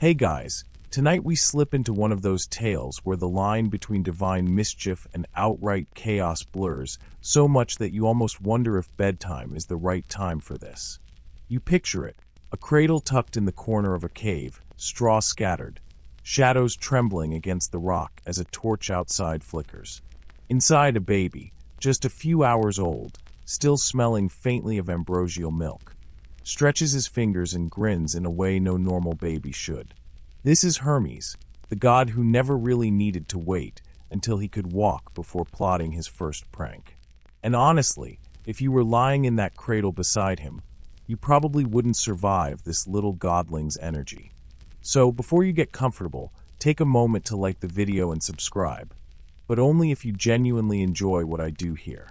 Hey guys, tonight we slip into one of those tales where the line between divine mischief and outright chaos blurs so much that you almost wonder if bedtime is the right time for this. You picture it, a cradle tucked in the corner of a cave, straw scattered, shadows trembling against the rock as a torch outside flickers. Inside a baby, just a few hours old, still smelling faintly of ambrosial milk, stretches his fingers and grins in a way no normal baby should. This is Hermes, the god who never really needed to wait until he could walk before plotting his first prank. And honestly, if you were lying in that cradle beside him, you probably wouldn't survive this little godling's energy. So before you get comfortable, take a moment to like the video and subscribe, but only if you genuinely enjoy what I do here.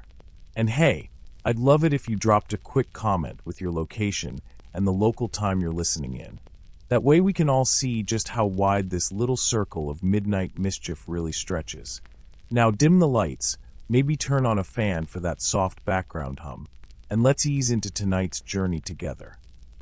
And hey, I'd love it if you dropped a quick comment with your location and the local time you're listening in. That way we can all see just how wide this little circle of midnight mischief really stretches. Now dim the lights, maybe turn on a fan for that soft background hum, and let's ease into tonight's journey together.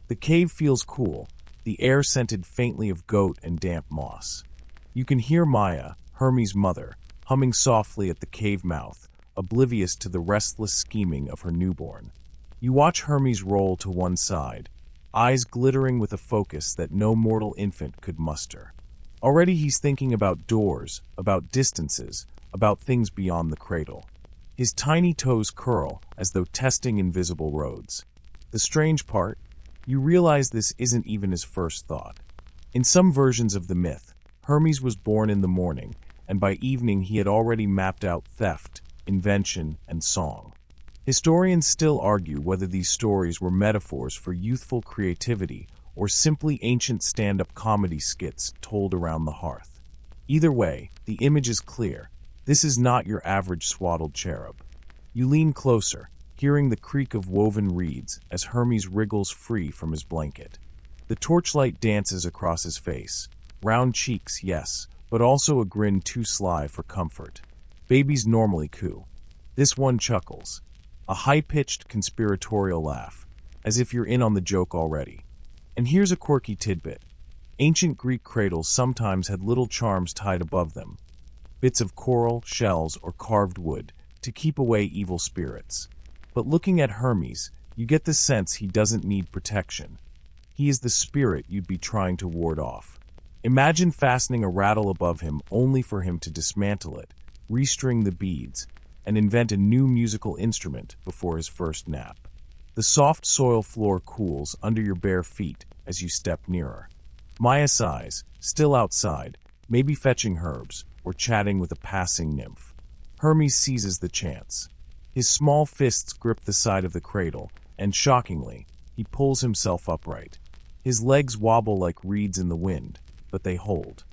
The cave feels cool, the air scented faintly of goat and damp moss. You can hear Maya, Hermes' mother, humming softly at the cave mouth, oblivious to the restless scheming of her newborn. You watch Hermes roll to one side, eyes glittering with a focus that no mortal infant could muster. Already he's thinking about doors, about distances, about things beyond the cradle. His tiny toes curl as though testing invisible roads. The strange part? You realize this isn't even his first thought. In some versions of the myth, Hermes was born in the morning, and by evening he had already mapped out theft, invention, and song. Historians still argue whether these stories were metaphors for youthful creativity or simply ancient stand-up comedy skits told around the hearth. Either way, the image is clear. This is not your average swaddled cherub. You lean closer, hearing the creak of woven reeds as Hermes wriggles free from his blanket. The torchlight dances across his face. Round cheeks, yes, but also a grin too sly for comfort. Babies normally coo. This one chuckles. A high-pitched conspiratorial laugh, as if you're in on the joke already. And here's a quirky tidbit. Ancient Greek cradles sometimes had little charms tied above them. Bits of coral, shells, or carved wood to keep away evil spirits. But looking at Hermes, you get the sense he doesn't need protection. He is the spirit you'd be trying to ward off. Imagine fastening a rattle above him only for him to dismantle it, restring the beads, and invent a new musical instrument before his first nap. The soft soil floor cools under your bare feet as you step nearer. Maya sighs, still outside, maybe fetching herbs or chatting with a passing nymph. Hermes seizes the chance. His small fists grip the side of the cradle, and shockingly, he pulls himself upright. His legs wobble like reeds in the wind, but they hold.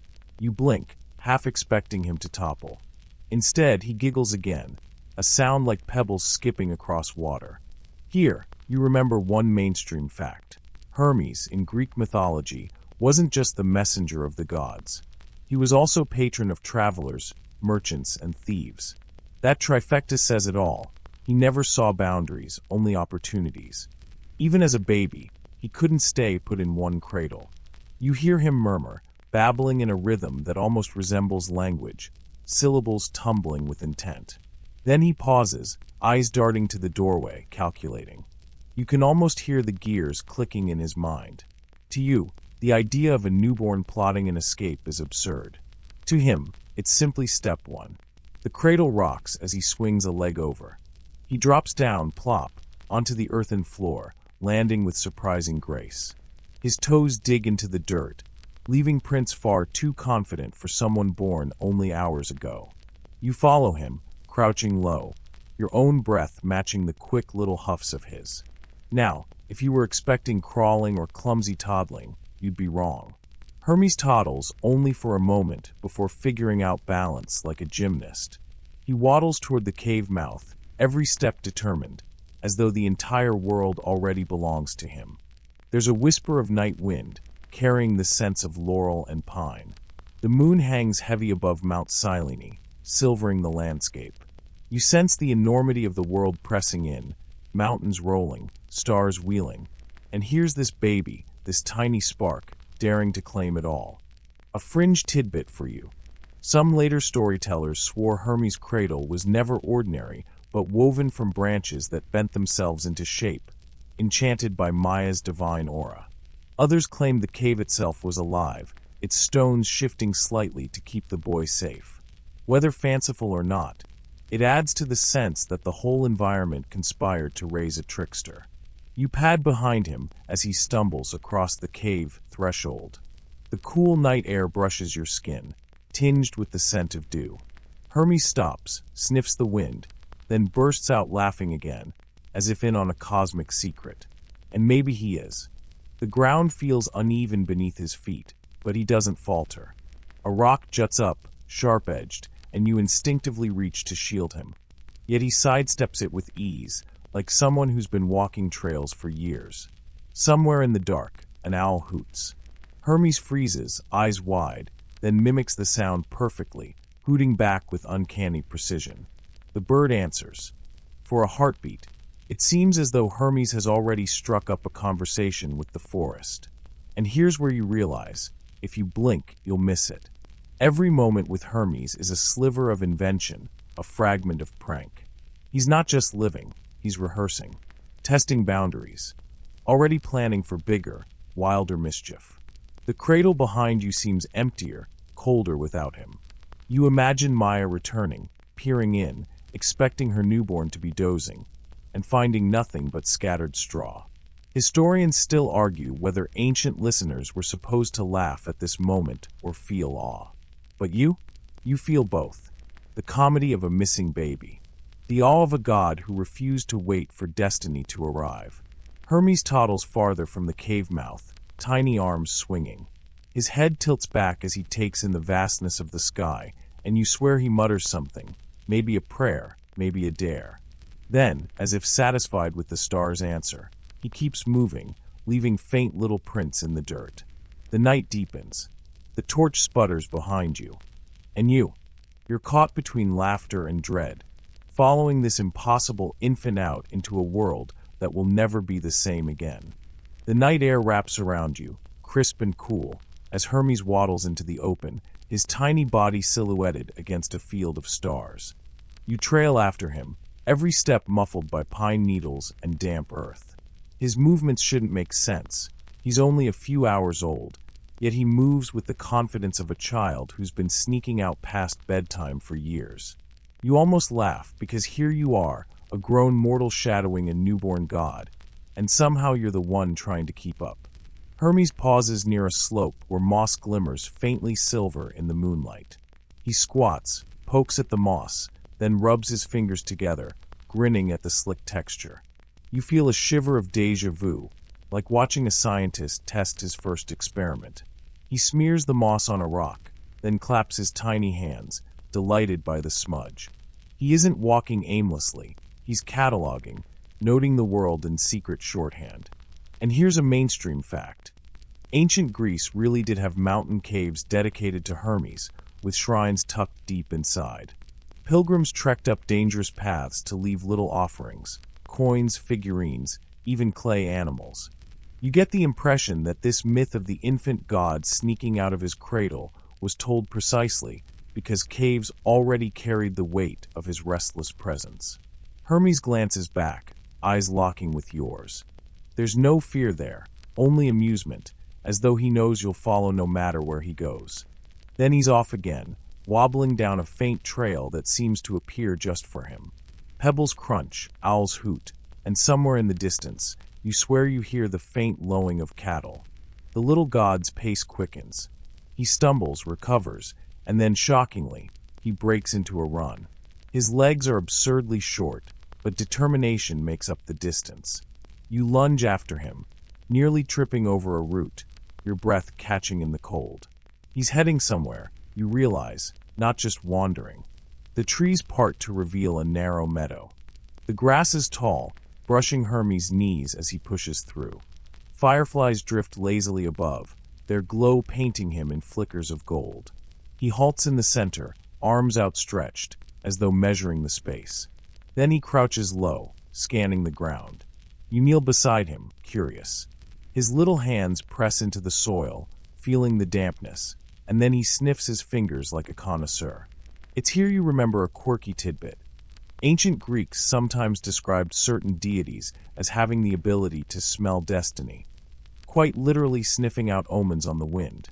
You blink, half expecting him to topple. Instead, he giggles again, a sound like pebbles skipping across water. Here, you remember one mainstream fact. Hermes, in Greek mythology, wasn't just the messenger of the gods. He was also patron of travelers, merchants, and thieves. That trifecta says it all. He never saw boundaries, only opportunities. Even as a baby, he couldn't stay put in one cradle. You hear him murmur, babbling in a rhythm that almost resembles language, syllables tumbling with intent. Then he pauses, eyes darting to the doorway, calculating. You can almost hear the gears clicking in his mind. To you, the idea of a newborn plotting an escape is absurd. To him, it's simply step one. The cradle rocks as he swings a leg over. He drops down, plop, onto the earthen floor, landing with surprising grace. His toes dig into the dirt, leaving prints far too confident for someone born only hours ago. You follow him, crouching low, your own breath matching the quick little huffs of his. Now, if you were expecting crawling or clumsy toddling, you'd be wrong. Hermes toddles only for a moment before figuring out balance like a gymnast. He waddles toward the cave mouth, every step determined, as though the entire world already belongs to him. There's a whisper of night wind, carrying the scents of laurel and pine. The moon hangs heavy above Mount Silene, silvering the landscape. You sense the enormity of the world pressing in, mountains rolling, stars wheeling. And here's this baby, this tiny spark, daring to claim it all. A fringe tidbit for you. Some later storytellers swore Hermes' cradle was never ordinary, but woven from branches that bent themselves into shape, enchanted by Maya's divine aura. Others claimed the cave itself was alive, its stones shifting slightly to keep the boy safe. Whether fanciful or not, it adds to the sense that the whole environment conspired to raise a trickster. You pad behind him as he stumbles across the cave threshold. The cool night air brushes your skin, tinged with the scent of dew. Hermes stops, sniffs the wind, then bursts out laughing again, as if in on a cosmic secret. And maybe he is. The ground feels uneven beneath his feet, but he doesn't falter. A rock juts up, sharp-edged, and you instinctively reach to shield him. Yet he sidesteps it with ease, like someone who's been walking trails for years. Somewhere in the dark, an owl hoots. Hermes freezes, eyes wide, then mimics the sound perfectly, hooting back with uncanny precision. The bird answers. For a heartbeat, it seems as though Hermes has already struck up a conversation with the forest. And here's where you realize, if you blink, you'll miss it. Every moment with Hermes is a sliver of invention, a fragment of prank. He's not just living, he's rehearsing, testing boundaries, already planning for bigger, wilder mischief. The cradle behind you seems emptier, colder without him. You imagine Maya returning, peering in, expecting her newborn to be dozing, and finding nothing but scattered straw. Historians still argue whether ancient listeners were supposed to laugh at this moment or feel awe. But you feel both. The comedy of a missing baby. The awe of a god who refused to wait for destiny to arrive. Hermes toddles farther from the cave mouth, tiny arms swinging. His head tilts back as he takes in the vastness of the sky, and you swear he mutters something, maybe a prayer, maybe a dare. Then, as if satisfied with the star's answer, he keeps moving, leaving faint little prints in the dirt. The night deepens. The torch sputters behind you. And you're caught between laughter and dread, following this impossible infant out into a world that will never be the same again. The night air wraps around you, crisp and cool, as Hermes waddles into the open, his tiny body silhouetted against a field of stars. You trail after him, every step muffled by pine needles and damp earth. His movements shouldn't make sense. He's only a few hours old, yet he moves with the confidence of a child who's been sneaking out past bedtime for years. You almost laugh because here you are, a grown mortal shadowing a newborn god, and somehow you're the one trying to keep up. Hermes pauses near a slope where moss glimmers faintly silver in the moonlight. He squats, pokes at the moss, then rubs his fingers together, grinning at the slick texture. You feel a shiver of déjà vu, like watching a scientist test his first experiment. He smears the moss on a rock, then claps his tiny hands, delighted by the smudge. He isn't walking aimlessly, he's cataloging, noting the world in secret shorthand. And here's a mainstream fact. Ancient Greece really did have mountain caves dedicated to Hermes, with shrines tucked deep inside. Pilgrims trekked up dangerous paths to leave little offerings, coins, figurines, even clay animals. You get the impression that this myth of the infant god sneaking out of his cradle was told precisely because caves already carried the weight of his restless presence. Hermes glances back, eyes locking with yours. There's no fear there, only amusement, as though he knows you'll follow no matter where he goes. Then he's off again, wobbling down a faint trail that seems to appear just for him. Pebbles crunch, owls hoot, and somewhere in the distance, you swear you hear the faint lowing of cattle. The little god's pace quickens. He stumbles, recovers, and then shockingly, he breaks into a run. His legs are absurdly short, but determination makes up the distance. You lunge after him, nearly tripping over a root, your breath catching in the cold. He's heading somewhere, you realize, not just wandering. The trees part to reveal a narrow meadow. The grass is tall, brushing Hermes' knees as he pushes through. Fireflies drift lazily above, their glow painting him in flickers of gold. He halts in the center, arms outstretched, as though measuring the space. Then he crouches low, scanning the ground. You kneel beside him, curious. His little hands press into the soil, feeling the dampness, and then he sniffs his fingers like a connoisseur. It's here you remember a quirky tidbit. Ancient Greeks sometimes described certain deities as having the ability to smell destiny, quite literally sniffing out omens on the wind.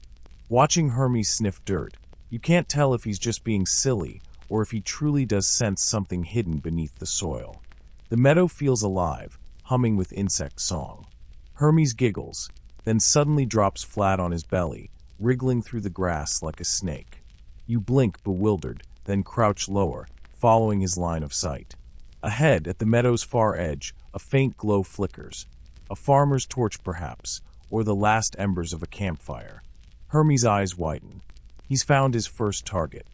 Watching Hermes sniff dirt, you can't tell if he's just being silly or if he truly does sense something hidden beneath the soil. The meadow feels alive, humming with insect song. Hermes giggles, then suddenly drops flat on his belly, wriggling through the grass like a snake. You blink, bewildered, then crouch lower, following his line of sight. Ahead, at the meadow's far edge, a faint glow flickers. A farmer's torch, perhaps, or the last embers of a campfire. Hermes' eyes widen. He's found his first target.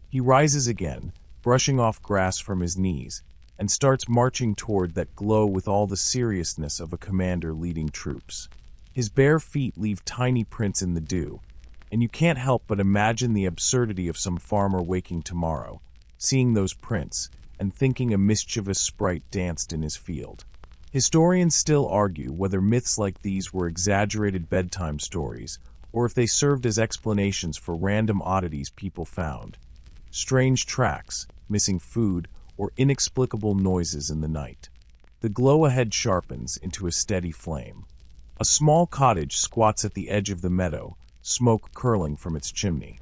He rises again, brushing off grass from his knees, and starts marching toward that glow with all the seriousness of a commander leading troops. His bare feet leave tiny prints in the dew, and you can't help but imagine the absurdity of some farmer waking tomorrow, seeing those prints, and thinking a mischievous sprite danced in his field. Historians still argue whether myths like these were exaggerated bedtime stories, or if they served as explanations for random oddities people found. Strange tracks, missing food, or inexplicable noises in the night. The glow ahead sharpens into a steady flame. A small cottage squats at the edge of the meadow, smoke curling from its chimney.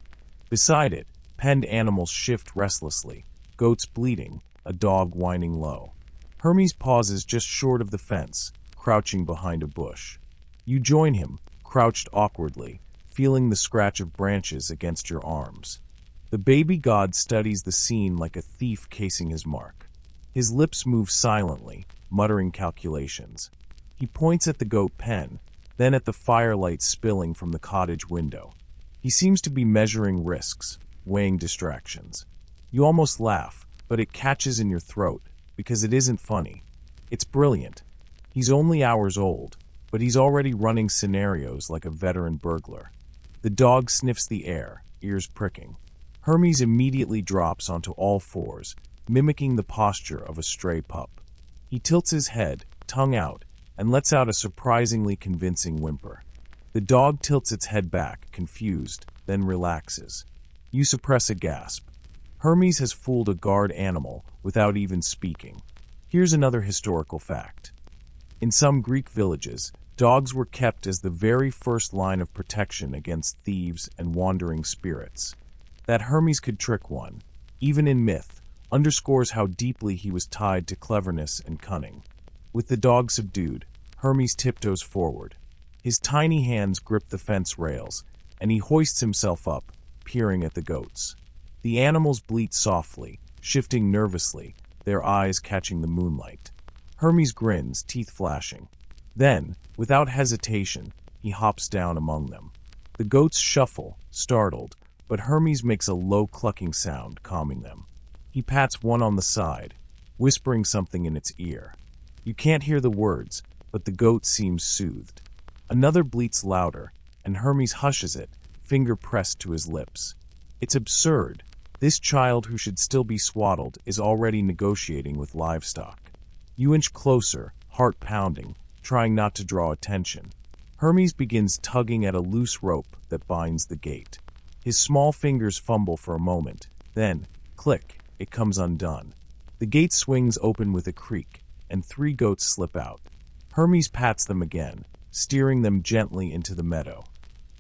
Beside it, penned animals shift restlessly, goats bleating, a dog whining low. Hermes pauses just short of the fence, crouching behind a bush. You join him, crouched awkwardly, feeling the scratch of branches against your arms. The baby god studies the scene like a thief casing his mark. His lips move silently, muttering calculations. He points at the goat pen, then at the firelight spilling from the cottage window. He seems to be measuring risks, weighing distractions. You almost laugh, but it catches in your throat, because it isn't funny. It's brilliant. He's only hours old, but he's already running scenarios like a veteran burglar. The dog sniffs the air, ears pricking. Hermes immediately drops onto all fours, mimicking the posture of a stray pup. He tilts his head, tongue out, and lets out a surprisingly convincing whimper. The dog tilts its head back, confused, then relaxes. You suppress a gasp. Hermes has fooled a guard animal without even speaking. Here's another historical fact. In some Greek villages, dogs were kept as the very first line of protection against thieves and wandering spirits. That Hermes could trick one, even in myth, underscores how deeply he was tied to cleverness and cunning. With the dog subdued, Hermes tiptoes forward. His tiny hands grip the fence rails, and he hoists himself up, peering at the goats. The animals bleat softly, shifting nervously, their eyes catching the moonlight. Hermes grins, teeth flashing. Then, without hesitation, he hops down among them. The goats shuffle, startled, but Hermes makes a low clucking sound, calming them. He pats one on the side, whispering something in its ear. You can't hear the words, but the goat seems soothed. Another bleats louder, and Hermes hushes it, finger pressed to his lips. It's absurd. This child who should still be swaddled is already negotiating with livestock. You inch closer, heart pounding, trying not to draw attention. Hermes begins tugging at a loose rope that binds the gate. His small fingers fumble for a moment, then, click, it comes undone. The gate swings open with a creak, and 3 goats slip out. Hermes pats them again, steering them gently into the meadow.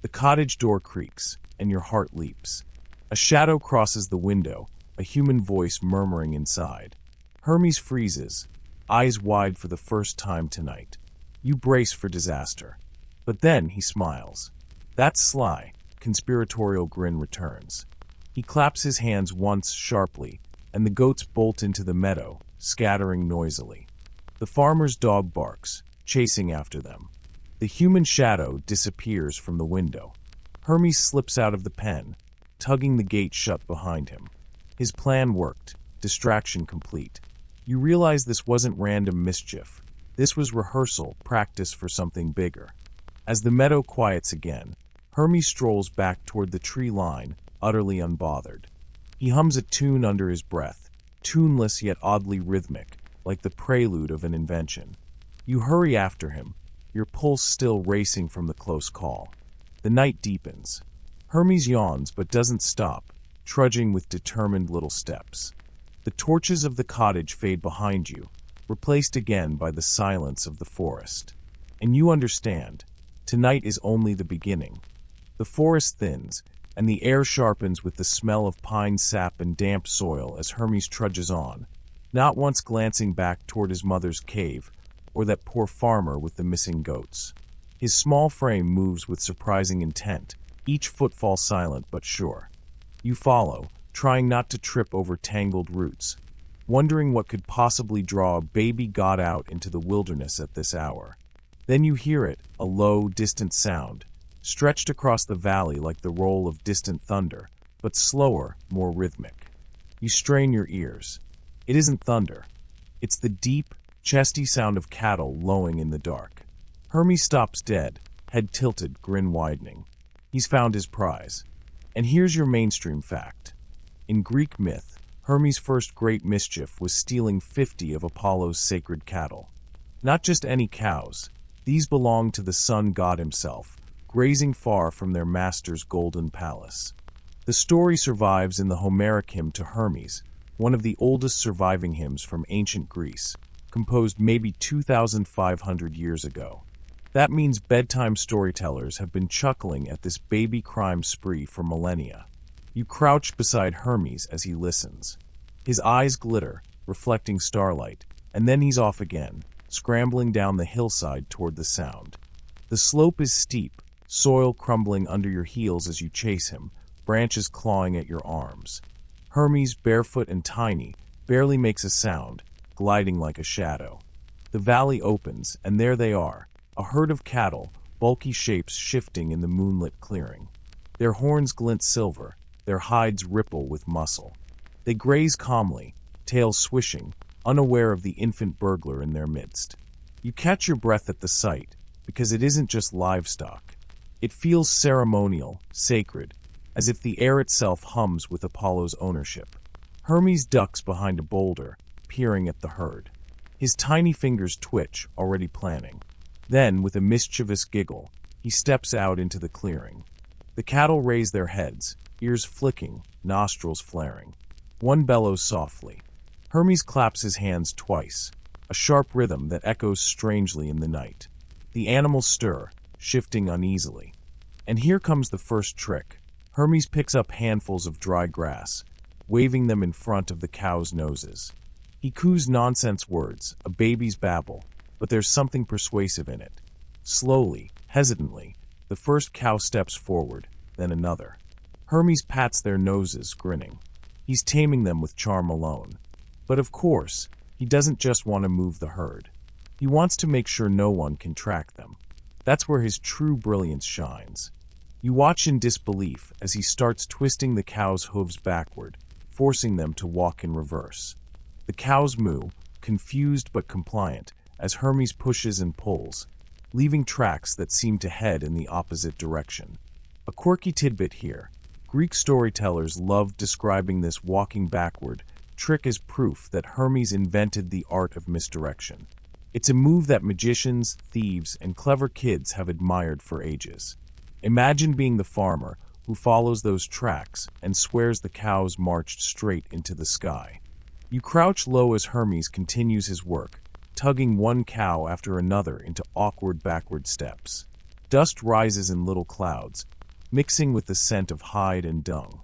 The cottage door creaks, and your heart leaps. A shadow crosses the window, a human voice murmuring inside. Hermes freezes, eyes wide for the first time tonight. You brace for disaster. But then he smiles. That sly, conspiratorial grin returns. He claps his hands once sharply, and the goats bolt into the meadow, scattering noisily. The farmer's dog barks, chasing after them. The human shadow disappears from the window. Hermes slips out of the pen, tugging the gate shut behind him. His plan worked, distraction complete. You realize this wasn't random mischief. This was rehearsal, practice for something bigger. As the meadow quiets again, Hermes strolls back toward the tree line, utterly unbothered. He hums a tune under his breath, tuneless yet oddly rhythmic, like the prelude of an invention. You hurry after him, your pulse still racing from the close call. The night deepens. Hermes yawns but doesn't stop, trudging with determined little steps. The torches of the cottage fade behind you, replaced again by the silence of the forest. And you understand, tonight is only the beginning. The forest thins, and the air sharpens with the smell of pine sap and damp soil as Hermes trudges on, not once glancing back toward his mother's cave or that poor farmer with the missing goats. His small frame moves with surprising intent, each footfall silent but sure. You follow, trying not to trip over tangled roots, wondering what could possibly draw a baby god out into the wilderness at this hour. Then you hear it, a low, distant sound, stretched across the valley like the roll of distant thunder, but slower, more rhythmic. You strain your ears. It isn't thunder. It's the deep, chesty sound of cattle lowing in the dark. Hermes stops dead, head tilted, grin widening. He's found his prize. And here's your mainstream fact. In Greek myth, Hermes' first great mischief was stealing 50 of Apollo's sacred cattle. Not just any cows. These belonged to the sun god himself, grazing far from their master's golden palace. The story survives in the Homeric hymn to Hermes, one of the oldest surviving hymns from ancient Greece, composed maybe 2,500 years ago. That means bedtime storytellers have been chuckling at this baby crime spree for millennia. You crouch beside Hermes as he listens. His eyes glitter, reflecting starlight, and then he's off again, scrambling down the hillside toward the sound. The slope is steep, soil crumbling under your heels as you chase him, branches clawing at your arms. Hermes, barefoot and tiny, barely makes a sound, gliding like a shadow. The valley opens, and there they are, a herd of cattle, bulky shapes shifting in the moonlit clearing. Their horns glint silver, their hides ripple with muscle. They graze calmly, tails swishing, unaware of the infant burglar in their midst. You catch your breath at the sight, because it isn't just livestock. It feels ceremonial, sacred, as if the air itself hums with Apollo's ownership. Hermes ducks behind a boulder, peering at the herd. His tiny fingers twitch, already planning. Then, with a mischievous giggle, he steps out into the clearing. The cattle raise their heads, ears flicking, nostrils flaring. One bellows softly. Hermes claps his hands twice, a sharp rhythm that echoes strangely in the night. The animals stir, shifting uneasily. And here comes the first trick. Hermes picks up handfuls of dry grass, waving them in front of the cows' noses. He coos nonsense words, a baby's babble, but there's something persuasive in it. Slowly, hesitantly, the first cow steps forward, then another. Hermes pats their noses, grinning. He's taming them with charm alone. But of course, he doesn't just want to move the herd. He wants to make sure no one can track them. That's where his true brilliance shines. You watch in disbelief as he starts twisting the cows' hooves backward, forcing them to walk in reverse. The cows moo, confused but compliant, as Hermes pushes and pulls, leaving tracks that seem to head in the opposite direction. A quirky tidbit here. Greek storytellers loved describing this walking backward trick as proof that Hermes invented the art of misdirection. It's a move that magicians, thieves, and clever kids have admired for ages. Imagine being the farmer who follows those tracks and swears the cows marched straight into the sky. You crouch low as Hermes continues his work, tugging one cow after another into awkward backward steps. Dust rises in little clouds, mixing with the scent of hide and dung.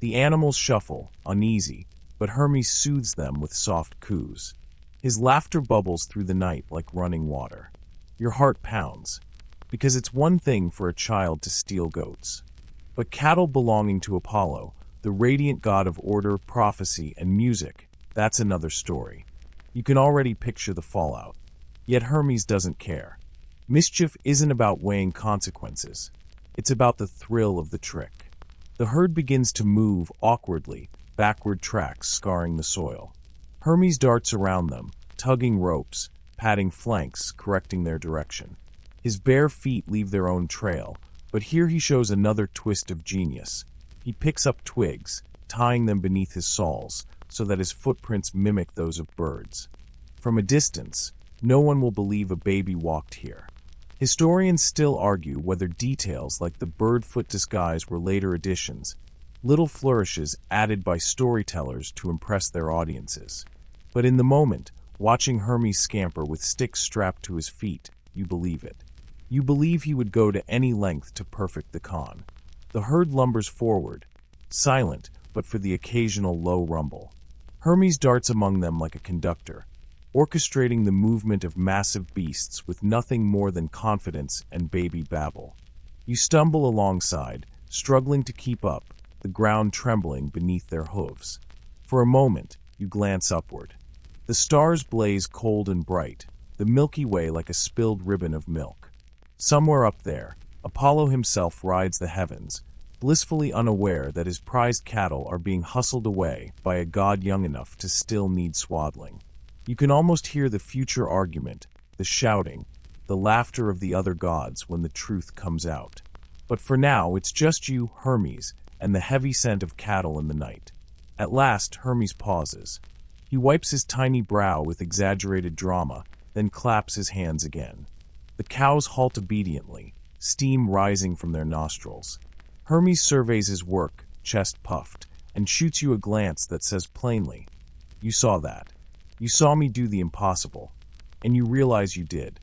The animals shuffle, uneasy, but Hermes soothes them with soft coos. His laughter bubbles through the night like running water. Your heart pounds, because it's one thing for a child to steal goats. But cattle belonging to Apollo, the radiant god of order, prophecy, and music, that's another story. You can already picture the fallout. Yet Hermes doesn't care. Mischief isn't about weighing consequences. It's about the thrill of the trick. The herd begins to move awkwardly, backward tracks scarring the soil. Hermes darts around them, tugging ropes, patting flanks, correcting their direction. His bare feet leave their own trail, but here he shows another twist of genius. He picks up twigs, tying them beneath his soles, so that his footprints mimic those of birds. From a distance, no one will believe a baby walked here. Historians still argue whether details like the bird-foot disguise were later additions, little flourishes added by storytellers to impress their audiences. But in the moment, watching Hermes scamper with sticks strapped to his feet, you believe it. You believe he would go to any length to perfect the con. The herd lumbers forward, silent but for the occasional low rumble. Hermes darts among them like a conductor, orchestrating the movement of massive beasts with nothing more than confidence and baby babble. You stumble alongside, struggling to keep up, the ground trembling beneath their hooves. For a moment, you glance upward. The stars blaze cold and bright, the Milky Way like a spilled ribbon of milk. Somewhere up there, Apollo himself rides the heavens, blissfully unaware that his prized cattle are being hustled away by a god young enough to still need swaddling. You can almost hear the future argument, the shouting, the laughter of the other gods when the truth comes out. But for now, it's just you, Hermes, and the heavy scent of cattle in the night. At last, Hermes pauses. He wipes his tiny brow with exaggerated drama, then claps his hands again. The cows halt obediently, steam rising from their nostrils. Hermes surveys his work, chest puffed, and shoots you a glance that says plainly, "You saw that. You saw me do the impossible. And you realize you did.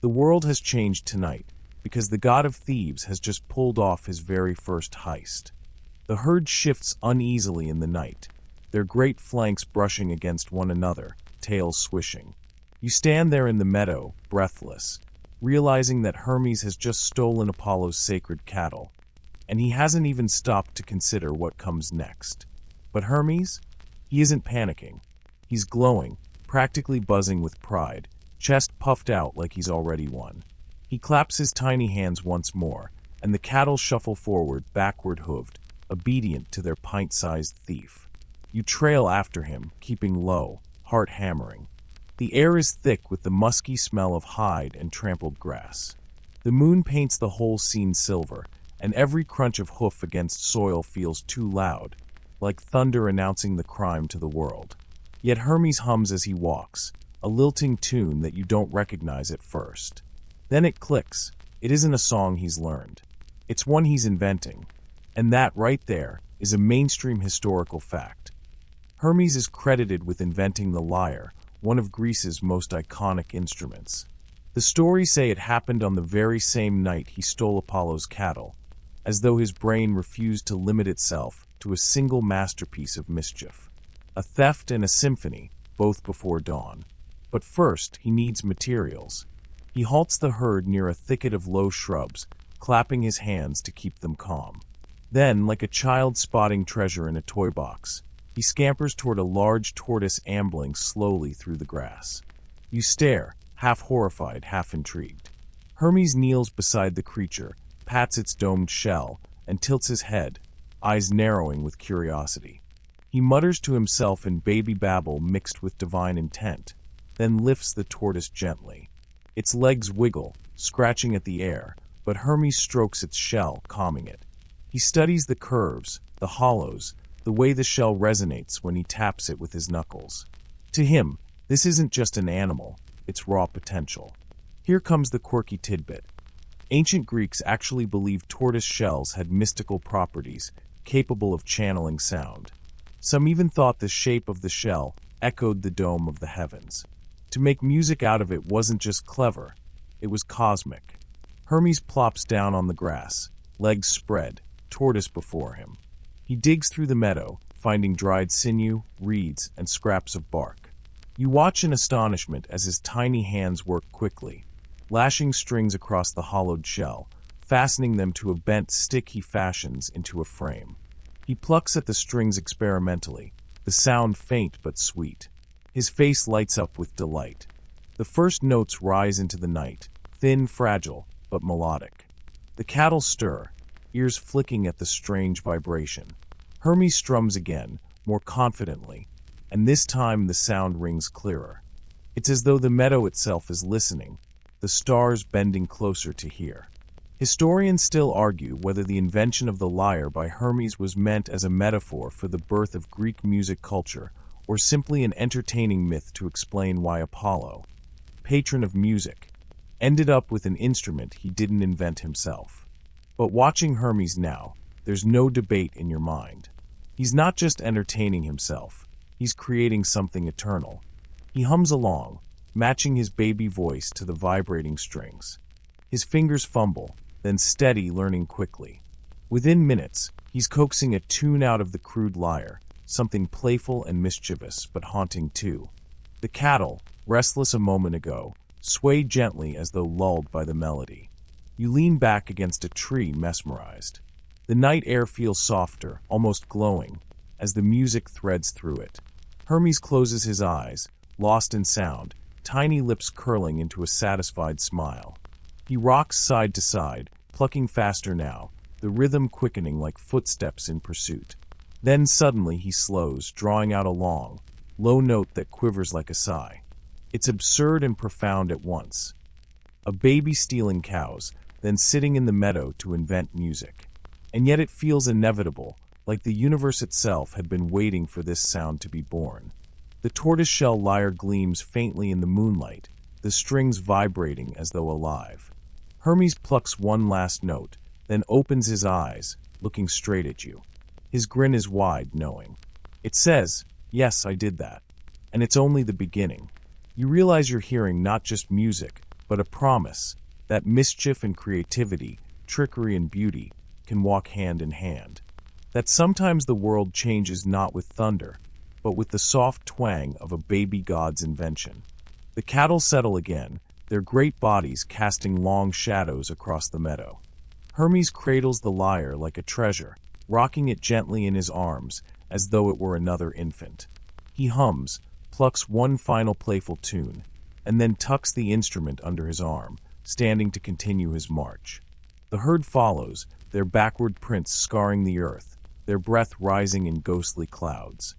The world has changed tonight, because the god of thieves has just pulled off his very first heist." The herd shifts uneasily in the night, their great flanks brushing against one another, tails swishing. You stand there in the meadow, breathless, realizing that Hermes has just stolen Apollo's sacred cattle, and he hasn't even stopped to consider what comes next. But Hermes? He isn't panicking. He's glowing, practically buzzing with pride, chest puffed out like he's already won. He claps his tiny hands once more, and the cattle shuffle forward, backward-hooved, obedient to their pint-sized thief. You trail after him, keeping low, heart hammering. The air is thick with the musky smell of hide and trampled grass. The moon paints the whole scene silver, and every crunch of hoof against soil feels too loud, like thunder announcing the crime to the world. Yet Hermes hums as he walks, a lilting tune that you don't recognize at first. Then it clicks. It isn't a song he's learned. It's one he's inventing. And that, right there, is a mainstream historical fact. Hermes is credited with inventing the lyre, one of Greece's most iconic instruments. The stories say it happened on the very same night he stole Apollo's cattle, as though his brain refused to limit itself to a single masterpiece of mischief. A theft and a symphony, both before dawn. But first, he needs materials. He halts the herd near a thicket of low shrubs, clapping his hands to keep them calm. Then, like a child spotting treasure in a toy box, he scampers toward a large tortoise ambling slowly through the grass. You stare, half horrified, half intrigued. Hermes kneels beside the creature, pats its domed shell, and tilts his head, eyes narrowing with curiosity. He mutters to himself in baby babble mixed with divine intent, then lifts the tortoise gently. Its legs wiggle, scratching at the air, but Hermes strokes its shell, calming it. He studies the curves, the hollows, the way the shell resonates when he taps it with his knuckles. To him, this isn't just an animal, it's raw potential. Here comes the quirky tidbit. Ancient Greeks actually believed tortoise shells had mystical properties, capable of channeling sound. Some even thought the shape of the shell echoed the dome of the heavens. To make music out of it wasn't just clever, it was cosmic. Hermes plops down on the grass, legs spread, tortoise before him. He digs through the meadow, finding dried sinew, reeds, and scraps of bark. You watch in astonishment as his tiny hands work quickly, lashing strings across the hollowed shell, fastening them to a bent stick he fashions into a frame. He plucks at the strings experimentally, the sound faint but sweet. His face lights up with delight. The first notes rise into the night, thin, fragile, but melodic. The cattle stir, ears flicking at the strange vibration. Hermes strums again, more confidently, and this time the sound rings clearer. It's as though the meadow itself is listening, the stars bending closer to hear. Historians still argue whether the invention of the lyre by Hermes was meant as a metaphor for the birth of Greek music culture, or simply an entertaining myth to explain why Apollo, patron of music, ended up with an instrument he didn't invent himself. But watching Hermes now, there's no debate in your mind. He's not just entertaining himself, he's creating something eternal. He hums along, matching his baby voice to the vibrating strings. His fingers fumble, then steady, learning quickly. Within minutes, he's coaxing a tune out of the crude lyre, something playful and mischievous, but haunting too. The cattle, restless a moment ago, sway gently as though lulled by the melody. You lean back against a tree, mesmerized. The night air feels softer, almost glowing, as the music threads through it. Hermes closes his eyes, lost in sound, tiny lips curling into a satisfied smile. He rocks side to side, plucking faster now, the rhythm quickening like footsteps in pursuit. Then suddenly he slows, drawing out a long, low note that quivers like a sigh. It's absurd and profound at once. A baby stealing cows, then sitting in the meadow to invent music. And yet it feels inevitable, like the universe itself had been waiting for this sound to be born. The tortoiseshell lyre gleams faintly in the moonlight, the strings vibrating as though alive. Hermes plucks one last note, then opens his eyes, looking straight at you. His grin is wide, knowing. It says, "Yes, I did that." And it's only the beginning. You realize you're hearing not just music, but a promise that mischief and creativity, trickery and beauty, can walk hand in hand. That sometimes the world changes not with thunder, but with the soft twang of a baby god's invention. The cattle settle again, their great bodies casting long shadows across the meadow. Hermes cradles the lyre like a treasure, rocking it gently in his arms as though it were another infant. He hums, plucks one final playful tune, and then tucks the instrument under his arm, standing to continue his march. The herd follows, their backward prints scarring the earth, their breath rising in ghostly clouds.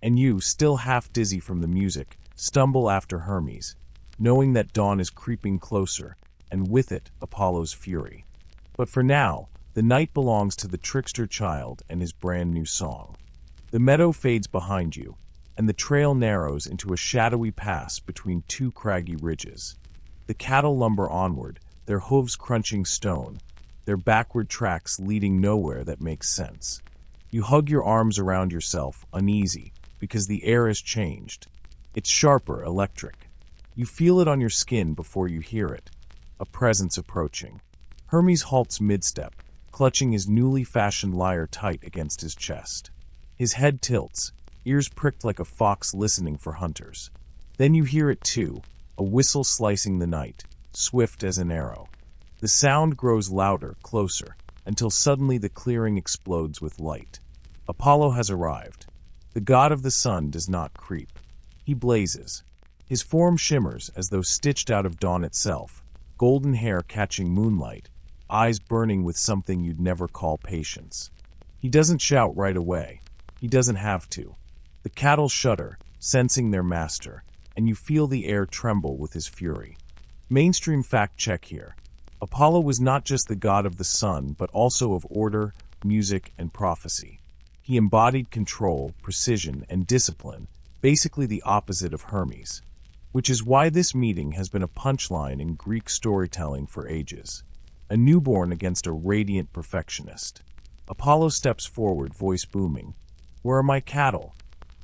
And you, still half dizzy from the music, stumble after Hermes, knowing that dawn is creeping closer, and with it, Apollo's fury. But for now, the night belongs to the trickster child and his brand new song. The meadow fades behind you, and the trail narrows into a shadowy pass between two craggy ridges. The cattle lumber onward, their hooves crunching stone, their backward tracks leading nowhere that makes sense. You hug your arms around yourself, uneasy, because the air has changed. It's sharper, electric. You feel it on your skin before you hear it. A presence approaching. Hermes halts mid-step, clutching his newly fashioned lyre tight against his chest. His head tilts, ears pricked like a fox listening for hunters. Then you hear it too, a whistle slicing the night, swift as an arrow. The sound grows louder, closer, until suddenly the clearing explodes with light. Apollo has arrived. The god of the sun does not creep. He blazes. His form shimmers as though stitched out of dawn itself, golden hair catching moonlight, eyes burning with something you'd never call patience. He doesn't shout right away. He doesn't have to. The cattle shudder, sensing their master, and you feel the air tremble with his fury. Mainstream fact check here. Apollo was not just the god of the sun, but also of order, music, and prophecy. He embodied control, precision, and discipline, basically the opposite of Hermes. Which is why this meeting has been a punchline in Greek storytelling for ages. A newborn against a radiant perfectionist. Apollo steps forward, voice booming. "Where are my cattle?"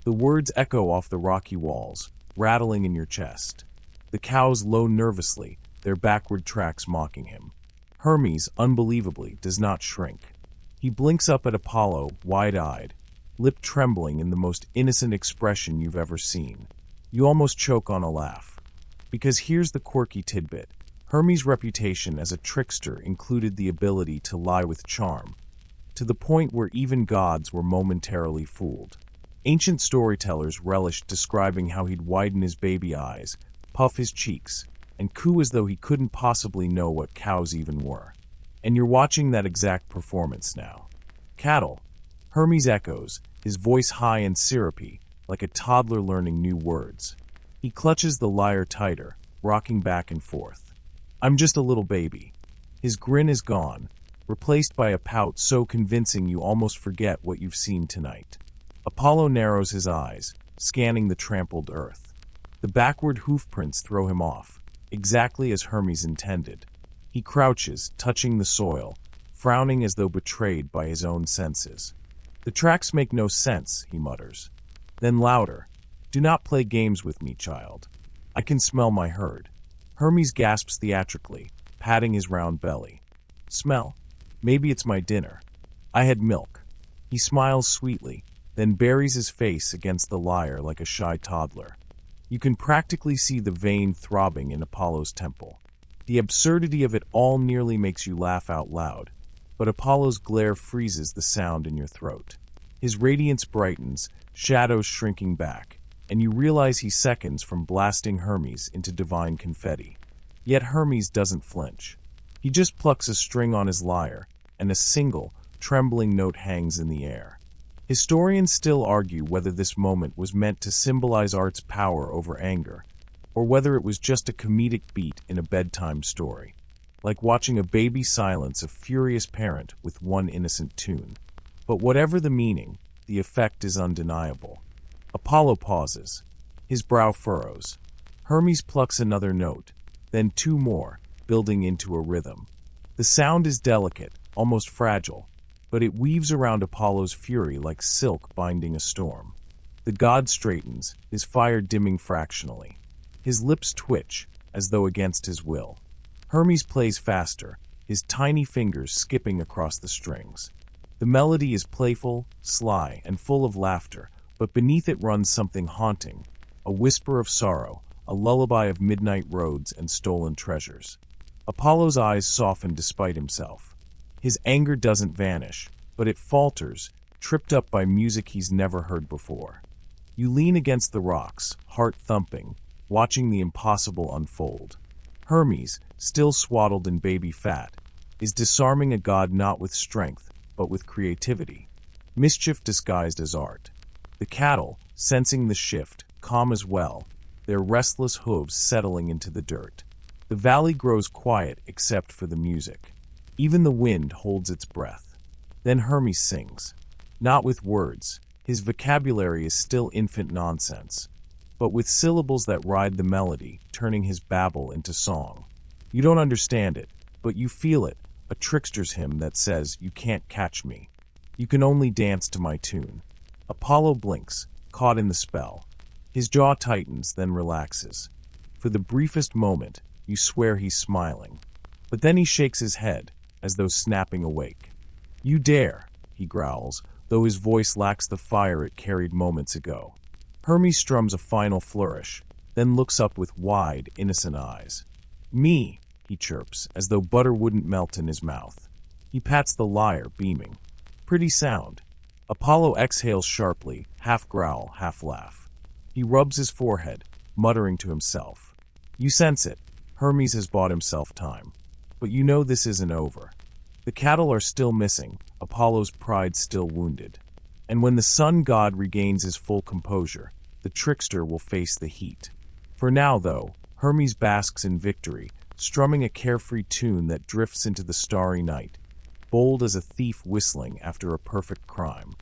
The words echo off the rocky walls, rattling in your chest. The cows low nervously, their backward tracks mocking him. Hermes, unbelievably, does not shrink. He blinks up at Apollo, wide-eyed, lip trembling in the most innocent expression you've ever seen. You almost choke on a laugh. Because here's the quirky tidbit. Hermes' reputation as a trickster included the ability to lie with charm, to the point where even gods were momentarily fooled. Ancient storytellers relished describing how he'd widen his baby eyes, puff his cheeks, and coo as though he couldn't possibly know what cows even were. And you're watching that exact performance now. "Cattle," Hermes echoes, his voice high and syrupy, like a toddler learning new words. He clutches the lyre tighter, rocking back and forth. "I'm just a little baby." His grin is gone, replaced by a pout so convincing you almost forget what you've seen tonight. Apollo narrows his eyes, scanning the trampled earth. The backward hoofprints throw him off. exactly as Hermes intended. He crouches, touching the soil, frowning as though betrayed by his own senses. "The tracks make no sense," he mutters. Then louder, "Do not play games with me, child. I can smell my herd." Hermes gasps theatrically, patting his round belly. "Smell? Maybe it's my dinner. I had milk." He smiles sweetly, then buries his face against the lyre like a shy toddler. You can practically see the vein throbbing in Apollo's temple. The absurdity of it all nearly makes you laugh out loud, but Apollo's glare freezes the sound in your throat. His radiance brightens, shadows shrinking back, and you realize he's seconds from blasting Hermes into divine confetti. Yet Hermes doesn't flinch. He just plucks a string on his lyre, and a single, trembling note hangs in the air. Historians still argue whether this moment was meant to symbolize art's power over anger, or whether it was just a comedic beat in a bedtime story, like watching a baby silence a furious parent with one innocent tune. But whatever the meaning, the effect is undeniable. Apollo pauses. His brow furrows. Hermes plucks another note, then two more, building into a rhythm. The sound is delicate, almost fragile, but it weaves around Apollo's fury like silk binding a storm. The god straightens, his fire dimming fractionally. His lips twitch, as though against his will. Hermes plays faster, his tiny fingers skipping across the strings. The melody is playful, sly, and full of laughter, but beneath it runs something haunting, a whisper of sorrow, a lullaby of midnight roads and stolen treasures. Apollo's eyes soften despite himself. His anger doesn't vanish, but it falters, tripped up by music he's never heard before. You lean against the rocks, heart thumping, watching the impossible unfold. Hermes, still swaddled in baby fat, is disarming a god not with strength, but with creativity. Mischief disguised as art. The cattle, sensing the shift, calm as well, their restless hooves settling into the dirt. The valley grows quiet except for the music. Even the wind holds its breath. Then Hermes sings. Not with words, his vocabulary is still infant nonsense, but with syllables that ride the melody, turning his babble into song. You don't understand it, but you feel it, a trickster's hymn that says, "You can't catch me. You can only dance to my tune." Apollo blinks, caught in the spell. His jaw tightens, then relaxes. For the briefest moment, you swear he's smiling. But then he shakes his head, as though snapping awake. "You dare," he growls, though his voice lacks the fire it carried moments ago. Hermes strums a final flourish, then looks up with wide, innocent eyes. "Me," he chirps, as though butter wouldn't melt in his mouth. He pats the lyre, beaming. "Pretty sound." Apollo exhales sharply, half growl, half laugh. He rubs his forehead, muttering to himself. You sense it. Hermes has bought himself time. But you know this isn't over. The cattle are still missing, Apollo's pride still wounded. And when the sun god regains his full composure, the trickster will face the heat. For now, though, Hermes basks in victory, strumming a carefree tune that drifts into the starry night, bold as a thief whistling after a perfect crime.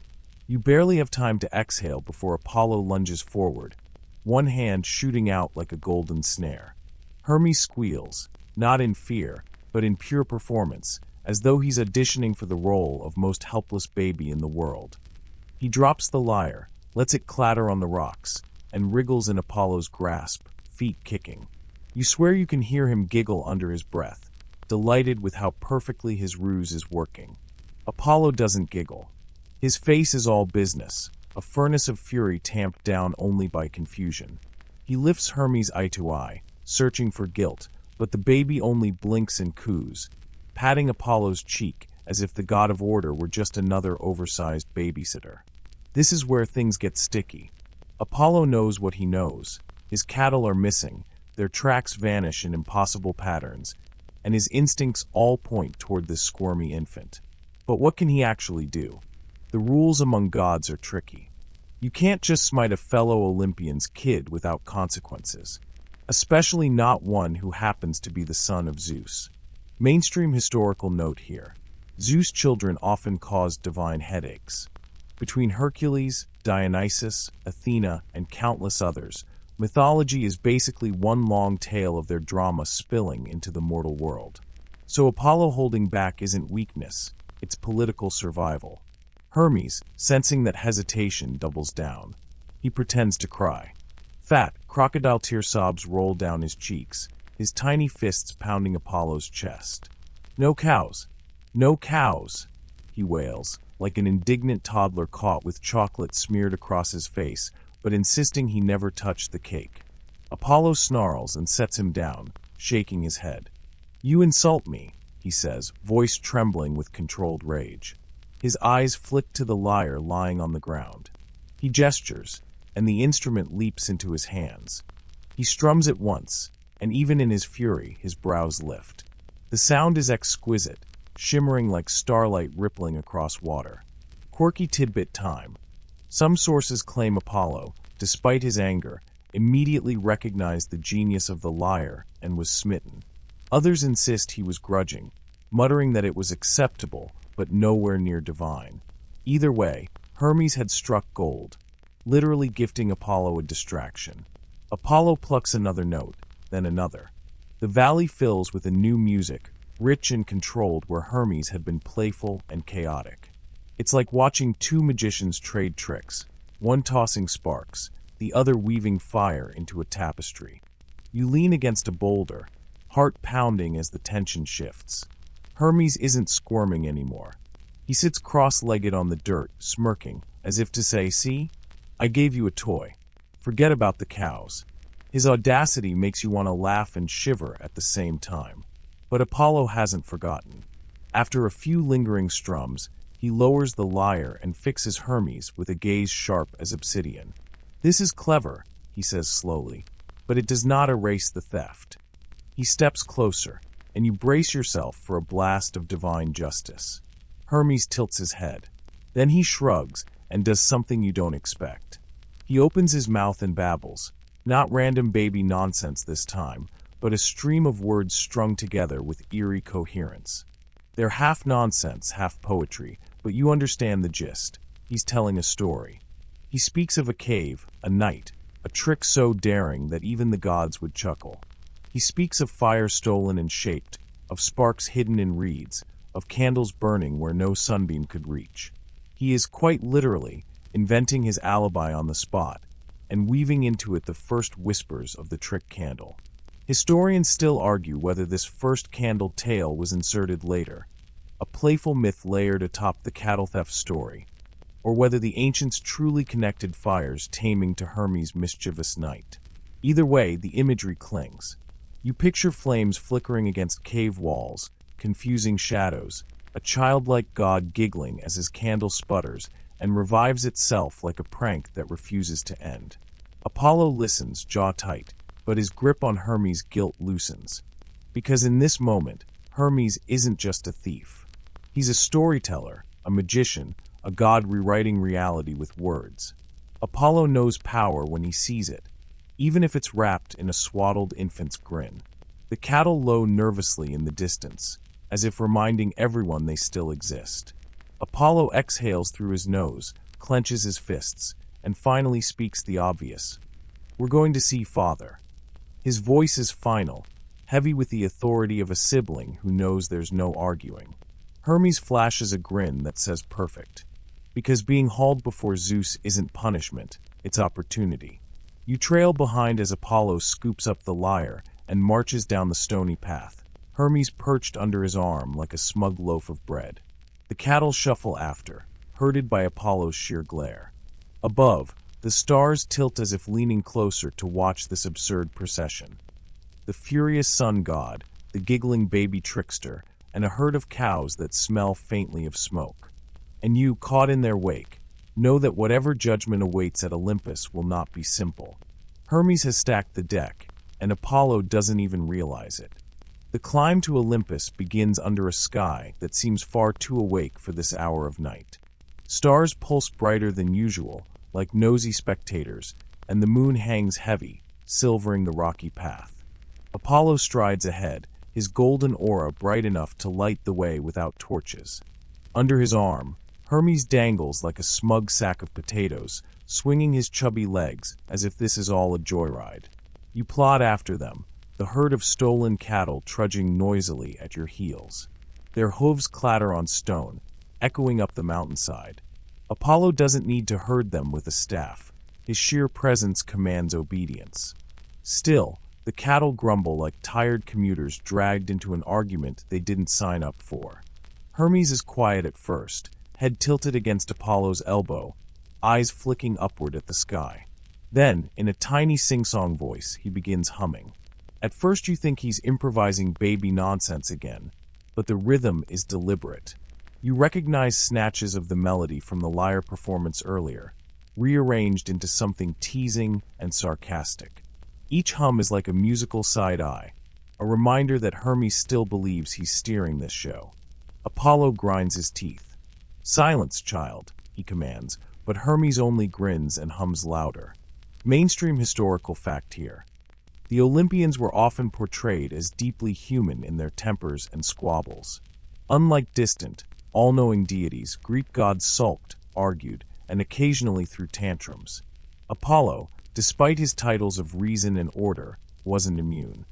You barely have time to exhale before Apollo lunges forward, one hand shooting out like a golden snare. Hermes squeals, not in fear, but in pure performance, as though he's auditioning for the role of most helpless baby in the world. He drops the lyre, lets it clatter on the rocks, and wriggles in Apollo's grasp, feet kicking. You swear you can hear him giggle under his breath, delighted with how perfectly his ruse is working. Apollo doesn't giggle. His face is all business, a furnace of fury tamped down only by confusion. He lifts Hermes eye to eye, searching for guilt, but the baby only blinks and coos, patting Apollo's cheek as if the god of order were just another oversized babysitter. This is where things get sticky. Apollo knows what he knows. His cattle are missing, their tracks vanish in impossible patterns, and his instincts all point toward this squirmy infant. But what can he actually do? The rules among gods are tricky. You can't just smite a fellow Olympian's kid without consequences, especially not one who happens to be the son of Zeus. Mainstream historical note here. Zeus' children often caused divine headaches. Between Hercules, Dionysus, Athena, and countless others, Mythology is basically one long tale of their drama spilling into the mortal world. So Apollo holding back isn't weakness, it's political survival. Hermes, sensing that hesitation, doubles down. He pretends to cry. Fat, crocodile tear sobs roll down his cheeks, his tiny fists pounding Apollo's chest. "No cows! No cows!" he wails, like an indignant toddler caught with chocolate smeared across his face, but insisting he never touched the cake. Apollo snarls and sets him down, shaking his head. "You insult me," he says, voice trembling with controlled rage. His eyes flick to the lyre lying on the ground. He gestures, and the instrument leaps into his hands. He strums it once, and even in his fury, his brows lift. The sound is exquisite, shimmering like starlight rippling across water. Quirky tidbit time. Some sources claim Apollo, despite his anger, immediately recognized the genius of the lyre and was smitten. Others insist he was grudging, muttering that it was acceptable, but nowhere near divine. Either way, Hermes had struck gold, literally gifting Apollo a distraction. Apollo plucks another note, then another. The valley fills with a new music, rich and controlled where Hermes had been playful and chaotic. It's like watching two magicians trade tricks, one tossing sparks, the other weaving fire into a tapestry. You lean against a boulder, heart pounding as the tension shifts. Hermes isn't squirming anymore. He sits cross-legged on the dirt, smirking, as if to say, "See? I gave you a toy. Forget about the cows." His audacity makes you want to laugh and shiver at the same time. But Apollo hasn't forgotten. After a few lingering strums, he lowers the lyre and fixes Hermes with a gaze sharp as obsidian. "This is clever," he says slowly, "but it does not erase the theft." He steps closer, and you brace yourself for a blast of divine justice. Hermes tilts his head. Then he shrugs and does something you don't expect. He opens his mouth and babbles, not random baby nonsense this time, but a stream of words strung together with eerie coherence. They're half nonsense, half poetry, but you understand the gist. He's telling a story. He speaks of a cave, a night, a trick so daring that even the gods would chuckle. He speaks of fire stolen and shaped, of sparks hidden in reeds, of candles burning where no sunbeam could reach. He is quite literally inventing his alibi on the spot and weaving into it the first whispers of the trick candle. Historians still argue whether this first candle tale was inserted later, a playful myth layered atop the cattle theft story, or whether the ancients truly connected fires taming to Hermes' mischievous night. Either way, the imagery clings. You picture flames flickering against cave walls, confusing shadows, a childlike god giggling as his candle sputters and revives itself like a prank that refuses to end. Apollo listens, jaw tight, but his grip on Hermes' guilt loosens. Because in this moment, Hermes isn't just a thief. He's a storyteller, a magician, a god rewriting reality with words. Apollo knows power when he sees it, even if it's wrapped in a swaddled infant's grin. The cattle low nervously in the distance, as if reminding everyone they still exist. Apollo exhales through his nose, clenches his fists, and finally speaks the obvious. "We're going to see Father." His voice is final, heavy with the authority of a sibling who knows there's no arguing. Hermes flashes a grin that says perfect. Because being hauled before Zeus isn't punishment, it's opportunity. You trail behind as Apollo scoops up the lyre and marches down the stony path, Hermes perched under his arm like a smug loaf of bread. The cattle shuffle after, herded by Apollo's sheer glare. Above, the stars tilt as if leaning closer to watch this absurd procession. The furious sun god, the giggling baby trickster, and a herd of cows that smell faintly of smoke. And you, caught in their wake, know that whatever judgment awaits at Olympus will not be simple. Hermes has stacked the deck, and Apollo doesn't even realize it. The climb to Olympus begins under a sky that seems far too awake for this hour of night. Stars pulse brighter than usual, like nosy spectators, and the moon hangs heavy, silvering the rocky path. Apollo strides ahead, his golden aura bright enough to light the way without torches. Under his arm, Hermes dangles like a smug sack of potatoes, swinging his chubby legs as if this is all a joyride. You plod after them, the herd of stolen cattle trudging noisily at your heels. Their hooves clatter on stone, echoing up the mountainside. Apollo doesn't need to herd them with a staff. His sheer presence commands obedience. Still, the cattle grumble like tired commuters dragged into an argument they didn't sign up for. Hermes is quiet at first, head tilted against Apollo's elbow, eyes flicking upward at the sky. Then, in a tiny sing-song voice, he begins humming. At first you think he's improvising baby nonsense again, but the rhythm is deliberate. You recognize snatches of the melody from the lyre performance earlier, rearranged into something teasing and sarcastic. Each hum is like a musical side-eye, a reminder that Hermes still believes he's steering this show. Apollo grinds his teeth. "Silence, child," he commands, but Hermes only grins and hums louder. Mainstream historical fact here. The Olympians were often portrayed as deeply human in their tempers and squabbles. Unlike distant, all-knowing deities, Greek gods sulked, argued, and occasionally threw tantrums. Apollo, despite his titles of reason and order, wasn't immune.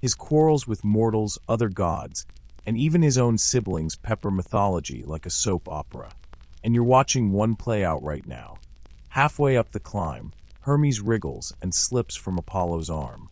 His quarrels with mortals, other gods, and even his own siblings pepper mythology like a soap opera. And you're watching one play out right now. Halfway up the climb, Hermes wriggles and slips from Apollo's arm.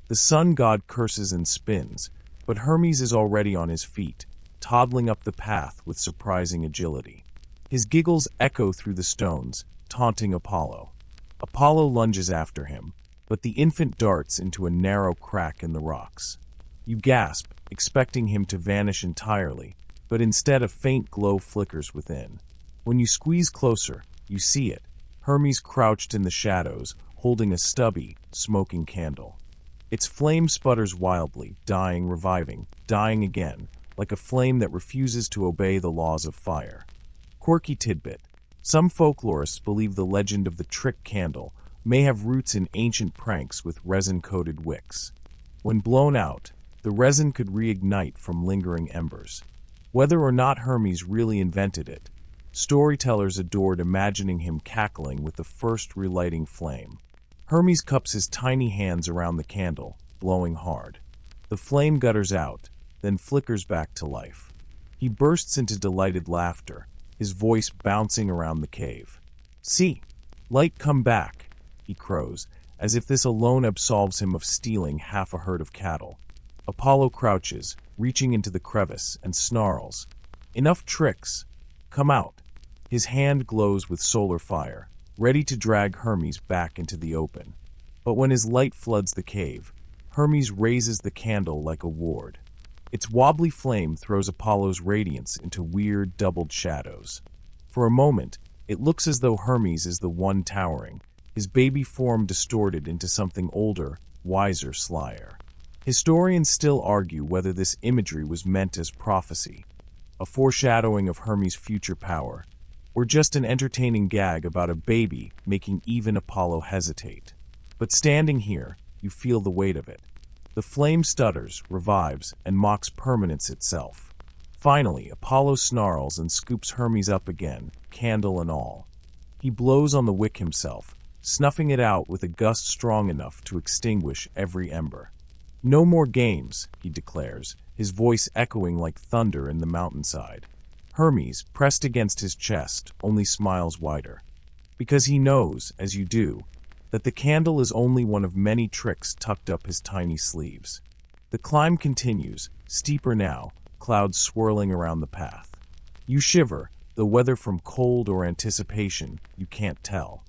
The sun god curses and spins, but Hermes is already on his feet, toddling up the path with surprising agility. His giggles echo through the stones, taunting Apollo. Apollo lunges after him, but the infant darts into a narrow crack in the rocks. You gasp, expecting him to vanish entirely, but instead a faint glow flickers within. When you squeeze closer, you see it, Hermes crouched in the shadows, holding a stubby, smoking candle. Its flame sputters wildly, dying, reviving, dying again, like a flame that refuses to obey the laws of fire. Quirky tidbit. Some folklorists believe the legend of the trick candle may have roots in ancient pranks with resin-coated wicks. When blown out, the resin could reignite from lingering embers. Whether or not Hermes really invented it, storytellers adored imagining him cackling with the first relighting flame. Hermes cups his tiny hands around the candle, blowing hard. The flame gutters out, then flickers back to life. He bursts into delighted laughter, his voice bouncing around the cave. "See, light come back," he crows, as if this alone absolves him of stealing half a herd of cattle. Apollo crouches, reaching into the crevice, and snarls, "Enough tricks. Come out." His hand glows with solar fire, ready to drag Hermes back into the open. But when his light floods the cave, Hermes raises the candle like a ward. Its wobbly flame throws Apollo's radiance into weird, doubled shadows. For a moment, it looks as though Hermes is the one towering, his baby form distorted into something older, wiser, slyer. Historians still argue whether this imagery was meant as prophecy, a foreshadowing of Hermes' future power, or just an entertaining gag about a baby making even Apollo hesitate. But standing here, you feel the weight of it. The flame stutters, revives, and mocks permanence itself. Finally, Apollo snarls and scoops Hermes up again, candle and all. He blows on the wick himself, snuffing it out with a gust strong enough to extinguish every ember. "No more games," he declares, his voice echoing like thunder in the mountainside. Hermes, pressed against his chest, only smiles wider. Because he knows, as you do, that the candle is only one of many tricks tucked up his tiny sleeves. The climb continues, steeper now, clouds swirling around the path. You shiver, though whether from cold or anticipation, you can't tell.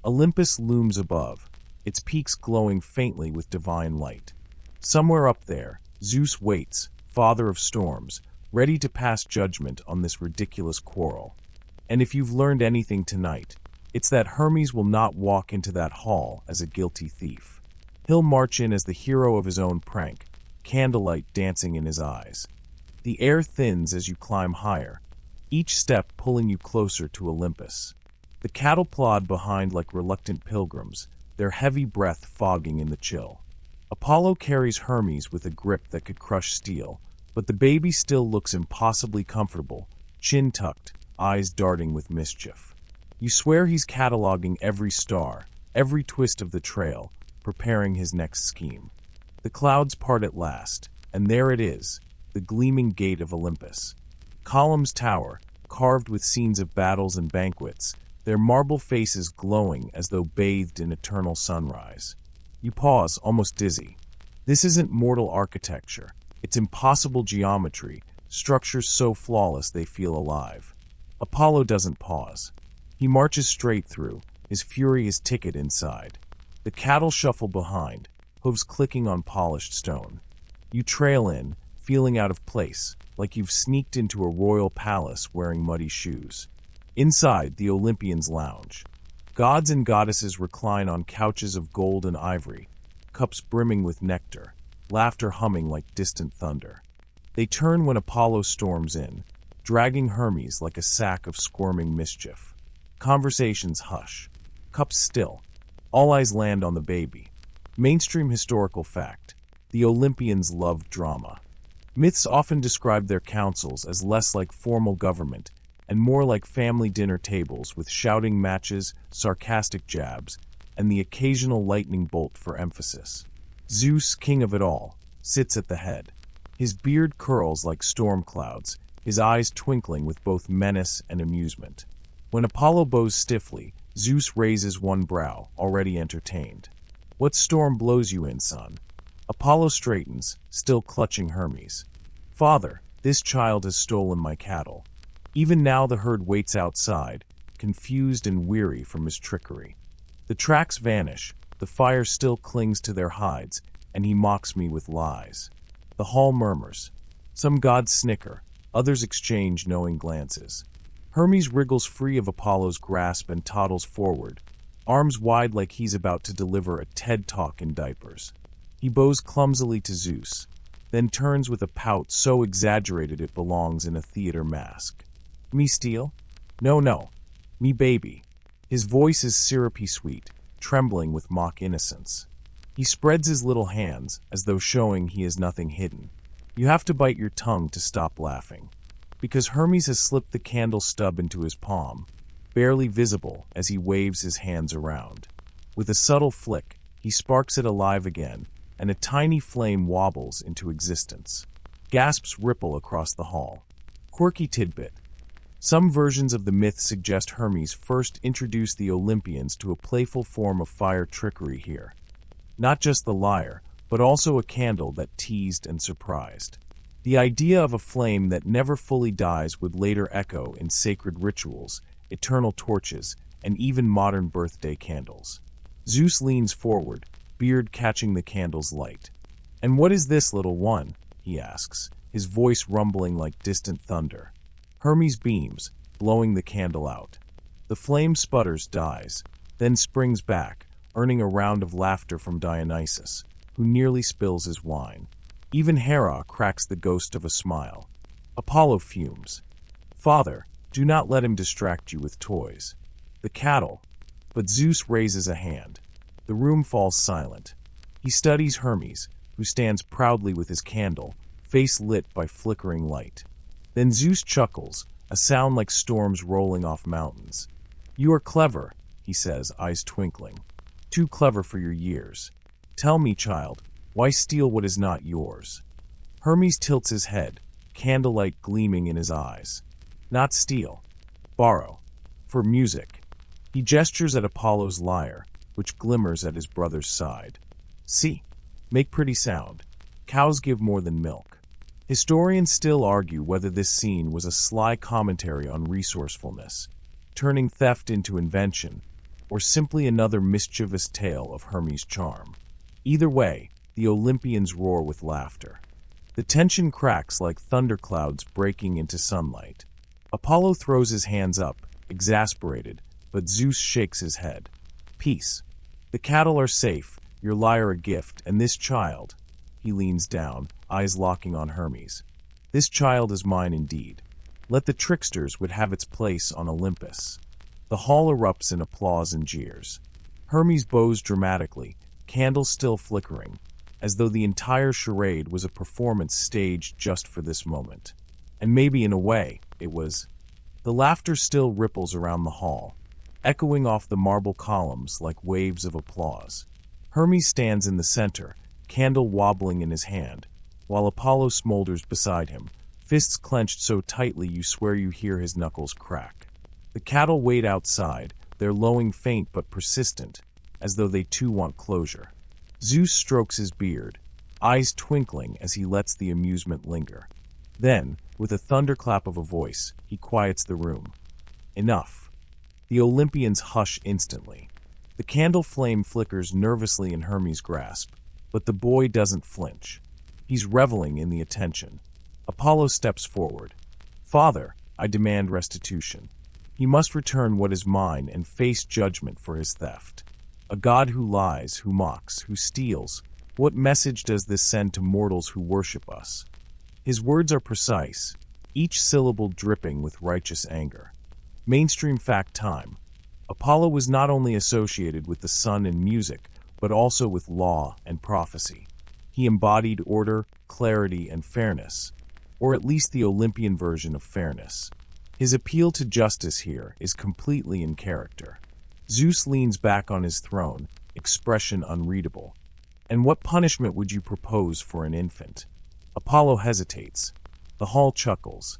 Olympus looms above, its peaks glowing faintly with divine light. Somewhere up there, Zeus waits, father of storms, ready to pass judgment on this ridiculous quarrel. And if you've learned anything tonight, it's that Hermes will not walk into that hall as a guilty thief. He'll march in as the hero of his own prank, candlelight dancing in his eyes. The air thins as you climb higher, each step pulling you closer to Olympus. The cattle plod behind like reluctant pilgrims, their heavy breath fogging in the chill. Apollo carries Hermes with a grip that could crush steel, but the baby still looks impossibly comfortable, chin tucked, eyes darting with mischief. You swear he's cataloging every star, every twist of the trail, preparing his next scheme. The clouds part at last, and there it is, the gleaming gate of Olympus. Columns tower, carved with scenes of battles and banquets, their marble faces glowing as though bathed in eternal sunrise. You pause, almost dizzy. This isn't mortal architecture. It's impossible geometry, structures so flawless they feel alive. Apollo doesn't pause. He marches straight through, his fury his ticket inside. The cattle shuffle behind, hooves clicking on polished stone. You trail in, feeling out of place, like you've sneaked into a royal palace wearing muddy shoes. Inside, the Olympians lounge. Gods and goddesses recline on couches of gold and ivory, cups brimming with nectar, laughter humming like distant thunder. They turn when Apollo storms in, dragging Hermes like a sack of squirming mischief. Conversations hush. Cups still. All eyes land on the baby. Mainstream historical fact. The Olympians loved drama. Myths often describe their councils as less like formal government and more like family dinner tables with shouting matches, sarcastic jabs, and the occasional lightning bolt for emphasis. Zeus, king of it all, sits at the head. His beard curls like storm clouds, his eyes twinkling with both menace and amusement. When Apollo bows stiffly, Zeus raises one brow, already entertained. What storm blows you in, son? Apollo straightens, still clutching Hermes. Father, this child has stolen my cattle. Even now the herd waits outside, confused and weary from his trickery. The tracks vanish, the fire still clings to their hides, and he mocks me with lies. The hall murmurs. Some gods snicker, others exchange knowing glances. Hermes wriggles free of Apollo's grasp and toddles forward, arms wide like he's about to deliver a TED talk in diapers. He bows clumsily to Zeus, then turns with a pout so exaggerated it belongs in a theater mask. Me steal? No, no. Me baby. His voice is syrupy sweet, trembling with mock innocence. He spreads his little hands, as though showing he has nothing hidden. You have to bite your tongue to stop laughing, because Hermes has slipped the candle stub into his palm, barely visible as he waves his hands around. With a subtle flick, he sparks it alive again, and a tiny flame wobbles into existence. Gasps ripple across the hall. Quirky tidbit. Some versions of the myth suggest Hermes first introduced the Olympians to a playful form of fire trickery here. Not just the lyre, but also a candle that teased and surprised. The idea of a flame that never fully dies would later echo in sacred rituals, eternal torches, and even modern birthday candles. Zeus leans forward, beard catching the candle's light. "And what is this, little one?" he asks, his voice rumbling like distant thunder. Hermes beams, blowing the candle out. The flame sputters, dies, then springs back, earning a round of laughter from Dionysus, who nearly spills his wine. Even Hera cracks the ghost of a smile. Apollo fumes. "Father, do not let him distract you with toys." The cattle. But Zeus raises a hand. The room falls silent. He studies Hermes, who stands proudly with his candle, face lit by flickering light. Then Zeus chuckles, a sound like storms rolling off mountains. "You are clever," he says, eyes twinkling. "Too clever for your years. Tell me, child, why steal what is not yours?" Hermes tilts his head, candlelight gleaming in his eyes. "Not steal. Borrow. For music." He gestures at Apollo's lyre, which glimmers at his brother's side. "See, make pretty sound. Cows give more than milk." Historians still argue whether this scene was a sly commentary on resourcefulness, turning theft into invention, or simply another mischievous tale of Hermes' charm. Either way, the Olympians roar with laughter. The tension cracks like thunderclouds breaking into sunlight. Apollo throws his hands up, exasperated, but Zeus shakes his head. "Peace. The cattle are safe, your lyre a gift, and this child—" He leans down, eyes locking on Hermes. "This child is mine indeed. Let the tricksters would have its place on Olympus." The hall erupts in applause and jeers. Hermes bows dramatically, candles still flickering, as though the entire charade was a performance staged just for this moment. And maybe in a way, it was The laughter still ripples around the hall, echoing off the marble columns like waves of applause. Hermes stands in the center, candle wobbling in his hand, while Apollo smolders beside him, fists clenched so tightly you swear you hear his knuckles crack. The cattle wait outside, their lowing faint but persistent, as though they too want closure. Zeus strokes his beard, eyes twinkling as he lets the amusement linger. Then, with a thunderclap of a voice, he quiets the room. Enough. The Olympians hush instantly. The candle flame flickers nervously in Hermes' grasp, but the boy doesn't flinch. He's reveling in the attention. Apollo steps forward. Father, I demand restitution. He must return what is mine and face judgment for his theft. A god who lies, who mocks, who steals, what message does this send to mortals who worship us? His words are precise, each syllable dripping with righteous anger. Mainstream fact time. Apollo was not only associated with the sun and music, but also with law and prophecy. He embodied order, clarity, and fairness, or at least the Olympian version of fairness. His appeal to justice here is completely in character. Zeus leans back on his throne, expression unreadable. And what punishment would you propose for an infant? Apollo hesitates. The hall chuckles.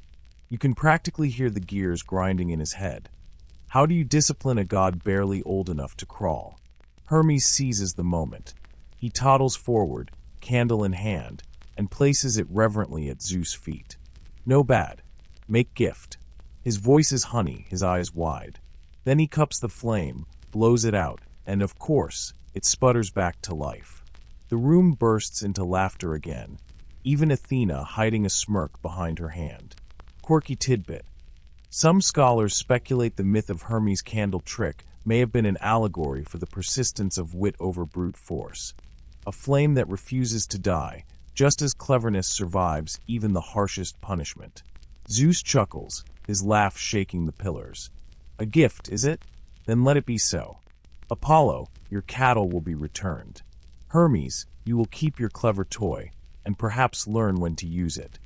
You can practically hear the gears grinding in his head. How do you discipline a god barely old enough to crawl? Hermes seizes the moment. He toddles forward, candle in hand, and places it reverently at Zeus' feet. No bad. Make gift. His voice is honey, his eyes wide. Then he cups the flame, blows it out, and of course, it sputters back to life. The room bursts into laughter again, even Athena hiding a smirk behind her hand. Quirky tidbit. Some scholars speculate the myth of Hermes' candle trick may have been an allegory for the persistence of wit over brute force. A flame that refuses to die, just as cleverness survives even the harshest punishment. Zeus chuckles, his laugh shaking the pillars. A gift, is it? Then let it be so. Apollo, your cattle will be returned. Hermes, you will keep your clever toy, and perhaps learn when to use it.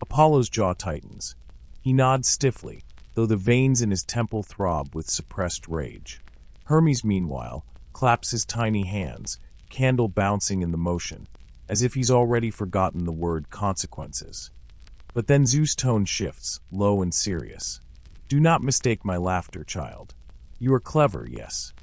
Apollo's jaw tightens. He nods stiffly, though the veins in his temple throb with suppressed rage. Hermes, meanwhile, claps his tiny hands, candle bouncing in the motion, as if he's already forgotten the word consequences. But then Zeus' tone shifts, low and serious. Do not mistake my laughter, child. You are clever, yes.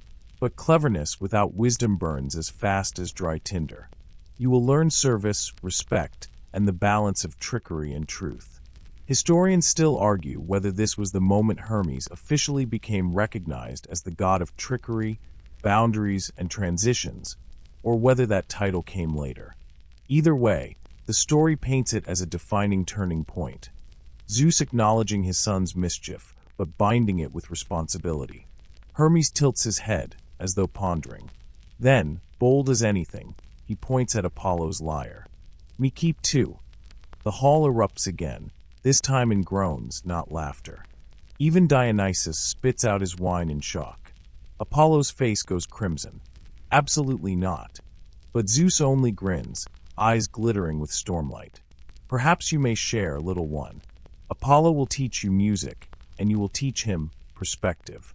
But cleverness without wisdom burns as fast as dry tinder. You will learn service, respect, and the balance of trickery and truth. Historians still argue whether this was the moment Hermes officially became recognized as the god of trickery, boundaries, and transitions, or whether that title came later. Either way, the story paints it as a defining turning point. Zeus acknowledging his son's mischief, but binding it with responsibility. Hermes tilts his head, as though pondering. Then, bold as anything, he points at Apollo's lyre. Me keep too. The hall erupts again, this time in groans, not laughter. Even Dionysus spits out his wine in shock. Apollo's face goes crimson. Absolutely not. But Zeus only grins, eyes glittering with stormlight. Perhaps you may share, little one. Apollo will teach you music, and you will teach him perspective.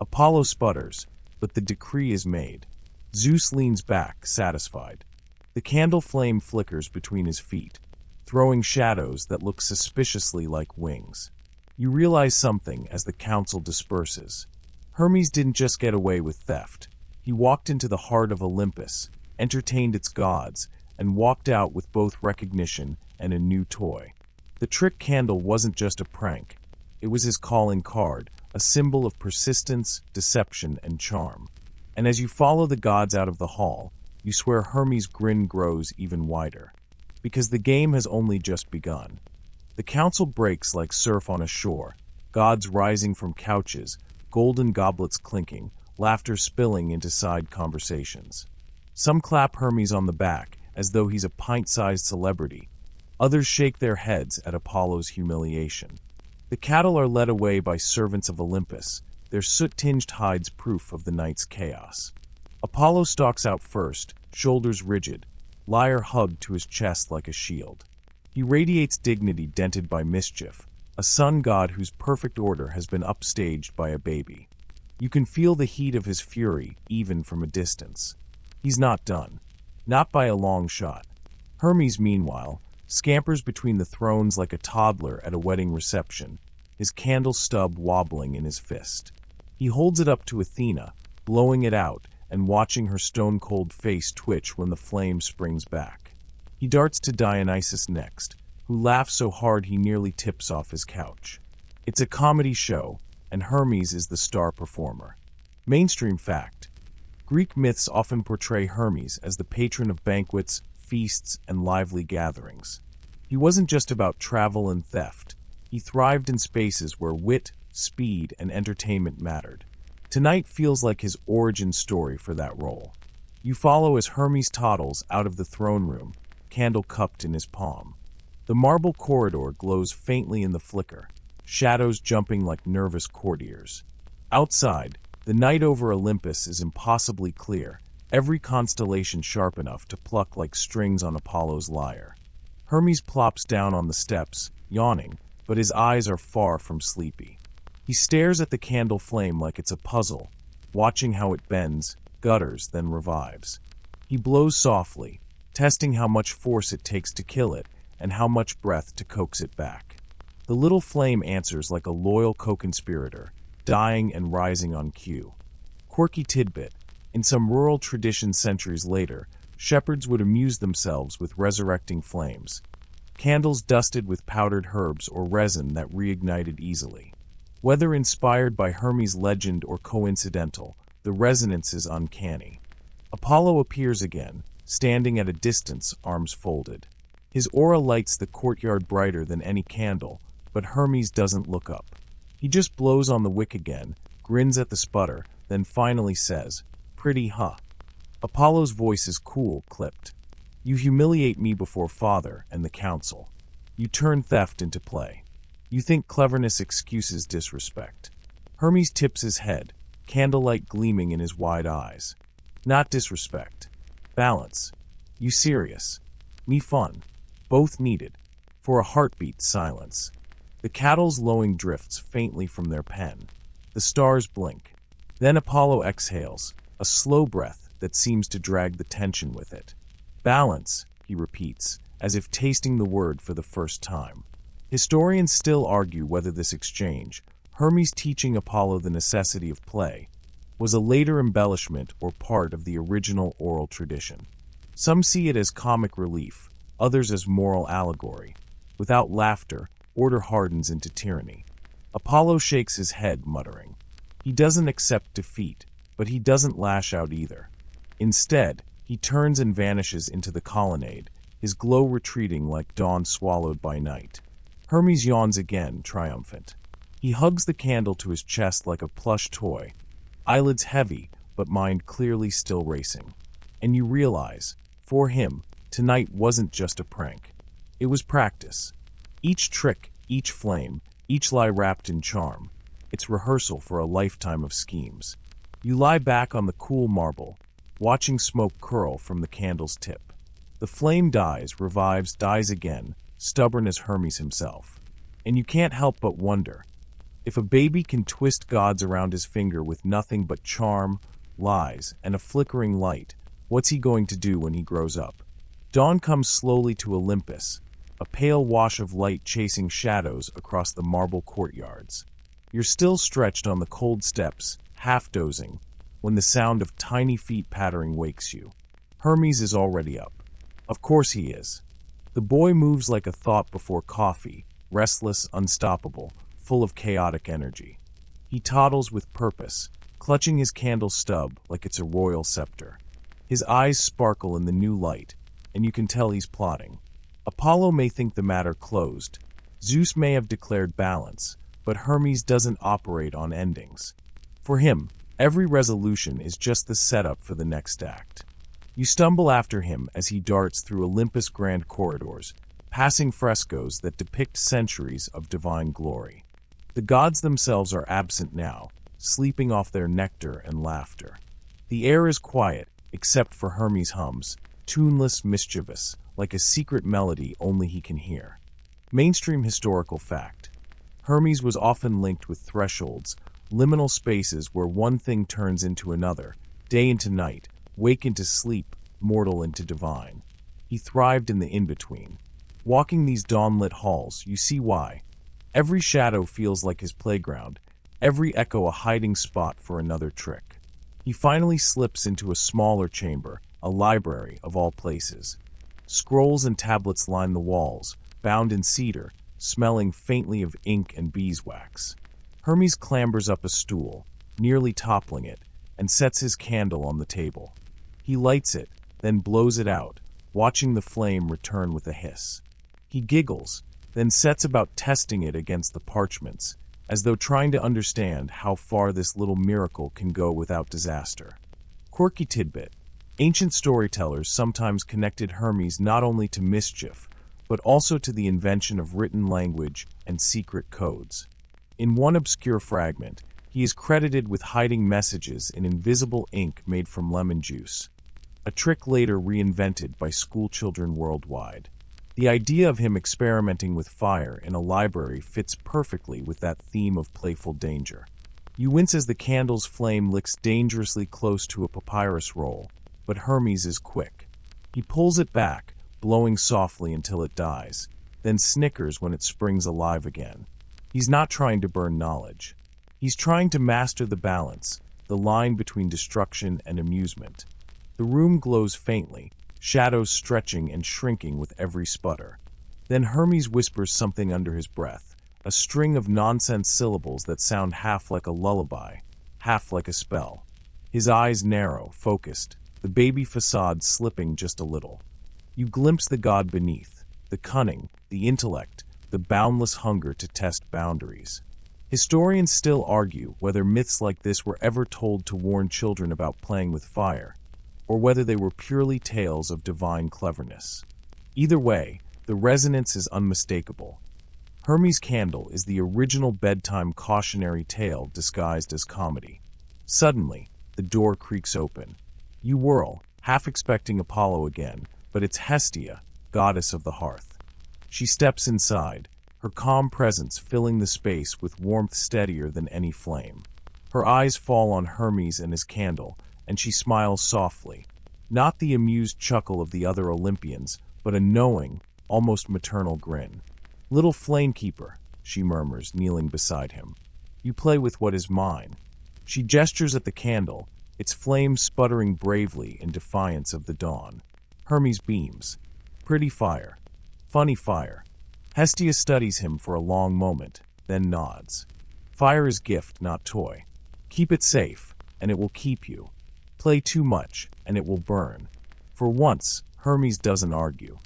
Apollo sputters, but the decree is made. Zeus leans back, satisfied. The candle flame flickers between his feet, throwing shadows that look suspiciously like wings. You realize something as the council disperses. Hermes didn't just get away with theft. He walked into the heart of Olympus, entertained its gods, and walked out with both recognition and a new toy. The trick candle wasn't just a prank. It was his calling card, a symbol of persistence, deception, and charm. And as you follow the gods out of the hall, you swear Hermes' grin grows even wider. Because the game has only just begun. The council breaks like surf on a shore, gods rising from couches, golden goblets clinking, laughter spilling into side conversations. Some clap Hermes on the back, as though he's a pint-sized celebrity. Others shake their heads at Apollo's humiliation. The cattle are led away by servants of Olympus, their soot-tinged hides proof of the night's chaos. Apollo stalks out first, shoulders rigid, lyre hugged to his chest like a shield. He radiates dignity dented by mischief, a sun god whose perfect order has been upstaged by a baby. You can feel the heat of his fury even from a distance. He's not done. Not by a long shot. Hermes, meanwhile, scampers between the thrones like a toddler at a wedding reception, his candle stub wobbling in his fist. He holds it up to Athena, blowing it out and watching her stone-cold face twitch when the flame springs back. He darts to Dionysus next, who laughs so hard he nearly tips off his couch. It's a comedy show, and Hermes is the star performer. Mainstream fact: Greek myths often portray Hermes as the patron of banquets, feasts, and lively gatherings. He wasn't just about travel and theft. He thrived in spaces where wit, speed, and entertainment mattered. Tonight feels like his origin story for that role. You follow as Hermes toddles out of the throne room, candle cupped in his palm. The marble corridor glows faintly in the flicker, shadows jumping like nervous courtiers. Outside, the night over Olympus is impossibly clear, every constellation sharp enough to pluck like strings on Apollo's lyre. Hermes plops down on the steps, yawning, but his eyes are far from sleepy. He stares at the candle flame like it's a puzzle, watching how it bends, gutters, then revives. He blows softly, testing how much force it takes to kill it and how much breath to coax it back. The little flame answers like a loyal co-conspirator, dying and rising on cue. Quirky tidbit: in some rural tradition centuries later, shepherds would amuse themselves with resurrecting flames. Candles dusted with powdered herbs or resin that reignited easily. Whether inspired by Hermes' legend or coincidental, the resonance is uncanny. Apollo appears again, standing at a distance, arms folded. His aura lights the courtyard brighter than any candle, but Hermes doesn't look up. He just blows on the wick again, grins at the sputter, then finally says, "Pretty, huh?" Apollo's voice is cool, clipped. "You humiliate me before Father and the council. You turn theft into play. You think cleverness excuses disrespect." Hermes tips his head, candlelight gleaming in his wide eyes. "Not disrespect. Balance. You serious? Me fun. Both needed." For a heartbeat, silence. The cattle's lowing drifts faintly from their pen. The stars blink. Then Apollo exhales, a slow breath that seems to drag the tension with it. "Balance," he repeats, as if tasting the word for the first time. Historians still argue whether this exchange, Hermes teaching Apollo the necessity of play, was a later embellishment or part of the original oral tradition. Some see it as comic relief, others as moral allegory. Without laughter, order hardens into tyranny. Apollo shakes his head, muttering. He doesn't accept defeat, but he doesn't lash out either. Instead, he turns and vanishes into the colonnade, his glow retreating like dawn swallowed by night. Hermes yawns again, triumphant. He hugs the candle to his chest like a plush toy, eyelids heavy, but mind clearly still racing. And you realize, for him, tonight wasn't just a prank. It was practice. Each trick, each flame, each lie wrapped in charm. It's rehearsal for a lifetime of schemes. You lie back on the cool marble, watching smoke curl from the candle's tip. The flame dies, revives, dies again, stubborn as Hermes himself. And you can't help but wonder, if a baby can twist gods around his finger with nothing but charm, lies, and a flickering light, what's he going to do when he grows up? Dawn comes slowly to Olympus, a pale wash of light chasing shadows across the marble courtyards. You're still stretched on the cold steps, half dozing, when the sound of tiny feet pattering wakes you. Hermes is already up. Of course he is. The boy moves like a thought before coffee, restless, unstoppable, full of chaotic energy. He toddles with purpose, clutching his candle stub like it's a royal scepter. His eyes sparkle in the new light, and you can tell he's plotting. Apollo may think the matter closed. Zeus may have declared balance, but Hermes doesn't operate on endings. For him, every resolution is just the setup for the next act. You stumble after him as he darts through Olympus' grand corridors, passing frescoes that depict centuries of divine glory. The gods themselves are absent now, sleeping off their nectar and laughter. The air is quiet, except for Hermes' hums, tuneless, mischievous, like a secret melody only he can hear. Mainstream historical fact: Hermes was often linked with thresholds, liminal spaces where one thing turns into another, day into night, wake into sleep, mortal into divine. He thrived in the in-between. Walking these dawn-lit halls, you see why. Every shadow feels like his playground, every echo a hiding spot for another trick. He finally slips into a smaller chamber, a library of all places. Scrolls and tablets line the walls, bound in cedar, smelling faintly of ink and beeswax. Hermes clambers up a stool, nearly toppling it, and sets his candle on the table. He lights it, then blows it out, watching the flame return with a hiss. He giggles, then sets about testing it against the parchments, as though trying to understand how far this little miracle can go without disaster. Quirky tidbit. Ancient storytellers sometimes connected Hermes not only to mischief, but also to the invention of written language and secret codes. In one obscure fragment, he is credited with hiding messages in invisible ink made from lemon juice, a trick later reinvented by schoolchildren worldwide. The idea of him experimenting with fire in a library fits perfectly with that theme of playful danger. You wince as the candle's flame licks dangerously close to a papyrus roll, but Hermes is quick. He pulls it back, blowing softly until it dies, then snickers when it springs alive again. He's not trying to burn knowledge. He's trying to master the balance, the line between destruction and amusement. The room glows faintly, shadows stretching and shrinking with every sputter. Then Hermes whispers something under his breath, a string of nonsense syllables that sound half like a lullaby, half like a spell. His eyes narrow, focused, the baby facade slipping just a little. You glimpse the god beneath, the cunning, the intellect, the boundless hunger to test boundaries. Historians still argue whether myths like this were ever told to warn children about playing with fire, or whether they were purely tales of divine cleverness. Either way, the resonance is unmistakable. Hermes' candle is the original bedtime cautionary tale disguised as comedy. Suddenly, the door creaks open. You whirl, half expecting Apollo again, but it's Hestia, goddess of the hearth. She steps inside, her calm presence filling the space with warmth steadier than any flame. Her eyes fall on Hermes and his candle, and she smiles softly, not the amused chuckle of the other Olympians, but a knowing, almost maternal grin. "Little flamekeeper," she murmurs, kneeling beside him. "You play with what is mine." She gestures at the candle, its flame sputtering bravely in defiance of the dawn. Hermes beams. "Pretty fire. Funny fire." Hestia studies him for a long moment, then nods. "Fire is gift, not toy. Keep it safe, and it will keep you. Play too much, and it will burn." For once, Hermes doesn't argue.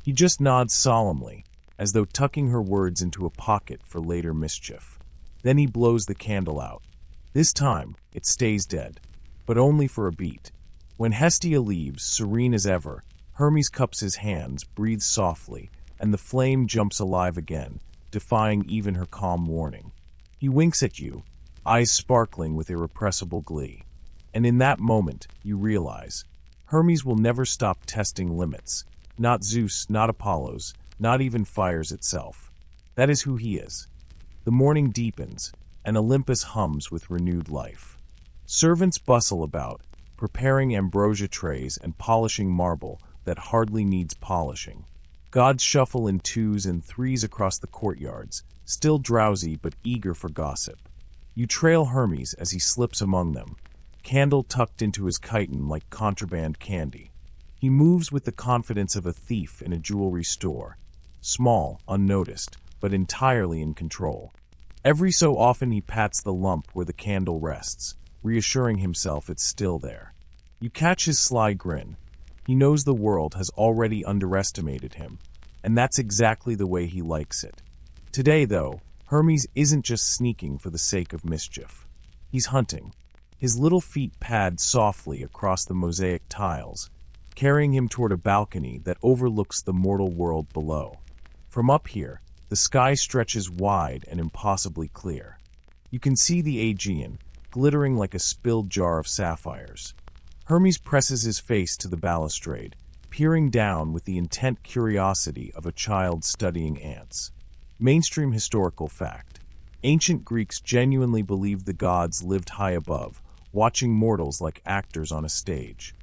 He just nods solemnly, as though tucking her words into a pocket for later mischief. Then he blows the candle out. This time, it stays dead, but only for a beat. When Hestia leaves, serene as ever, Hermes cups his hands, breathes softly, and the flame jumps alive again, defying even her calm warning. He winks at you, eyes sparkling with irrepressible glee. And in that moment, you realize, Hermes will never stop testing limits. Not Zeus, not Apollo's, not even fire's itself. That is who he is. The morning deepens, and Olympus hums with renewed life. Servants bustle about, preparing ambrosia trays and polishing marble that hardly needs polishing. Gods shuffle in twos and threes across the courtyards, still drowsy but eager for gossip. You trail Hermes as he slips among them, candle tucked into his chiton like contraband candy. He moves with the confidence of a thief in a jewelry store, small, unnoticed, but entirely in control. Every so often he pats the lump where the candle rests, reassuring himself it's still there. You catch his sly grin. He knows the world has already underestimated him, and that's exactly the way he likes it. Today, though, Hermes isn't just sneaking for the sake of mischief. He's hunting. His little feet pad softly across the mosaic tiles, carrying him toward a balcony that overlooks the mortal world below. From up here, the sky stretches wide and impossibly clear. You can see the Aegean, glittering like a spilled jar of sapphires. Hermes presses his face to the balustrade, peering down with the intent curiosity of a child studying ants. Mainstream historical fact. Ancient Greeks genuinely believed the gods lived high above, watching mortals like actors on a stage.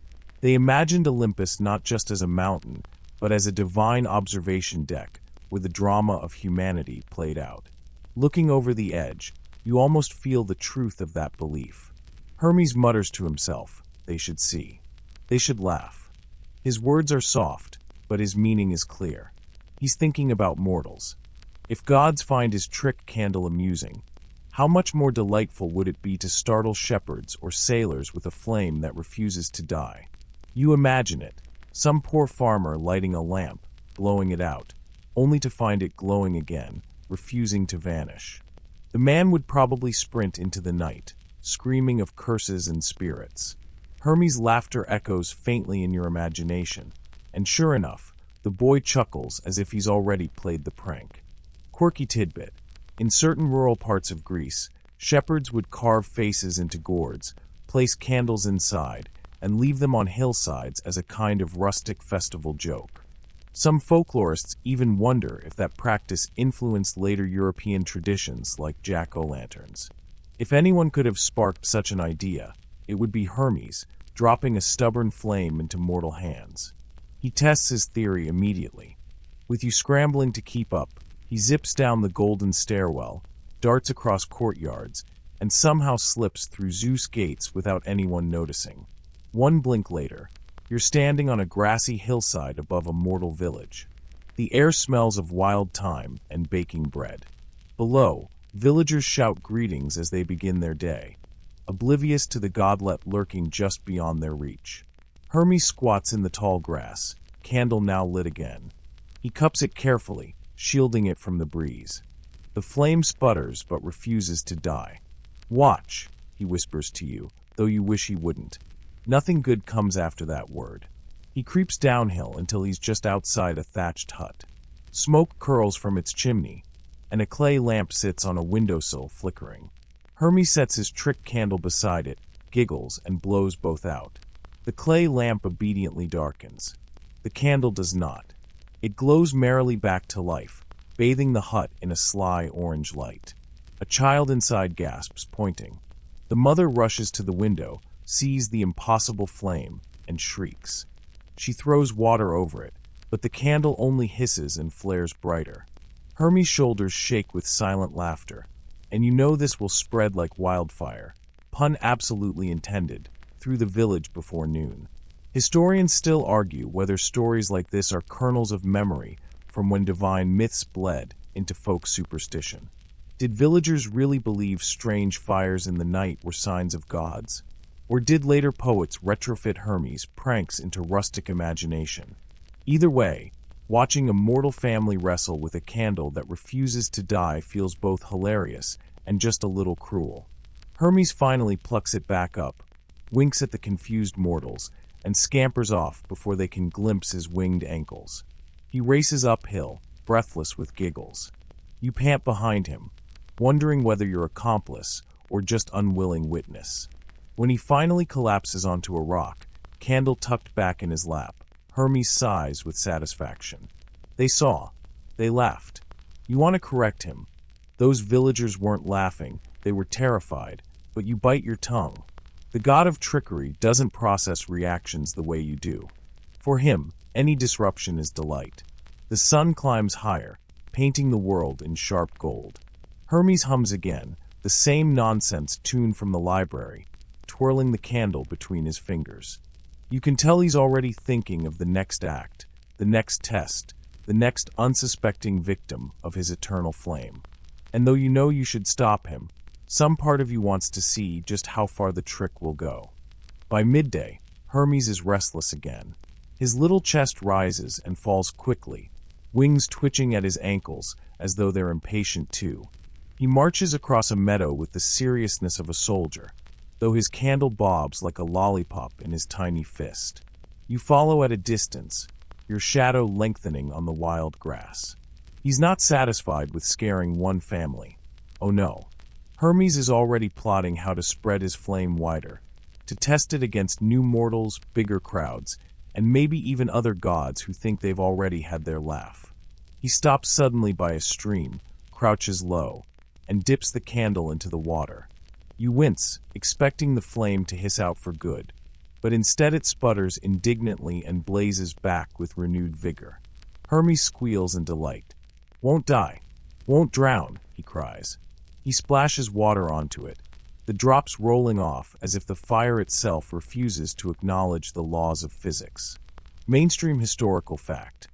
They imagined Olympus not just as a mountain, but as a divine observation deck where the drama of humanity played out. Looking over the edge, you almost feel the truth of that belief. Hermes mutters to himself, "They should see. They should laugh." His words are soft, but his meaning is clear. He's thinking about mortals. If gods find his trick candle amusing, how much more delightful would it be to startle shepherds or sailors with a flame that refuses to die? You imagine it, some poor farmer lighting a lamp, blowing it out, only to find it glowing again, refusing to vanish. The man would probably sprint into the night, screaming of curses and spirits. Hermes' laughter echoes faintly in your imagination, and sure enough, the boy chuckles as if he's already played the prank. Quirky tidbit: in certain rural parts of Greece, shepherds would carve faces into gourds, place candles inside, and leave them on hillsides as a kind of rustic festival joke. Some folklorists even wonder if that practice influenced later European traditions like jack-o'-lanterns. If anyone could have sparked such an idea, it would be Hermes, dropping a stubborn flame into mortal hands. He tests his theory immediately. With you scrambling to keep up, he zips down the golden stairwell, darts across courtyards, and somehow slips through Zeus gates without anyone noticing. One blink later, you're standing on a grassy hillside above a mortal village. The air smells of wild thyme and baking bread. Below, villagers shout greetings as they begin their day, oblivious to the godlet lurking just beyond their reach. Hermes squats in the tall grass, candle now lit again. He cups it carefully, shielding it from the breeze. The flame sputters but refuses to die. "Watch," he whispers to you, though you wish he wouldn't. Nothing good comes after that word. He creeps downhill until he's just outside a thatched hut. Smoke curls from its chimney, and a clay lamp sits on a windowsill flickering. Hermes sets his trick candle beside it, giggles, and blows both out. The clay lamp obediently darkens. The candle does not. It glows merrily back to life, bathing the hut in a sly orange light. A child inside gasps, pointing. The mother rushes to the window, sees the impossible flame, and shrieks. She throws water over it, but the candle only hisses and flares brighter. Hermes' shoulders shake with silent laughter, and you know this will spread like wildfire, pun absolutely intended, through the village before noon. Historians still argue whether stories like this are kernels of memory from when divine myths bled into folk superstition. Did villagers really believe strange fires in the night were signs of gods? Or did later poets retrofit Hermes' pranks into rustic imagination? Either way, watching a mortal family wrestle with a candle that refuses to die feels both hilarious and just a little cruel. Hermes finally plucks it back up, winks at the confused mortals, and scampers off before they can glimpse his winged ankles. He races uphill, breathless with giggles. You pant behind him, wondering whether you're accomplice or just unwilling witness. When he finally collapses onto a rock, candle tucked back in his lap, Hermes sighs with satisfaction. They saw. They laughed. You want to correct him. Those villagers weren't laughing, they were terrified, but you bite your tongue. The god of trickery doesn't process reactions the way you do. For him, any disruption is delight. The sun climbs higher, painting the world in sharp gold. Hermes hums again, the same nonsense tune from the library, twirling the candle between his fingers. You can tell he's already thinking of the next act, the next test, the next unsuspecting victim of his eternal flame. And though you know you should stop him, some part of you wants to see just how far the trick will go. By midday, Hermes is restless again. His little chest rises and falls quickly, wings twitching at his ankles as though they're impatient too. He marches across a meadow with the seriousness of a soldier, though his candle bobs like a lollipop in his tiny fist. You follow at a distance, your shadow lengthening on the wild grass. He's not satisfied with scaring one family. Oh no. Hermes is already plotting how to spread his flame wider, to test it against new mortals, bigger crowds, and maybe even other gods who think they've already had their laugh. He stops suddenly by a stream, crouches low, and dips the candle into the water. You wince, expecting the flame to hiss out for good, but instead it sputters indignantly and blazes back with renewed vigor. Hermes squeals in delight. "Won't die, won't drown," he cries. He splashes water onto it, the drops rolling off as if the fire itself refuses to acknowledge the laws of physics. Mainstream historical fact.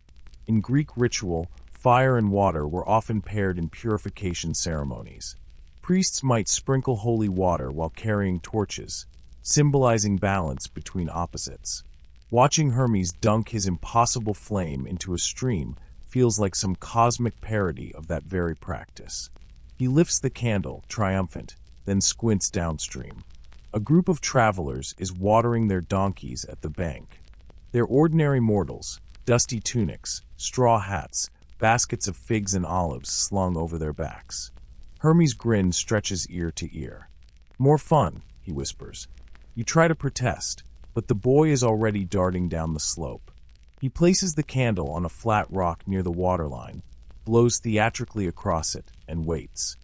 In Greek ritual, fire and water were often paired in purification ceremonies. Priests might sprinkle holy water while carrying torches, symbolizing balance between opposites. Watching Hermes dunk his impossible flame into a stream feels like some cosmic parody of that very practice. He lifts the candle, triumphant, then squints downstream. A group of travelers is watering their donkeys at the bank. They're ordinary mortals, dusty tunics, straw hats, baskets of figs and olives slung over their backs. Hermes' grin stretches ear to ear. "More fun," he whispers. You try to protest, but the boy is already darting down the slope. He places the candle on a flat rock near the waterline, blows theatrically across it, and waits.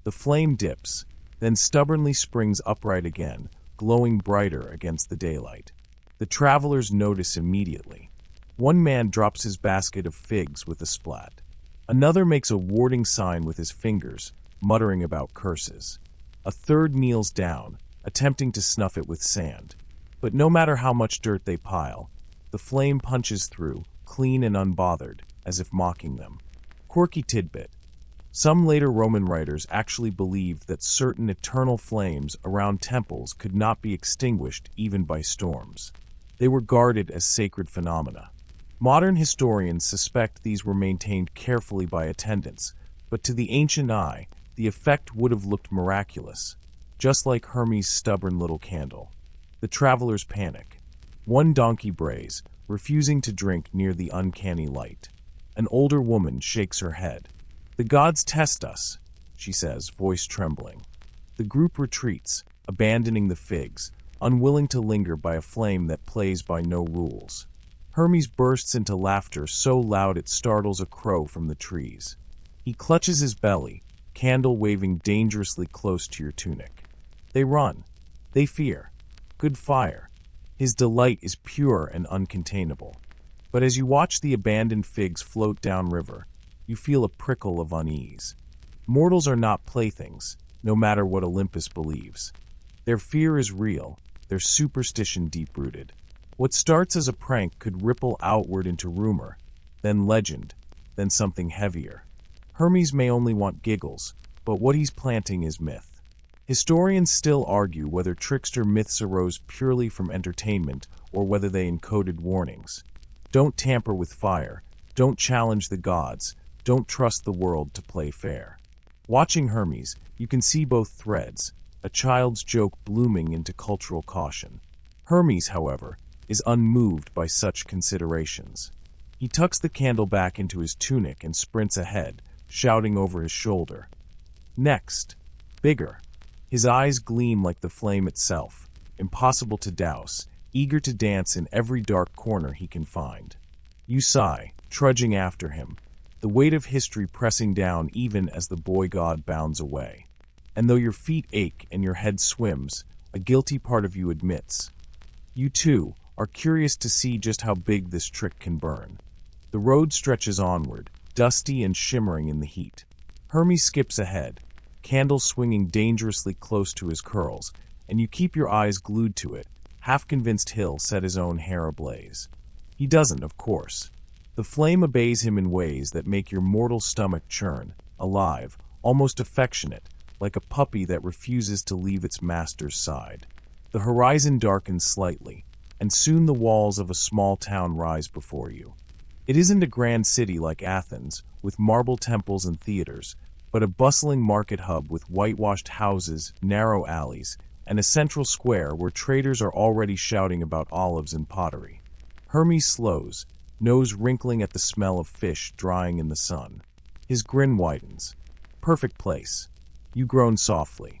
The flame dips, then stubbornly springs upright again, glowing brighter against the daylight. The travelers notice immediately. One man drops his basket of figs with a splat. Another makes a warding sign with his fingers, muttering about curses. A third kneels down, attempting to snuff it with sand. But no matter how much dirt they pile, the flame punches through, clean and unbothered, as if mocking them. Quirky tidbit. Some later Roman writers actually believed that certain eternal flames around temples could not be extinguished even by storms. They were guarded as sacred phenomena. Modern historians suspect these were maintained carefully by attendants, but to the ancient eye, the effect would have looked miraculous, just like Hermes' stubborn little candle. The travelers panic. One donkey brays, refusing to drink near the uncanny light. An older woman shakes her head. "The gods test us," she says, voice trembling. The group retreats, abandoning the figs, unwilling to linger by a flame that plays by no rules. Hermes bursts into laughter so loud it startles a crow from the trees. He clutches his belly, candle waving dangerously close to your tunic. They run. They fear. Good fire. His delight is pure and uncontainable. But as you watch the abandoned figs float downriver, you feel a prickle of unease. Mortals are not playthings, no matter what Olympus believes. Their fear is real, their superstition deep-rooted. What starts as a prank could ripple outward into rumor, then legend, then something heavier. Hermes may only want giggles, but what he's planting is myth. Historians still argue whether trickster myths arose purely from entertainment or whether they encoded warnings. Don't tamper with fire, don't challenge the gods, don't trust the world to play fair. Watching Hermes, you can see both threads, a child's joke blooming into cultural caution. Hermes, however, is unmoved by such considerations. He tucks the candle back into his tunic and sprints ahead, shouting over his shoulder. Next. Bigger. His eyes gleam like the flame itself, impossible to douse, eager to dance in every dark corner he can find. You sigh, trudging after him, the weight of history pressing down even as the boy god bounds away. And though your feet ache and your head swims, a guilty part of you admits. You, too, are curious to see just how big this trick can burn. The road stretches onward, dusty and shimmering in the heat. Hermes skips ahead, candle swinging dangerously close to his curls, and you keep your eyes glued to it, half convinced he'll set his own hair ablaze. He doesn't, of course. The flame obeys him in ways that make your mortal stomach churn, alive, almost affectionate, like a puppy that refuses to leave its master's side. The horizon darkens slightly, and soon the walls of a small town rise before you. It isn't a grand city like Athens, with marble temples and theaters, but a bustling market hub with whitewashed houses, narrow alleys, and a central square where traders are already shouting about olives and pottery. Hermes slows, nose wrinkling at the smell of fish drying in the sun. His grin widens. Perfect place. You groan softly.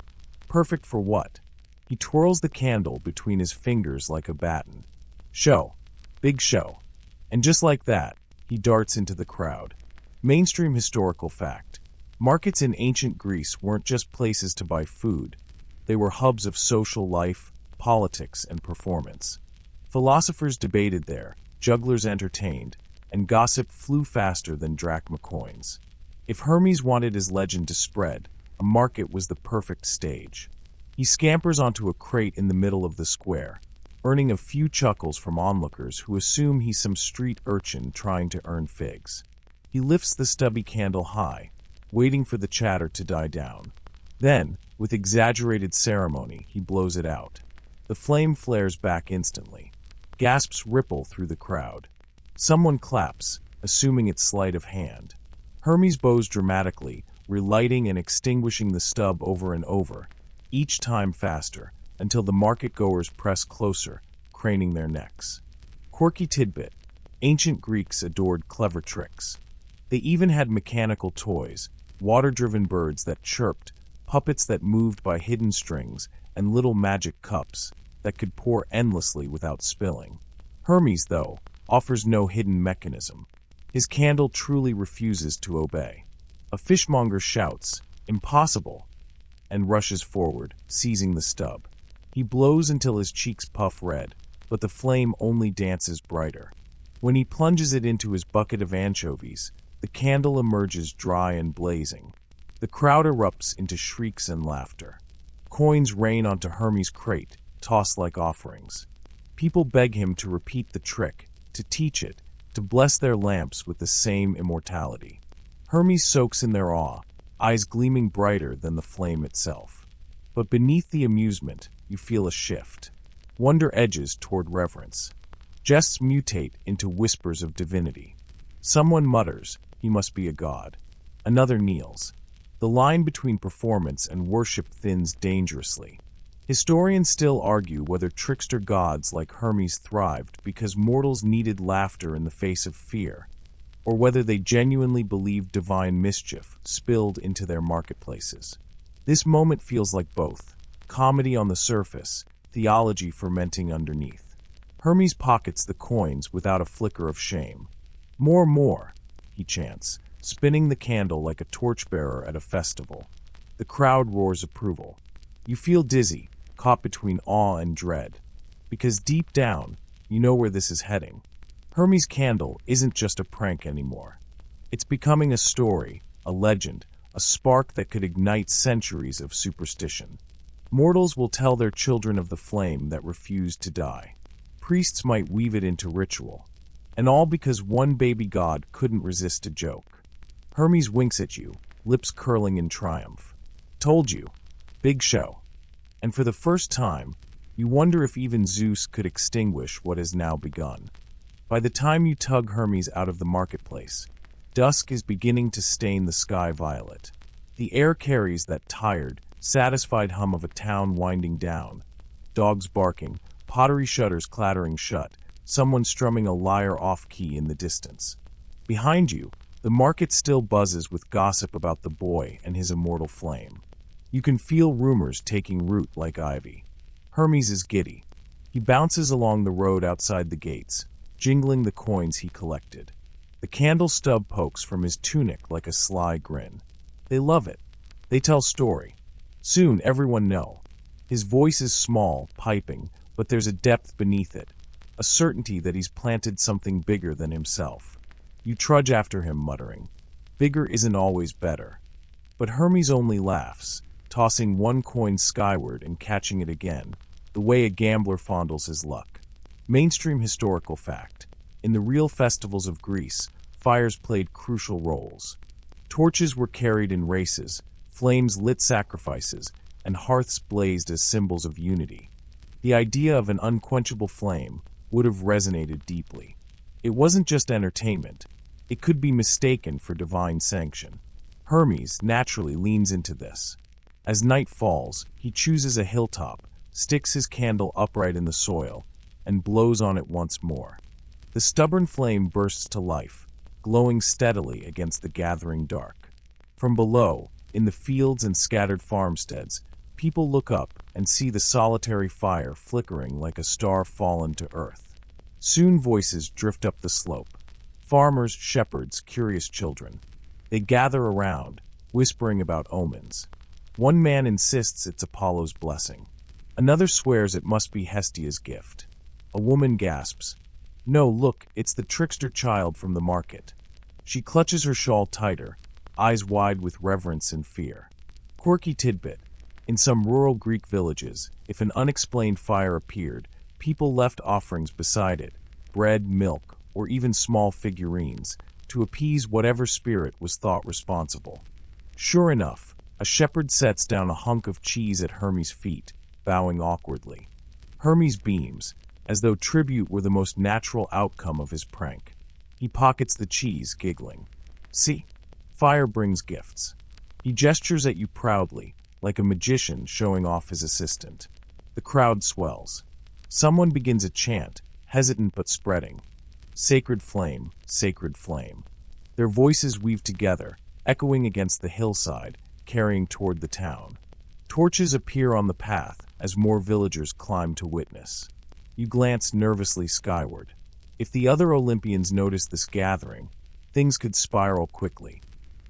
Perfect for what? He twirls the candle between his fingers like a baton. Show. Big show. And just like that, he darts into the crowd. Mainstream historical fact. Markets in ancient Greece weren't just places to buy food. They were hubs of social life, politics, and performance. Philosophers debated there, jugglers entertained, and gossip flew faster than drachma coins. If Hermes wanted his legend to spread, a market was the perfect stage. He scampers onto a crate in the middle of the square, earning a few chuckles from onlookers who assume he's some street urchin trying to earn figs. He lifts the stubby candle high, waiting for the chatter to die down. Then, with exaggerated ceremony, he blows it out. The flame flares back instantly. Gasps ripple through the crowd. Someone claps, assuming it's sleight of hand. Hermes bows dramatically, relighting and extinguishing the stub over and over, each time faster, until the market-goers press closer, craning their necks. Quirky tidbit: ancient Greeks adored clever tricks. They even had mechanical toys, water-driven birds that chirped, puppets that moved by hidden strings, and little magic cups that could pour endlessly without spilling. Hermes, though, offers no hidden mechanism. His candle truly refuses to obey. A fishmonger shouts, "Impossible!" and rushes forward, seizing the stub. He blows until his cheeks puff red, but the flame only dances brighter. When he plunges it into his bucket of anchovies, the candle emerges dry and blazing. The crowd erupts into shrieks and laughter. Coins rain onto Hermes' crate, tossed like offerings. People beg him to repeat the trick, to teach it, to bless their lamps with the same immortality. Hermes soaks in their awe, eyes gleaming brighter than the flame itself. But beneath the amusement, you feel a shift. Wonder edges toward reverence. Jests mutate into whispers of divinity. Someone mutters, "He must be a god." Another kneels. The line between performance and worship thins dangerously. Historians still argue whether trickster gods like Hermes thrived because mortals needed laughter in the face of fear, or whether they genuinely believed divine mischief spilled into their marketplaces. This moment feels like both: comedy on the surface, theology fermenting underneath. Hermes pockets the coins without a flicker of shame. More, he chants, spinning the candle like a torchbearer at a festival. The crowd roars approval. You feel dizzy, caught between awe and dread. Because deep down, you know where this is heading. Hermes' candle isn't just a prank anymore. It's becoming a story, a legend, a spark that could ignite centuries of superstition. Mortals will tell their children of the flame that refused to die. Priests might weave it into ritual. And all because one baby god couldn't resist a joke. Hermes winks at you, lips curling in triumph. Told you. Big show. And for the first time, you wonder if even Zeus could extinguish what has now begun. By the time you tug Hermes out of the marketplace, dusk is beginning to stain the sky violet. The air carries that tired, satisfied hum of a town winding down. Dogs barking, pottery shutters clattering shut, someone strumming a lyre off-key in the distance. Behind you, the market still buzzes with gossip about the boy and his immortal flame. You can feel rumors taking root like ivy. Hermes is giddy. He bounces along the road outside the gates, jingling the coins he collected. The candle stub pokes from his tunic like a sly grin. They love it. They tell story. Soon everyone know. His voice is small, piping, but there's a depth beneath it, a certainty that he's planted something bigger than himself. You trudge after him, muttering, "Bigger isn't always better." But Hermes only laughs, tossing one coin skyward and catching it again, the way a gambler fondles his luck. Mainstream historical fact: in the real festivals of Greece, fires played crucial roles. Torches were carried in races, flames lit sacrifices, and hearths blazed as symbols of unity. The idea of an unquenchable flame would have resonated deeply. It wasn't just entertainment. It could be mistaken for divine sanction. Hermes naturally leans into this. As night falls, he chooses a hilltop, sticks his candle upright in the soil, and blows on it once more. The stubborn flame bursts to life, glowing steadily against the gathering dark. From below, in the fields and scattered farmsteads, people look up and see the solitary fire flickering like a star fallen to earth. Soon voices drift up the slope. Farmers, shepherds, curious children. They gather around, whispering about omens. One man insists it's Apollo's blessing. Another swears it must be Hestia's gift. A woman gasps, "No, look, it's the trickster child from the market." She clutches her shawl tighter, eyes wide with reverence and fear. Quirky tidbit. In some rural Greek villages, if an unexplained fire appeared, people left offerings beside it, bread, milk, or even small figurines, to appease whatever spirit was thought responsible. Sure enough, a shepherd sets down a hunk of cheese at Hermes' feet, bowing awkwardly. Hermes beams, as though tribute were the most natural outcome of his prank. He pockets the cheese, giggling. "See, fire brings gifts." He gestures at you proudly, like a magician showing off his assistant. The crowd swells. Someone begins a chant, hesitant but spreading. "Sacred flame, sacred flame." Their voices weave together, echoing against the hillside, carrying toward the town. Torches appear on the path as more villagers climb to witness. You glance nervously skyward. If the other Olympians notice this gathering, things could spiral quickly.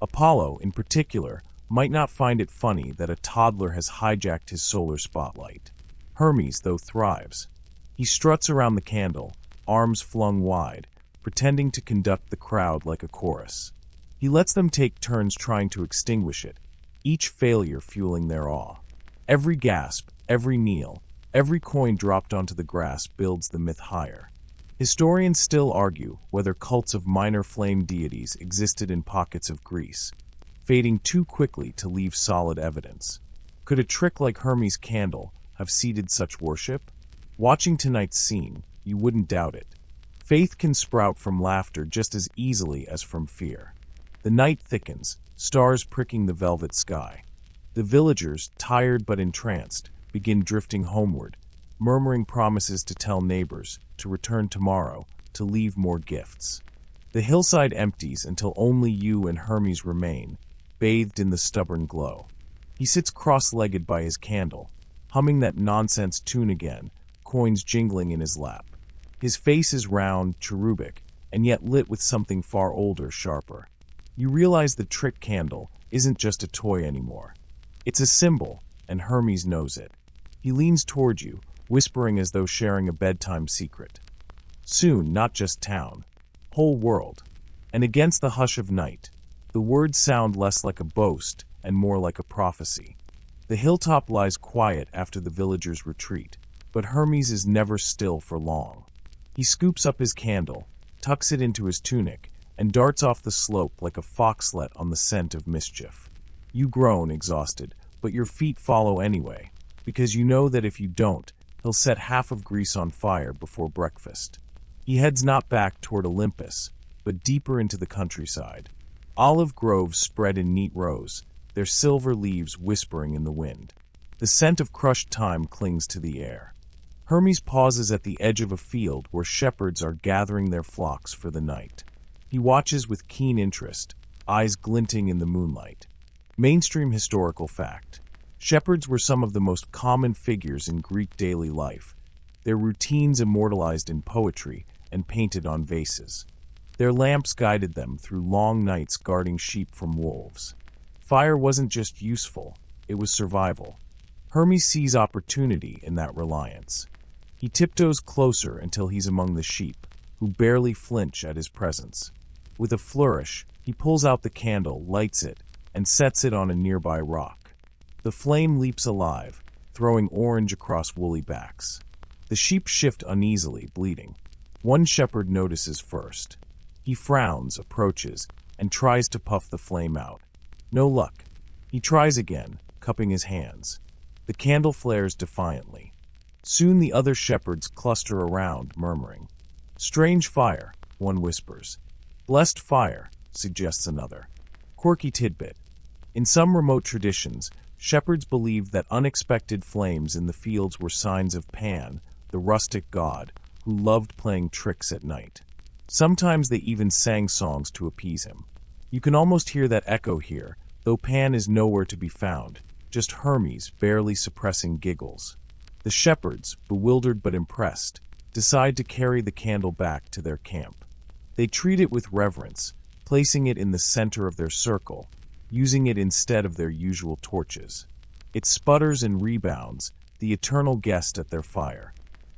Apollo, in particular, might not find it funny that a toddler has hijacked his solar spotlight. Hermes, though, thrives. He struts around the candle, arms flung wide, pretending to conduct the crowd like a chorus. He lets them take turns trying to extinguish it, each failure fueling their awe. Every gasp, every kneel, every coin dropped onto the grass builds the myth higher. Historians still argue whether cults of minor flame deities existed in pockets of Greece, fading too quickly to leave solid evidence. Could a trick like Hermes' candle have seeded such worship? Watching tonight's scene, you wouldn't doubt it. Faith can sprout from laughter just as easily as from fear. The night thickens, stars pricking the velvet sky. The villagers, tired but entranced, begin drifting homeward, murmuring promises to tell neighbors, to return tomorrow, to leave more gifts. The hillside empties until only you and Hermes remain, bathed in the stubborn glow. He sits cross-legged by his candle, humming that nonsense tune again, coins jingling in his lap. His face is round, cherubic, and yet lit with something far older, sharper. You realize the trick candle isn't just a toy anymore. It's a symbol, and Hermes knows it. He leans toward you, whispering as though sharing a bedtime secret. Soon, not just town, whole world. And against the hush of night, the words sound less like a boast and more like a prophecy. The hilltop lies quiet after the villagers retreat, but Hermes is never still for long. He scoops up his candle, tucks it into his tunic, and darts off the slope like a foxlet on the scent of mischief. You groan, exhausted, but your feet follow anyway, because you know that if you don't, he'll set half of Greece on fire before breakfast. He heads not back toward Olympus, but deeper into the countryside. Olive groves spread in neat rows, their silver leaves whispering in the wind. The scent of crushed thyme clings to the air. Hermes pauses at the edge of a field where shepherds are gathering their flocks for the night. He watches with keen interest, eyes glinting in the moonlight. Mainstream historical fact. Shepherds were some of the most common figures in Greek daily life, their routines immortalized in poetry and painted on vases. Their lamps guided them through long nights guarding sheep from wolves. Fire wasn't just useful, it was survival. Hermes sees opportunity in that reliance. He tiptoes closer until he's among the sheep, who barely flinch at his presence. With a flourish, he pulls out the candle, lights it, and sets it on a nearby rock. The flame leaps alive, throwing orange across woolly backs. The sheep shift uneasily, bleeding. One shepherd notices first. He frowns, approaches, and tries to puff the flame out. No luck. He tries again, cupping his hands. The candle flares defiantly. Soon the other shepherds cluster around, murmuring. "Strange fire," one whispers. "Blessed fire," suggests another. Quirky tidbit. In some remote traditions, shepherds believed that unexpected flames in the fields were signs of Pan, the rustic god, who loved playing tricks at night. Sometimes they even sang songs to appease him. You can almost hear that echo here, though Pan is nowhere to be found, just Hermes barely suppressing giggles. The shepherds, bewildered but impressed, decide to carry the candle back to their camp. They treat it with reverence, placing it in the center of their circle, using it instead of their usual torches. It sputters and rebounds, the eternal guest at their fire.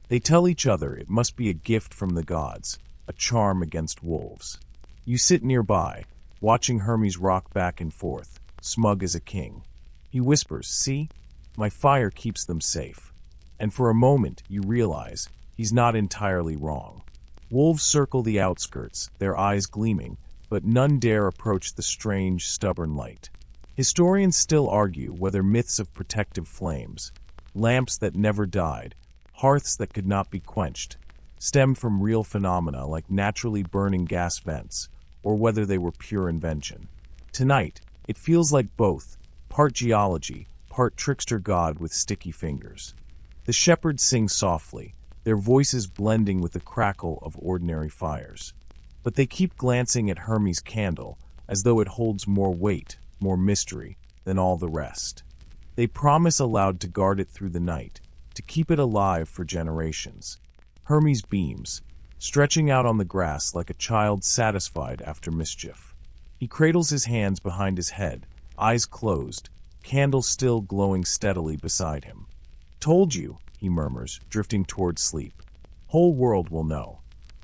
They tell each other it must be a gift from the gods, a charm against wolves. You sit nearby, watching Hermes rock back and forth, smug as a king. He whispers, "See? My fire keeps them safe." And for a moment, you realize he's not entirely wrong. Wolves circle the outskirts, their eyes gleaming, but none dare approach the strange, stubborn light. Historians still argue whether myths of protective flames, lamps that never died, hearths that could not be quenched, stem from real phenomena like naturally burning gas vents, or whether they were pure invention. Tonight, it feels like both, part geology, part trickster god with sticky fingers. The shepherds sing softly, their voices blending with the crackle of ordinary fires. But they keep glancing at Hermes' candle, as though it holds more weight, more mystery, than all the rest. They promise aloud to guard it through the night, to keep it alive for generations. Hermes beams, stretching out on the grass like a child satisfied after mischief. He cradles his hands behind his head, eyes closed, candle still glowing steadily beside him. "Told you," he murmurs, drifting towards sleep. "Whole world will know."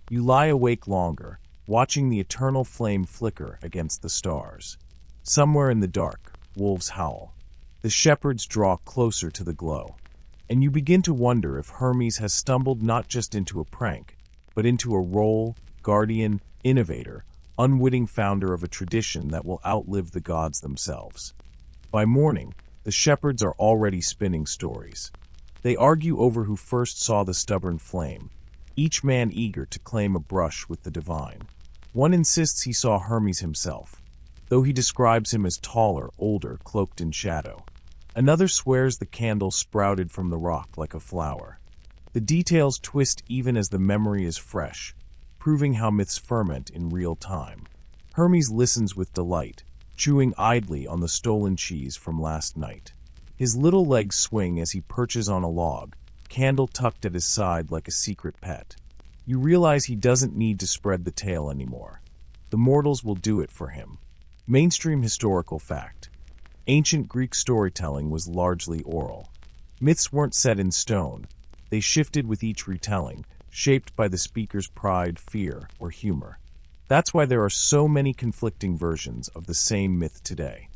You lie awake longer, watching the eternal flame flicker against the stars. Somewhere in the dark, wolves howl. The shepherds draw closer to the glow. And you begin to wonder if Hermes has stumbled not just into a prank, but into a role, guardian, innovator, unwitting founder of a tradition that will outlive the gods themselves. By morning, the shepherds are already spinning stories. They argue over who first saw the stubborn flame, each man eager to claim a brush with the divine. One insists he saw Hermes himself, though he describes him as taller, older, cloaked in shadow. Another swears the candle sprouted from the rock like a flower. The details twist even as the memory is fresh, proving how myths ferment in real time. Hermes listens with delight, chewing idly on the stolen cheese from last night. His little legs swing as he perches on a log, candle tucked at his side like a secret pet. You realize he doesn't need to spread the tale anymore. The mortals will do it for him. Mainstream historical fact. Ancient Greek storytelling was largely oral. Myths weren't set in stone. They shifted with each retelling, shaped by the speaker's pride, fear, or humor. That's why there are so many conflicting versions of the same myth today.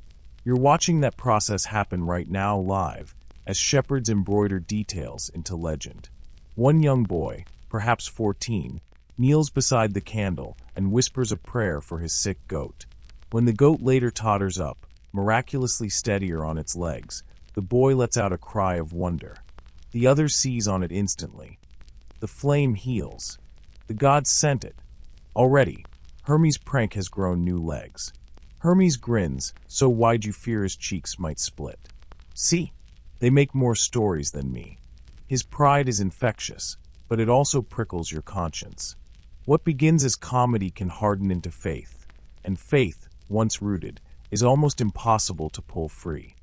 You're watching that process happen right now live, as shepherds embroider details into legend. One young boy, perhaps 14, kneels beside the candle and whispers a prayer for his sick goat. When the goat later totters up, miraculously steadier on its legs, the boy lets out a cry of wonder. The other seize on it instantly. The flame heals. The gods sent it. Already, Hermes' prank has grown new legs. Hermes grins, so wide you fear his cheeks might split. "See, they make more stories than me." His pride is infectious, but it also prickles your conscience. What begins as comedy can harden into faith, and faith, once rooted, is almost impossible to pull free.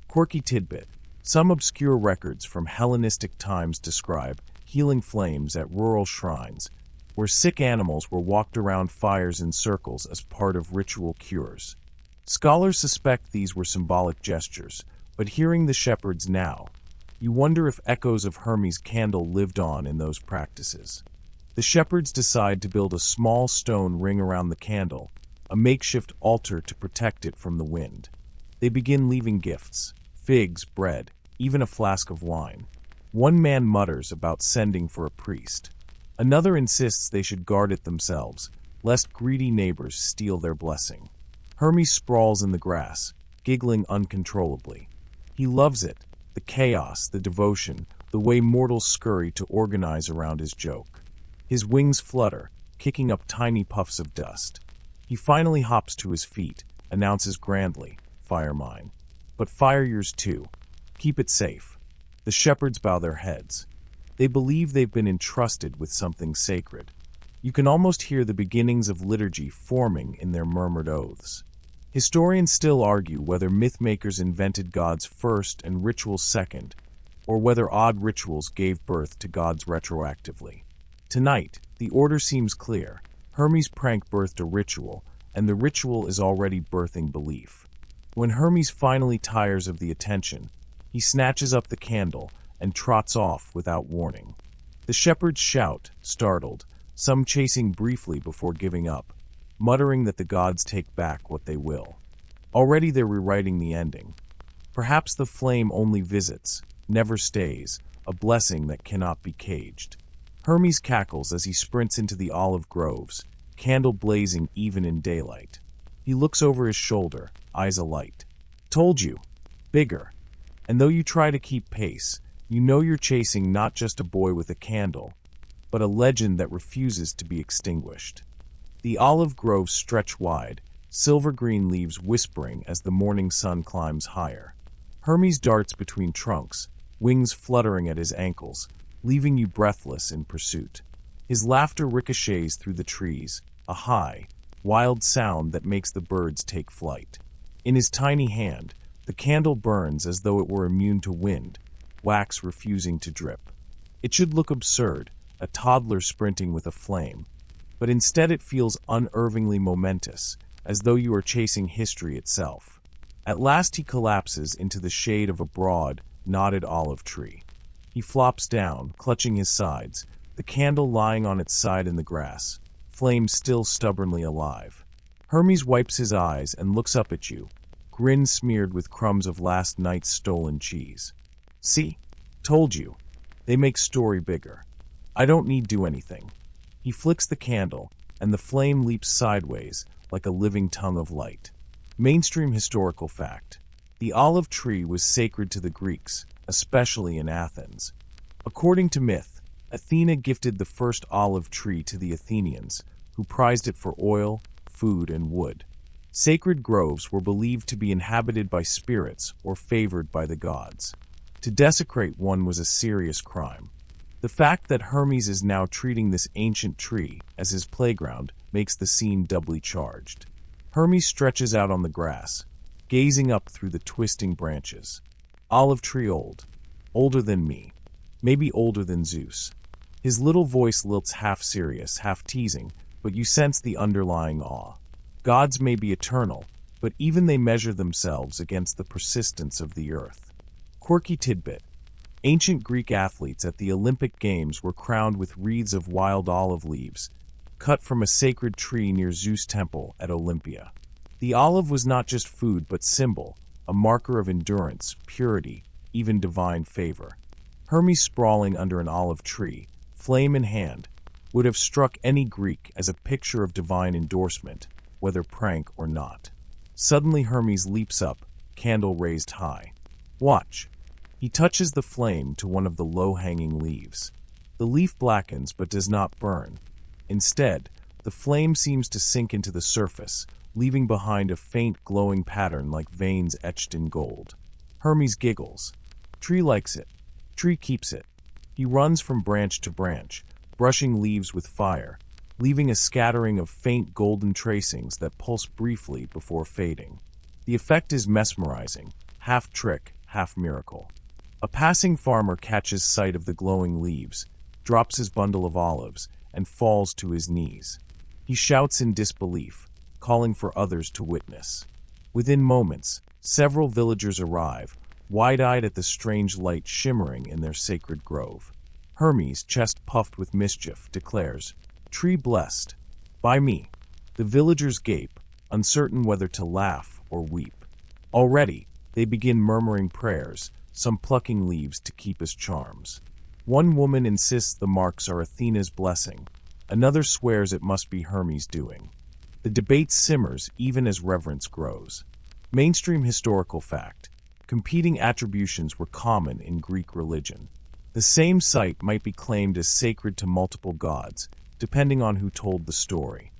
Quirky tidbit. Some obscure records from Hellenistic times describe healing flames at rural shrines, where sick animals were walked around fires in circles as part of ritual cures. Scholars suspect these were symbolic gestures, but hearing the shepherds now, you wonder if echoes of Hermes' candle lived on in those practices. The shepherds decide to build a small stone ring around the candle, a makeshift altar to protect it from the wind. They begin leaving gifts, figs, bread, even a flask of wine. One man mutters about sending for a priest. Another insists they should guard it themselves, lest greedy neighbors steal their blessing. Hermes sprawls in the grass, giggling uncontrollably. He loves it, the chaos, the devotion, the way mortals scurry to organize around his joke. His wings flutter, kicking up tiny puffs of dust. He finally hops to his feet, announces grandly, "Fire mine. But fire yours too. Keep it safe." The shepherds bow their heads. They believe they've been entrusted with something sacred. You can almost hear the beginnings of liturgy forming in their murmured oaths. Historians still argue whether mythmakers invented gods first and rituals second, or whether odd rituals gave birth to gods retroactively. Tonight, the order seems clear. Hermes' prank birthed a ritual, and the ritual is already birthing belief. When Hermes finally tires of the attention, he snatches up the candle and trots off without warning. The shepherds shout, startled, some chasing briefly before giving up, muttering that the gods take back what they will. Already they're rewriting the ending. Perhaps the flame only visits, never stays, a blessing that cannot be caged. Hermes cackles as he sprints into the olive groves, candle blazing even in daylight. He looks over his shoulder, eyes alight. Told you. Bigger. And though you try to keep pace, you know you're chasing not just a boy with a candle, but a legend that refuses to be extinguished. The olive groves stretch wide, silver-green leaves whispering as the morning sun climbs higher. Hermes darts between trunks, wings fluttering at his ankles, leaving you breathless in pursuit. His laughter ricochets through the trees, a high, wild sound that makes the birds take flight. In his tiny hand, the candle burns as though it were immune to wind, wax refusing to drip. It should look absurd, a toddler sprinting with a flame, but instead it feels unervingly momentous, as though you are chasing history itself. At last he collapses into the shade of a broad, knotted olive tree. He flops down, clutching his sides, the candle lying on its side in the grass, flame still stubbornly alive. Hermes wipes his eyes and looks up at you, grin smeared with crumbs of last night's stolen cheese. See? Told you. They make story bigger. I don't need do anything. He flicks the candle, and the flame leaps sideways like a living tongue of light. Mainstream historical fact. The olive tree was sacred to the Greeks, especially in Athens. According to myth, Athena gifted the first olive tree to the Athenians, who prized it for oil, food, and wood. Sacred groves were believed to be inhabited by spirits or favored by the gods. To desecrate one was a serious crime. The fact that Hermes is now treating this ancient tree as his playground makes the scene doubly charged. Hermes stretches out on the grass, gazing up through the twisting branches. Olive tree old. Older than me. Maybe older than Zeus. His little voice lilts half serious, half teasing, but you sense the underlying awe. Gods may be eternal, but even they measure themselves against the persistence of the earth. Quirky tidbit. Ancient Greek athletes at the Olympic Games were crowned with wreaths of wild olive leaves, cut from a sacred tree near Zeus' temple at Olympia. The olive was not just food but symbol, a marker of endurance, purity, even divine favor. Hermes sprawling under an olive tree, flame in hand, would have struck any Greek as a picture of divine endorsement, whether prank or not. Suddenly Hermes leaps up, candle raised high. Watch. He touches the flame to one of the low-hanging leaves. The leaf blackens but does not burn. Instead, the flame seems to sink into the surface, leaving behind a faint glowing pattern like veins etched in gold. Hermes giggles. Tree likes it. Tree keeps it. He runs from branch to branch, brushing leaves with fire, leaving a scattering of faint golden tracings that pulse briefly before fading. The effect is mesmerizing, half trick, half miracle. A passing farmer catches sight of the glowing leaves, drops his bundle of olives, and falls to his knees. He shouts in disbelief, calling for others to witness. Within moments, several villagers arrive, wide-eyed at the strange light shimmering in their sacred grove. Hermes, chest puffed with mischief, declares, "Tree blessed. By me." The villagers gape, uncertain whether to laugh or weep. Already, they begin murmuring prayers, some plucking leaves to keep as charms. One woman insists the marks are Athena's blessing. Another swears it must be Hermes' doing. The debate simmers even as reverence grows. Mainstream historical fact. Competing attributions were common in Greek religion. The same site might be claimed as sacred to multiple gods, depending on who told the story.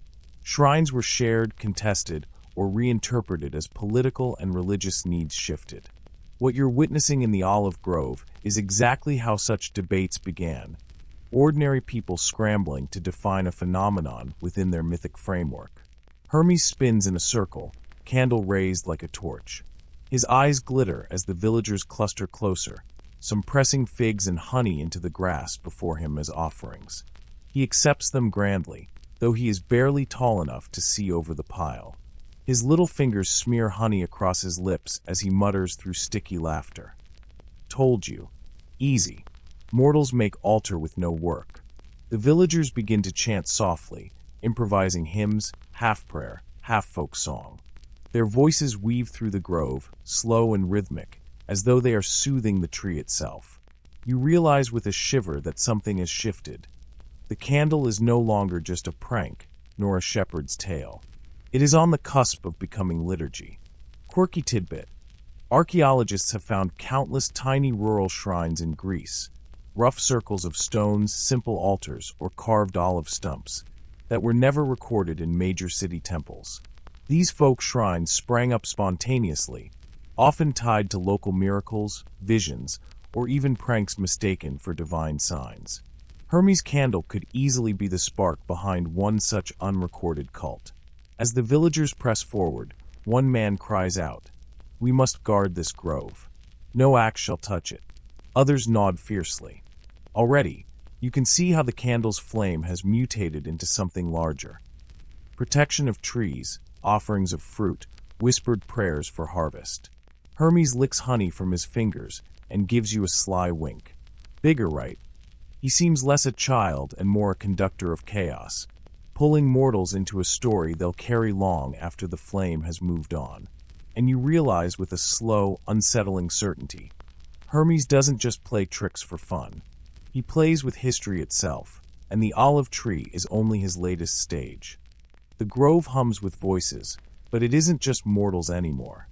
Shrines were shared, contested, or reinterpreted as political and religious needs shifted. What you're witnessing in the olive grove is exactly how such debates began. Ordinary people scrambling to define a phenomenon within their mythic framework. Hermes spins in a circle, candle raised like a torch. His eyes glitter as the villagers cluster closer, some pressing figs and honey into the grass before him as offerings. He accepts them grandly, though he is barely tall enough to see over the pile. His little fingers smear honey across his lips as he mutters through sticky laughter. Told you. Easy. Mortals make altar with no work. The villagers begin to chant softly, improvising hymns, half prayer, half folk song. Their voices weave through the grove, slow and rhythmic, as though they are soothing the tree itself. You realize with a shiver that something has shifted. The candle is no longer just a prank, nor a shepherd's tale. It is on the cusp of becoming liturgy. Quirky tidbit. Archaeologists have found countless tiny rural shrines in Greece, rough circles of stones, simple altars, or carved olive stumps, that were never recorded in major city temples. These folk shrines sprang up spontaneously, often tied to local miracles, visions, or even pranks mistaken for divine signs. Hermes' candle could easily be the spark behind one such unrecorded cult. As the villagers press forward, one man cries out, "We must guard this grove. No axe shall touch it." Others nod fiercely. Already, you can see how the candle's flame has mutated into something larger. Protection of trees, offerings of fruit, whispered prayers for harvest. Hermes licks honey from his fingers and gives you a sly wink. Bigger, right? He seems less a child and more a conductor of chaos, pulling mortals into a story they'll carry long after the flame has moved on. And you realize with a slow, unsettling certainty, Hermes doesn't just play tricks for fun. He plays with history itself, and the olive tree is only his latest stage. The grove hums with voices, but it isn't just mortals anymore.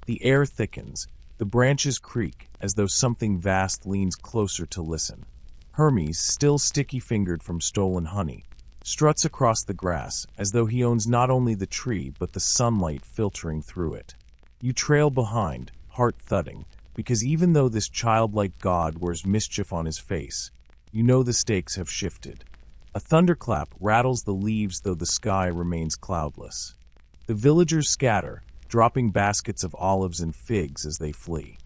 The air thickens, the branches creak as though something vast leans closer to listen. Hermes, still sticky-fingered from stolen honey, struts across the grass as though he owns not only the tree but the sunlight filtering through it. You trail behind, heart thudding, because even though this childlike god wears mischief on his face, you know the stakes have shifted. A thunderclap rattles the leaves though the sky remains cloudless. The villagers scatter, dropping baskets of olives and figs as they flee.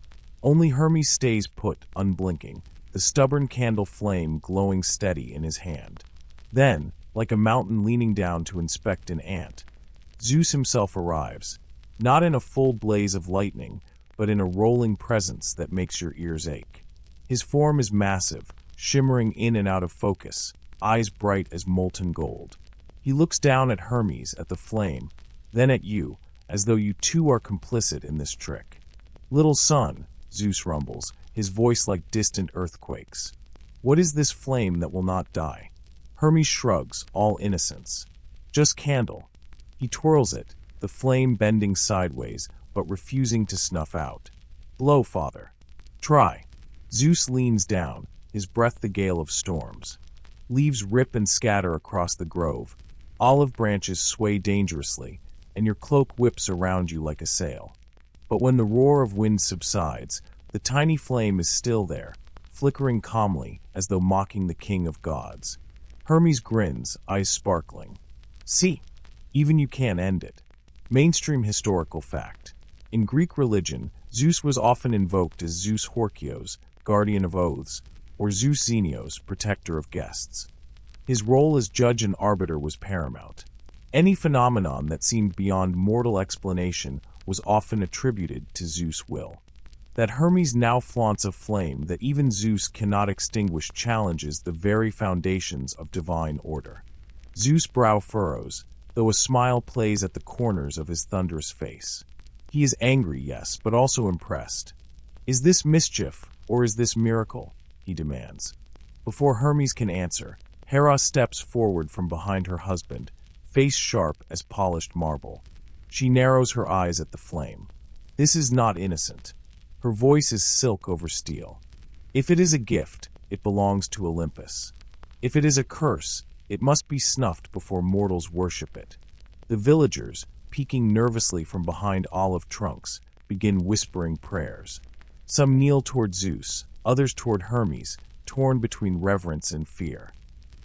Only Hermes stays put, unblinking, the stubborn candle flame glowing steady in his hand. Then, like a mountain leaning down to inspect an ant, Zeus himself arrives, not in a full blaze of lightning, but in a rolling presence that makes your ears ache. His form is massive, shimmering in and out of focus, eyes bright as molten gold. He looks down at Hermes, at the flame, then at you, as though you too are complicit in this trick. "Little son," Zeus rumbles, his voice like distant earthquakes. "What is this flame that will not die?" Hermes shrugs, all innocence. "Just candle." He twirls it, the flame bending sideways, but refusing to snuff out. "Blow, father." "Try." Zeus leans down, his breath the gale of storms. Leaves rip and scatter across the grove. Olive branches sway dangerously, and your cloak whips around you like a sail. But when the roar of wind subsides, the tiny flame is still there, flickering calmly as though mocking the king of gods. Hermes grins, eyes sparkling. "See, even you can't end it." Mainstream historical fact. In Greek religion, Zeus was often invoked as Zeus Horkios, guardian of oaths, or Zeus Xenios, protector of guests. His role as judge and arbiter was paramount. Any phenomenon that seemed beyond mortal explanation was often attributed to Zeus' will. That Hermes now flaunts a flame that even Zeus cannot extinguish challenges the very foundations of divine order. Zeus' brow furrows, though a smile plays at the corners of his thunderous face. He is angry, yes, but also impressed. "Is this mischief, or is this miracle?" he demands. Before Hermes can answer, Hera steps forward from behind her husband, face sharp as polished marble. She narrows her eyes at the flame. This is not innocent. Her voice is silk over steel. If it is a gift, it belongs to Olympus. If it is a curse, it must be snuffed before mortals worship it. The villagers, peeking nervously from behind olive trunks, begin whispering prayers. Some kneel toward Zeus, others toward Hermes, torn between reverence and fear.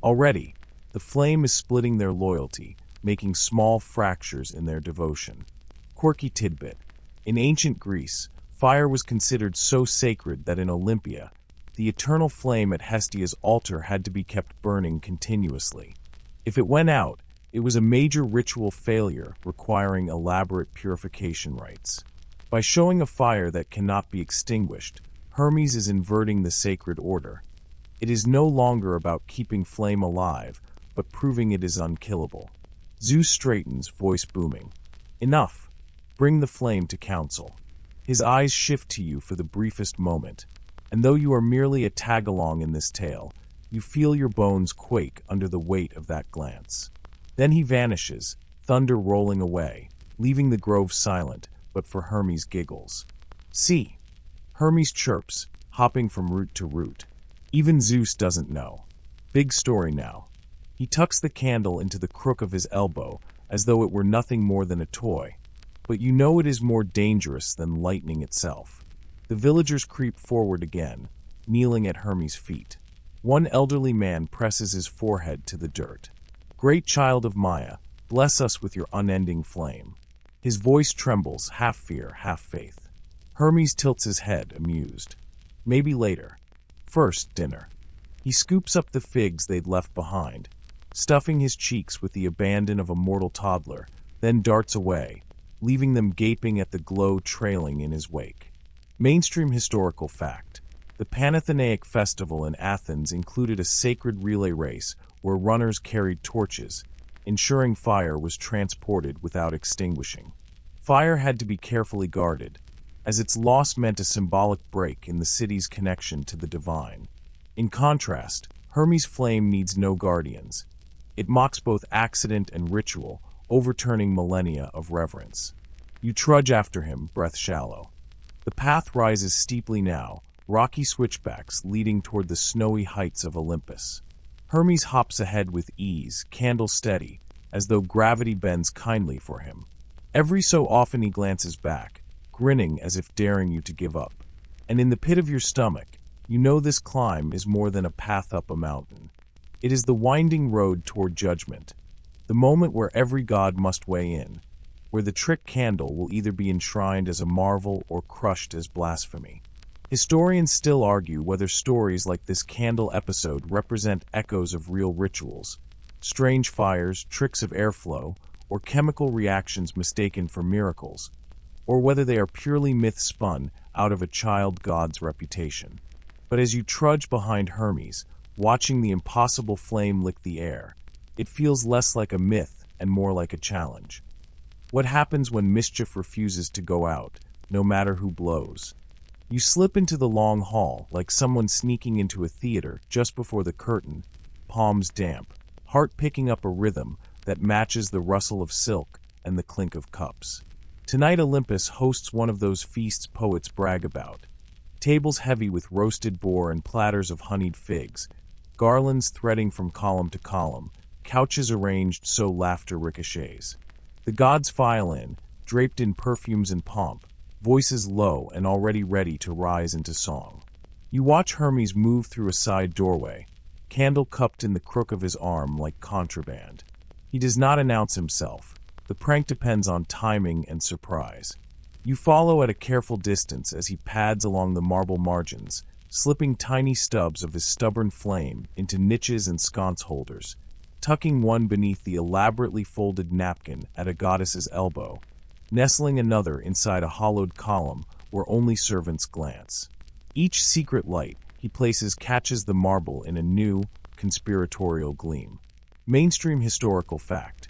Already, the flame is splitting their loyalty, making small fractures in their devotion. Quirky tidbit. In ancient Greece, fire was considered so sacred that in Olympia, the eternal flame at Hestia's altar had to be kept burning continuously. If it went out, It was a major ritual failure requiring elaborate purification rites. By showing a fire that cannot be extinguished, Hermes is inverting the sacred order. It is no longer about keeping flame alive, but proving it is unkillable. Zeus straightens, voice booming. Enough! Bring the flame to council. His eyes shift to you for the briefest moment, and though you are merely a tag-along in this tale, you feel your bones quake under the weight of that glance. Then he vanishes, thunder rolling away, leaving the grove silent, but for Hermes giggles. See! Hermes chirps, hopping from root to root. Even Zeus doesn't know. Big story now. He tucks the candle into the crook of his elbow, as though it were nothing more than a toy. But you know it is more dangerous than lightning itself. The villagers creep forward again, kneeling at Hermes' feet. One elderly man presses his forehead to the dirt. Great child of Maya, bless us with your unending flame. His voice trembles, half fear, half faith. Hermes tilts his head, amused. Maybe later. First, dinner. He scoops up the figs they'd left behind, stuffing his cheeks with the abandon of a mortal toddler, then darts away, leaving them gaping at the glow trailing in his wake. Mainstream historical fact. The Panathenaic festival in Athens included a sacred relay race where runners carried torches, ensuring fire was transported without extinguishing. Fire had to be carefully guarded, as its loss meant a symbolic break in the city's connection to the divine. In contrast, Hermes' flame needs no guardians. It mocks both accident and ritual, overturning millennia of reverence. You trudge after him, breath shallow. The path rises steeply now, rocky switchbacks leading toward the snowy heights of Olympus. Hermes hops ahead with ease, candle steady, as though gravity bends kindly for him. Every so often he glances back, grinning as if daring you to give up. And in the pit of your stomach, you know this climb is more than a path up a mountain. It is the winding road toward judgment, the moment where every god must weigh in, where the trick candle will either be enshrined as a marvel or crushed as blasphemy. Historians still argue whether stories like this candle episode represent echoes of real rituals, strange fires, tricks of airflow, or chemical reactions mistaken for miracles, or whether they are purely myth spun out of a child god's reputation. But as you trudge behind Hermes, watching the impossible flame lick the air, it feels less like a myth and more like a challenge. What happens when mischief refuses to go out, no matter who blows? You slip into the long hall like someone sneaking into a theater just before the curtain, palms damp, heart picking up a rhythm that matches the rustle of silk and the clink of cups. Tonight Olympus hosts one of those feasts poets brag about. Tables heavy with roasted boar and platters of honeyed figs, garlands threading from column to column, couches arranged so laughter ricochets. The gods file in, draped in perfumes and pomp, voices low and already ready to rise into song. You watch Hermes move through a side doorway, candle cupped in the crook of his arm like contraband. He does not announce himself. The prank depends on timing and surprise. You follow at a careful distance as he pads along the marble margins, slipping tiny stubs of his stubborn flame into niches and sconce holders, tucking one beneath the elaborately folded napkin at a goddess's elbow, nestling another inside a hollowed column where only servants glance. Each secret light he places catches the marble in a new, conspiratorial gleam. Mainstream historical fact.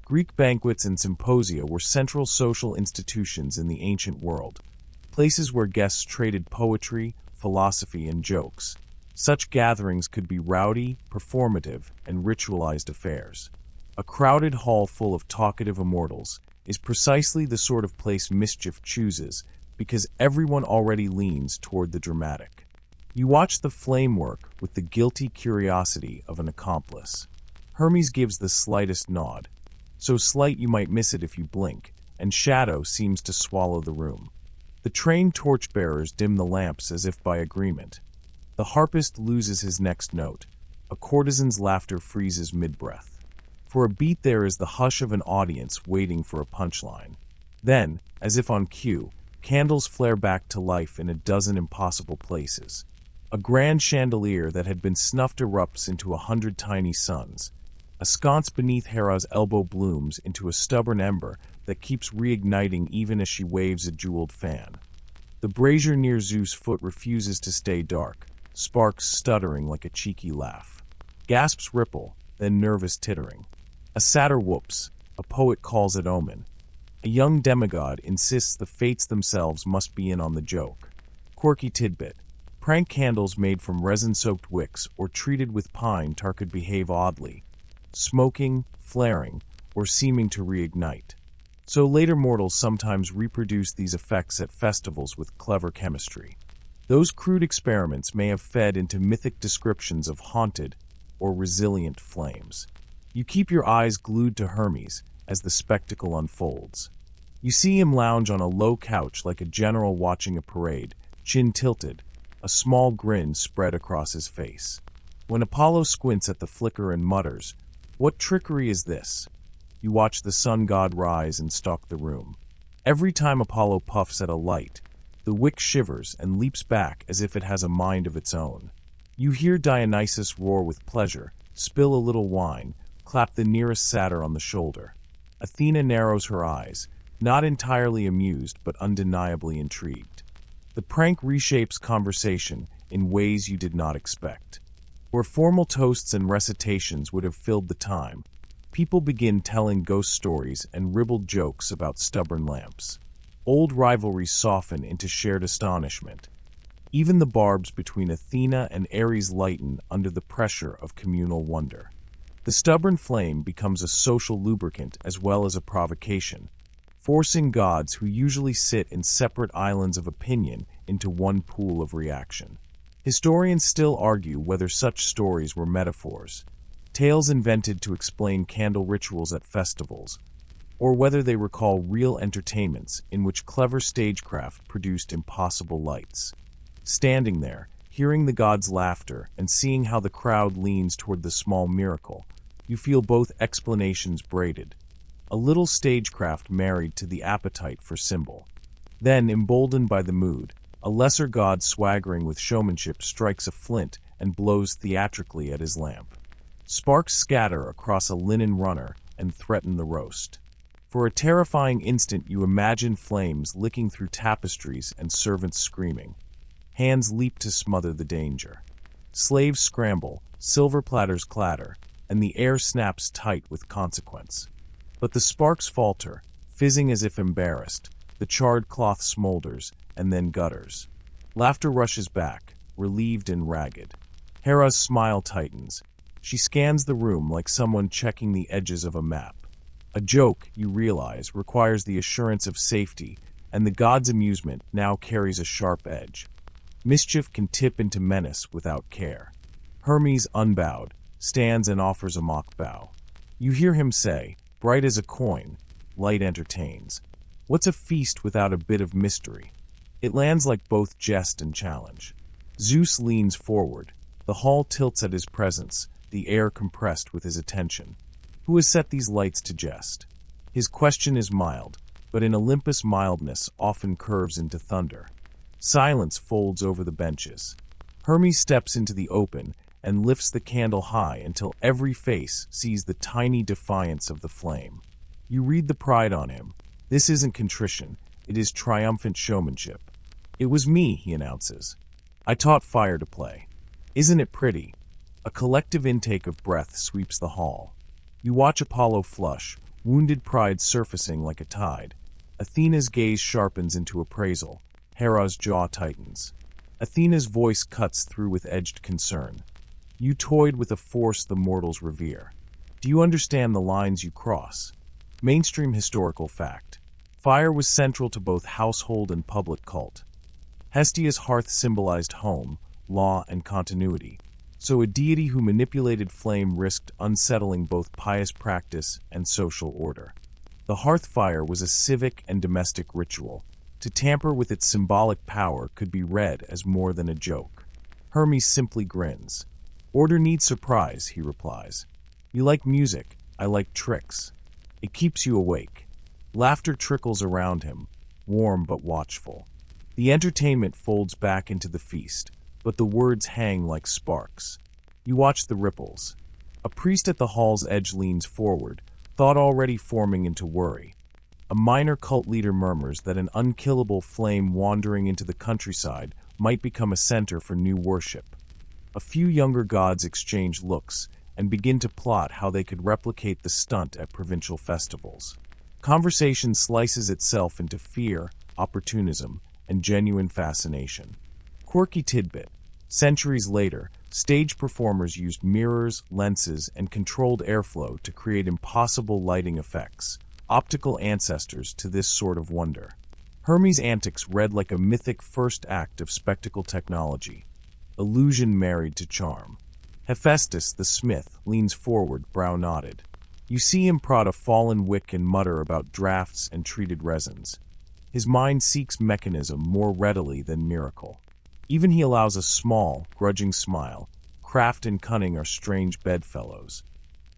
Greek banquets and symposia were central social institutions in the ancient world, places where guests traded poetry, philosophy, and jokes. Such gatherings could be rowdy, performative, and ritualized affairs. A crowded hall full of talkative immortals is precisely the sort of place mischief chooses because everyone already leans toward the dramatic. You watch the flame work with the guilty curiosity of an accomplice. Hermes gives the slightest nod, so slight you might miss it if you blink, and shadow seems to swallow the room. The trained torchbearers dim the lamps as if by agreement. The harpist loses his next note. A courtesan's laughter freezes mid-breath. For a beat there is the hush of an audience waiting for a punchline. Then, as if on cue, candles flare back to life in a dozen impossible places. A grand chandelier that had been snuffed erupts into 100 tiny suns. A sconce beneath Hera's elbow blooms into a stubborn ember that keeps reigniting even as she waves a jeweled fan. The brazier near Zeus' foot refuses to stay dark, sparks stuttering like a cheeky laugh. Gasps ripple, then nervous tittering. A satyr whoops, a poet calls it omen. A young demigod insists the fates themselves must be in on the joke. Quirky tidbit. Prank candles made from resin-soaked wicks or treated with pine tar could behave oddly, smoking, flaring, or seeming to reignite. So later mortals sometimes reproduce these effects at festivals with clever chemistry. Those crude experiments may have fed into mythic descriptions of haunted or resilient flames. You keep your eyes glued to Hermes as the spectacle unfolds. You see him lounge on a low couch like a general watching a parade, chin tilted, a small grin spread across his face. When Apollo squints at the flicker and mutters, "What trickery is this?" you watch the sun god rise and stalk the room. Every time Apollo puffs at a light, the wick shivers and leaps back as if it has a mind of its own. You hear Dionysus roar with pleasure, spill a little wine, clap the nearest satyr on the shoulder. Athena narrows her eyes, not entirely amused but undeniably intrigued. The prank reshapes conversation in ways you did not expect. Where formal toasts and recitations would have filled the time, people begin telling ghost stories and ribald jokes about stubborn lamps. Old rivalries soften into shared astonishment. Even the barbs between Athena and Ares lighten under the pressure of communal wonder. The stubborn flame becomes a social lubricant as well as a provocation, forcing gods who usually sit in separate islands of opinion into one pool of reaction. Historians still argue whether such stories were metaphors, tales invented to explain candle rituals at festivals, or whether they recall real entertainments in which clever stagecraft produced impossible lights. Standing there, hearing the gods' laughter and seeing how the crowd leans toward the small miracle, you feel both explanations braided. A little stagecraft married to the appetite for symbol. Then, emboldened by the mood, a lesser god swaggering with showmanship strikes a flint and blows theatrically at his lamp. Sparks scatter across a linen runner and threaten the roast. For a terrifying instant you imagine flames licking through tapestries and servants screaming. Hands leap to smother the danger. Slaves scramble, silver platters clatter, and the air snaps tight with consequence. But the sparks falter, fizzing as if embarrassed. The charred cloth smolders, and then gutters. Laughter rushes back, relieved and ragged. Hera's smile tightens. She scans the room like someone checking the edges of a map. A joke, you realize, requires the assurance of safety, and the god's amusement now carries a sharp edge. Mischief can tip into menace without care. Hermes, unbowed, stands and offers a mock bow. You hear him say, "Bright as a coin, light entertains." What's a feast without a bit of mystery? It lands like both jest and challenge. Zeus leans forward. The hall tilts at his presence, the air compressed with his attention. Who has set these lights to jest? His question is mild, but in Olympus mildness often curves into thunder. Silence folds over the benches. Hermes steps into the open and lifts the candle high until every face sees the tiny defiance of the flame. You read the pride on him. This isn't contrition, it is triumphant showmanship. "It was me," he announces. "I taught fire to play. Isn't it pretty?" A collective intake of breath sweeps the hall. You watch Apollo flush, wounded pride surfacing like a tide. Athena's gaze sharpens into appraisal. Hera's jaw tightens. Athena's voice cuts through with edged concern. "You toyed with a force the mortals revere. Do you understand the lines you cross?" Mainstream historical fact. Fire was central to both household and public cult. Hestia's hearth symbolized home, law, and continuity, so a deity who manipulated flame risked unsettling both pious practice and social order. The hearth fire was a civic and domestic ritual. To tamper with its symbolic power could be read as more than a joke. Hermes simply grins. "Order needs surprise," he replies. "You like music, I like tricks. It keeps you awake." Laughter trickles around him, warm but watchful. The entertainment folds back into the feast, but the words hang like sparks. You watch the ripples. A priest at the hall's edge leans forward, thought already forming into worry. A minor cult leader murmurs that an unkillable flame wandering into the countryside might become a center for new worship. A few younger gods exchange looks and begin to plot how they could replicate the stunt at provincial festivals. Conversation slices itself into fear, opportunism, and genuine fascination. Quirky tidbit. Centuries later, stage performers used mirrors, lenses, and controlled airflow to create impossible lighting effects, optical ancestors to this sort of wonder. Hermes' antics read like a mythic first act of spectacle technology, illusion married to charm. Hephaestus, the smith, leans forward, brow knotted. You see him prod a fallen wick and mutter about drafts and treated resins. His mind seeks mechanism more readily than miracle. Even he allows a small, grudging smile. Craft and cunning are strange bedfellows.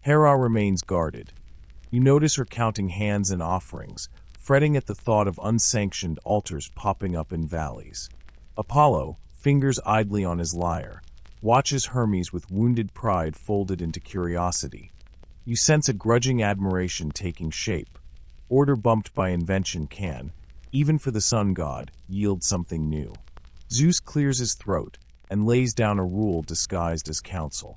Hera remains guarded. You notice her counting hands and offerings, fretting at the thought of unsanctioned altars popping up in valleys. Apollo, fingers idly on his lyre, watches Hermes with wounded pride folded into curiosity. You sense a grudging admiration taking shape. Order bumped by invention can, even for the sun god, yield something new. Zeus clears his throat and lays down a rule disguised as counsel.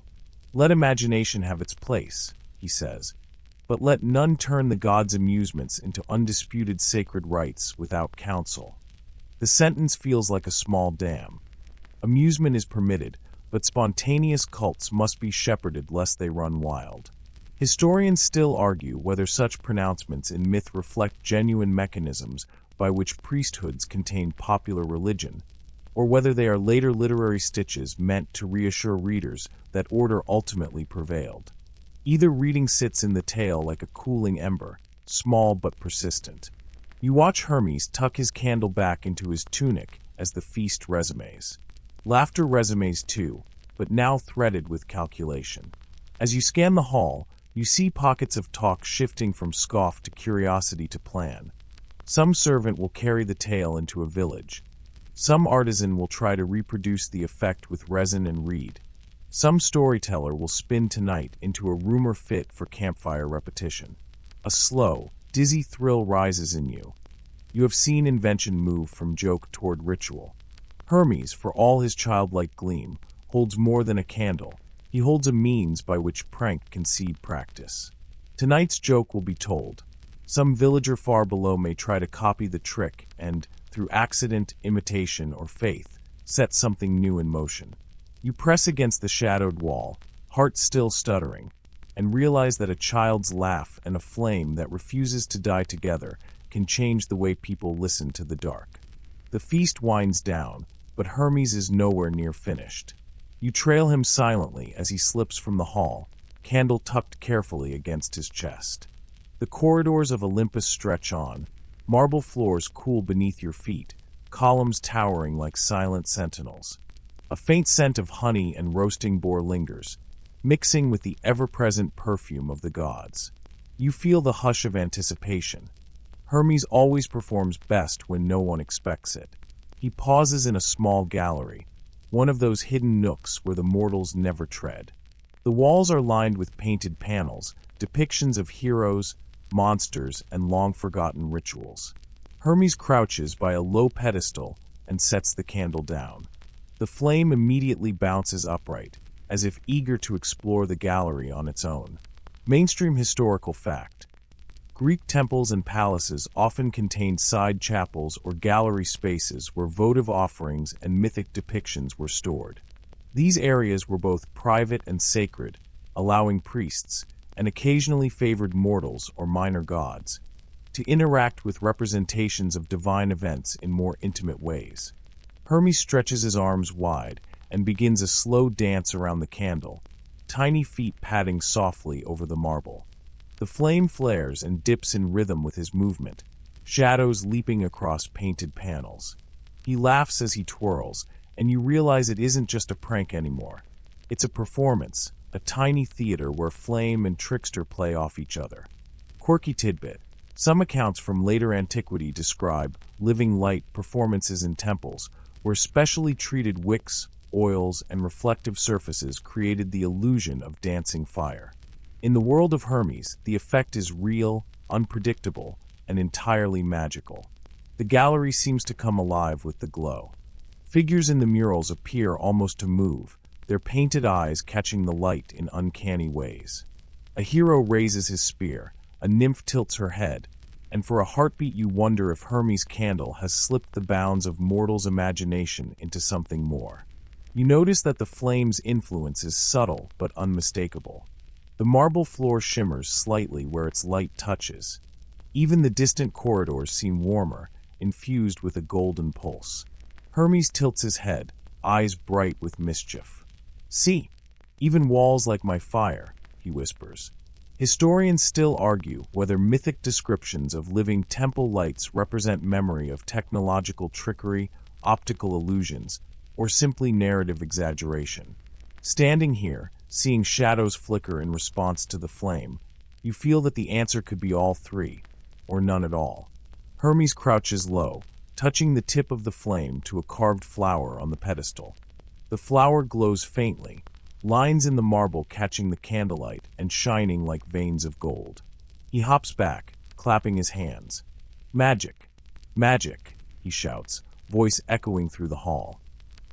Let imagination have its place, he says, but let none turn the gods' amusements into undisputed sacred rites without counsel. The sentence feels like a small dam. Amusement is permitted, but spontaneous cults must be shepherded lest they run wild. Historians still argue whether such pronouncements in myth reflect genuine mechanisms by which priesthoods contain popular religion, or whether they are later literary stitches meant to reassure readers that order ultimately prevailed. Either reading sits in the tale like a cooling ember, small but persistent. You watch Hermes tuck his candle back into his tunic as the feast resumes. Laughter resumes too, but now threaded with calculation. As you scan the hall, you see pockets of talk shifting from scoff to curiosity to plan. Some servant will carry the tale into a village. Some artisan will try to reproduce the effect with resin and reed. Some storyteller will spin tonight into a rumor fit for campfire repetition. A slow, dizzy thrill rises in you. You have seen invention move from joke toward ritual. Hermes, for all his childlike gleam, holds more than a candle. He holds a means by which prank can seed practice. Tonight's joke will be told. Some villager far below may try to copy the trick and, through accident, imitation, or faith, set something new in motion. You press against the shadowed wall, heart still stuttering, and realize that a child's laugh and a flame that refuses to die together can change the way people listen to the dark. The feast winds down, but Hermes is nowhere near finished. You trail him silently as he slips from the hall, candle tucked carefully against his chest. The corridors of Olympus stretch on, marble floors cool beneath your feet, columns towering like silent sentinels. A faint scent of honey and roasting boar lingers, mixing with the ever-present perfume of the gods. You feel the hush of anticipation. Hermes always performs best when no one expects it. He pauses in a small gallery, one of those hidden nooks where the mortals never tread. The walls are lined with painted panels, depictions of heroes, monsters, and long-forgotten rituals. Hermes crouches by a low pedestal and sets the candle down. The flame immediately bounces upright, as if eager to explore the gallery on its own. Mainstream historical fact. Greek temples and palaces often contained side chapels or gallery spaces where votive offerings and mythic depictions were stored. These areas were both private and sacred, allowing priests, and occasionally favored mortals or minor gods, to interact with representations of divine events in more intimate ways. Hermes stretches his arms wide and begins a slow dance around the candle, tiny feet padding softly over the marble. The flame flares and dips in rhythm with his movement, shadows leaping across painted panels. He laughs as he twirls, and you realize it isn't just a prank anymore. It's a performance, a tiny theater where flame and trickster play off each other. Quirky tidbit. Some accounts from later antiquity describe living light performances in temples where specially treated wicks, oils, and reflective surfaces created the illusion of dancing fire. In the world of Hermes, the effect is real, unpredictable, and entirely magical. The gallery seems to come alive with the glow. Figures in the murals appear almost to move, their painted eyes catching the light in uncanny ways. A hero raises his spear, a nymph tilts her head, and for a heartbeat you wonder if Hermes' candle has slipped the bounds of mortals' imagination into something more. You notice that the flame's influence is subtle but unmistakable. The marble floor shimmers slightly where its light touches. Even the distant corridors seem warmer, infused with a golden pulse. Hermes tilts his head, eyes bright with mischief. "See, even walls like my fire," he whispers. Historians still argue whether mythic descriptions of living temple lights represent memory of technological trickery, optical illusions, or simply narrative exaggeration. Standing here, seeing shadows flicker in response to the flame, you feel that the answer could be all three, or none at all. Hermes crouches low, touching the tip of the flame to a carved flower on the pedestal. The flower glows faintly, lines in the marble catching the candlelight and shining like veins of gold. He hops back, clapping his hands. "Magic! Magic!" he shouts, voice echoing through the hall.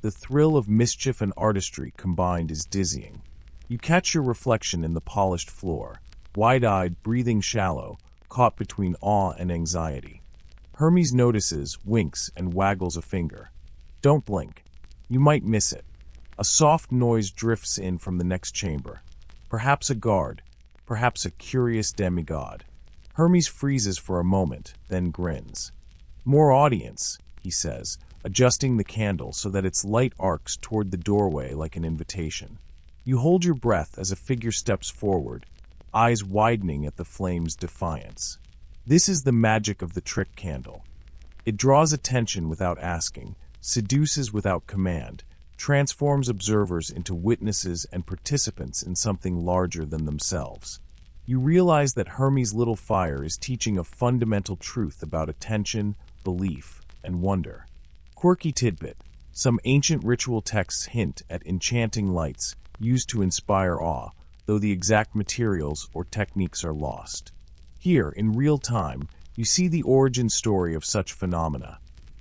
The thrill of mischief and artistry combined is dizzying. You catch your reflection in the polished floor, wide-eyed, breathing shallow, caught between awe and anxiety. Hermes notices, winks, and waggles a finger. "Don't blink. You might miss it." A soft noise drifts in from the next chamber. Perhaps a guard, perhaps a curious demigod. Hermes freezes for a moment, then grins. "More audience," he says, adjusting the candle so that its light arcs toward the doorway like an invitation. You hold your breath as a figure steps forward, eyes widening at the flame's defiance. This is the magic of the trick candle. It draws attention without asking, seduces without command, transforms observers into witnesses and participants in something larger than themselves. You realize that Hermes' little fire is teaching a fundamental truth about attention, belief, and wonder. Quirky tidbit: some ancient ritual texts hint at enchanting lights used to inspire awe, though the exact materials or techniques are lost. Here, in real time, you see the origin story of such phenomena.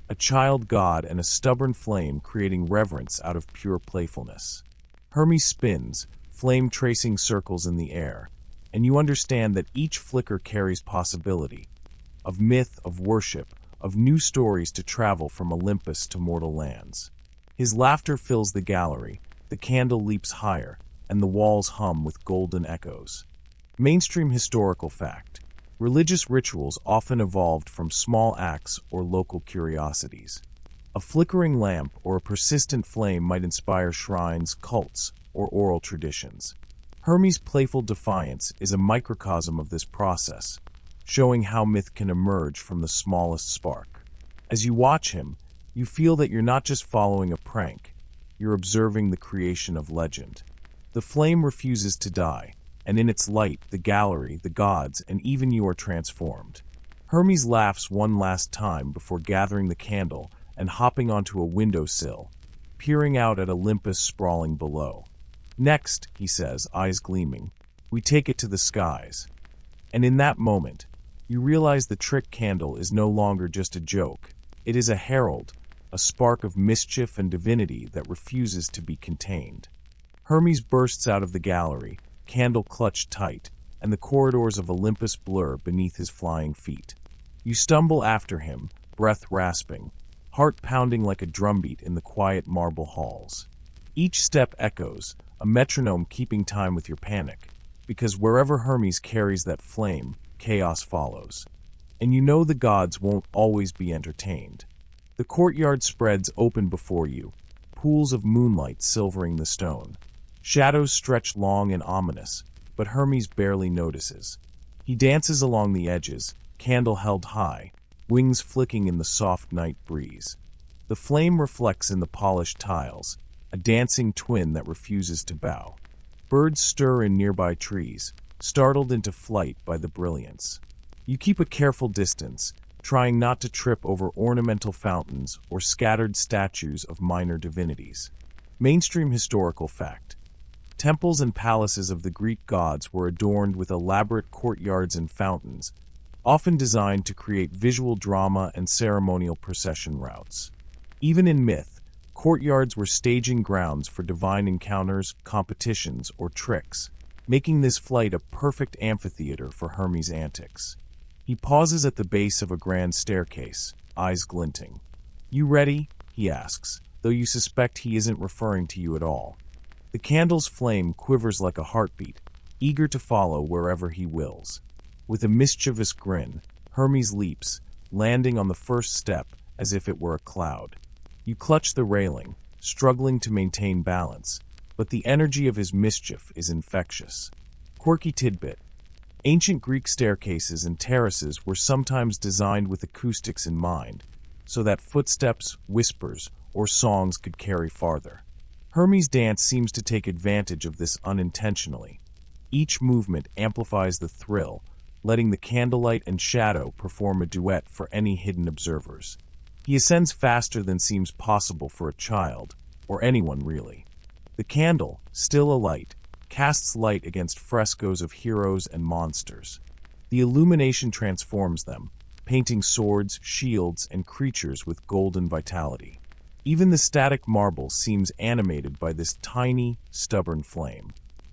A child god and a stubborn flame creating reverence out of pure playfulness. Hermes spins, flame tracing circles in the air, and you understand that each flicker carries possibility. Of myth, of worship, of new stories to travel from Olympus to mortal lands. His laughter fills the gallery, the candle leaps higher, and the walls hum with golden echoes. Mainstream historical fact: religious rituals often evolved from small acts or local curiosities. A flickering lamp or a persistent flame might inspire shrines, cults, or oral traditions. Hermes' playful defiance is a microcosm of this process, showing how myth can emerge from the smallest spark. As you watch him, you feel that you're not just following a prank, you're observing the creation of legend. The flame refuses to die, and in its light, the gallery, the gods, and even you are transformed. Hermes laughs one last time before gathering the candle and hopping onto a windowsill, peering out at Olympus sprawling below. "Next," he says, eyes gleaming, "we take it to the skies." And in that moment, you realize the trick candle is no longer just a joke. It is a herald, a spark of mischief and divinity that refuses to be contained. Hermes bursts out of the gallery, candle clutched tight, and the corridors of Olympus blur beneath his flying feet. You stumble after him, breath rasping, heart pounding like a drumbeat in the quiet marble halls. Each step echoes, a metronome keeping time with your panic, because wherever Hermes carries that flame, chaos follows. And you know the gods won't always be entertained. The courtyard spreads open before you, pools of moonlight silvering the stone. Shadows stretch long and ominous, but Hermes barely notices. He dances along the edges, candle held high, wings flicking in the soft night breeze. The flame reflects in the polished tiles, a dancing twin that refuses to bow. Birds stir in nearby trees, startled into flight by the brilliance. You keep a careful distance, trying not to trip over ornamental fountains or scattered statues of minor divinities. Mainstream historical fact. Temples and palaces of the Greek gods were adorned with elaborate courtyards and fountains, often designed to create visual drama and ceremonial procession routes. Even in myth, courtyards were staging grounds for divine encounters, competitions, or tricks, making this flight a perfect amphitheater for Hermes' antics. He pauses at the base of a grand staircase, eyes glinting. "You ready?" he asks, though you suspect he isn't referring to you at all. The candle's flame quivers like a heartbeat, eager to follow wherever he wills. With a mischievous grin, Hermes leaps, landing on the first step as if it were a cloud. You clutch the railing, struggling to maintain balance, but the energy of his mischief is infectious. Quirky tidbit. Ancient Greek staircases and terraces were sometimes designed with acoustics in mind, so that footsteps, whispers, or songs could carry farther. Hermes' dance seems to take advantage of this unintentionally. Each movement amplifies the thrill, letting the candlelight and shadow perform a duet for any hidden observers. He ascends faster than seems possible for a child, or anyone really. The candle, still alight, casts light against frescoes of heroes and monsters. The illumination transforms them, painting swords, shields, and creatures with golden vitality. Even the static marble seems animated by this tiny, stubborn flame.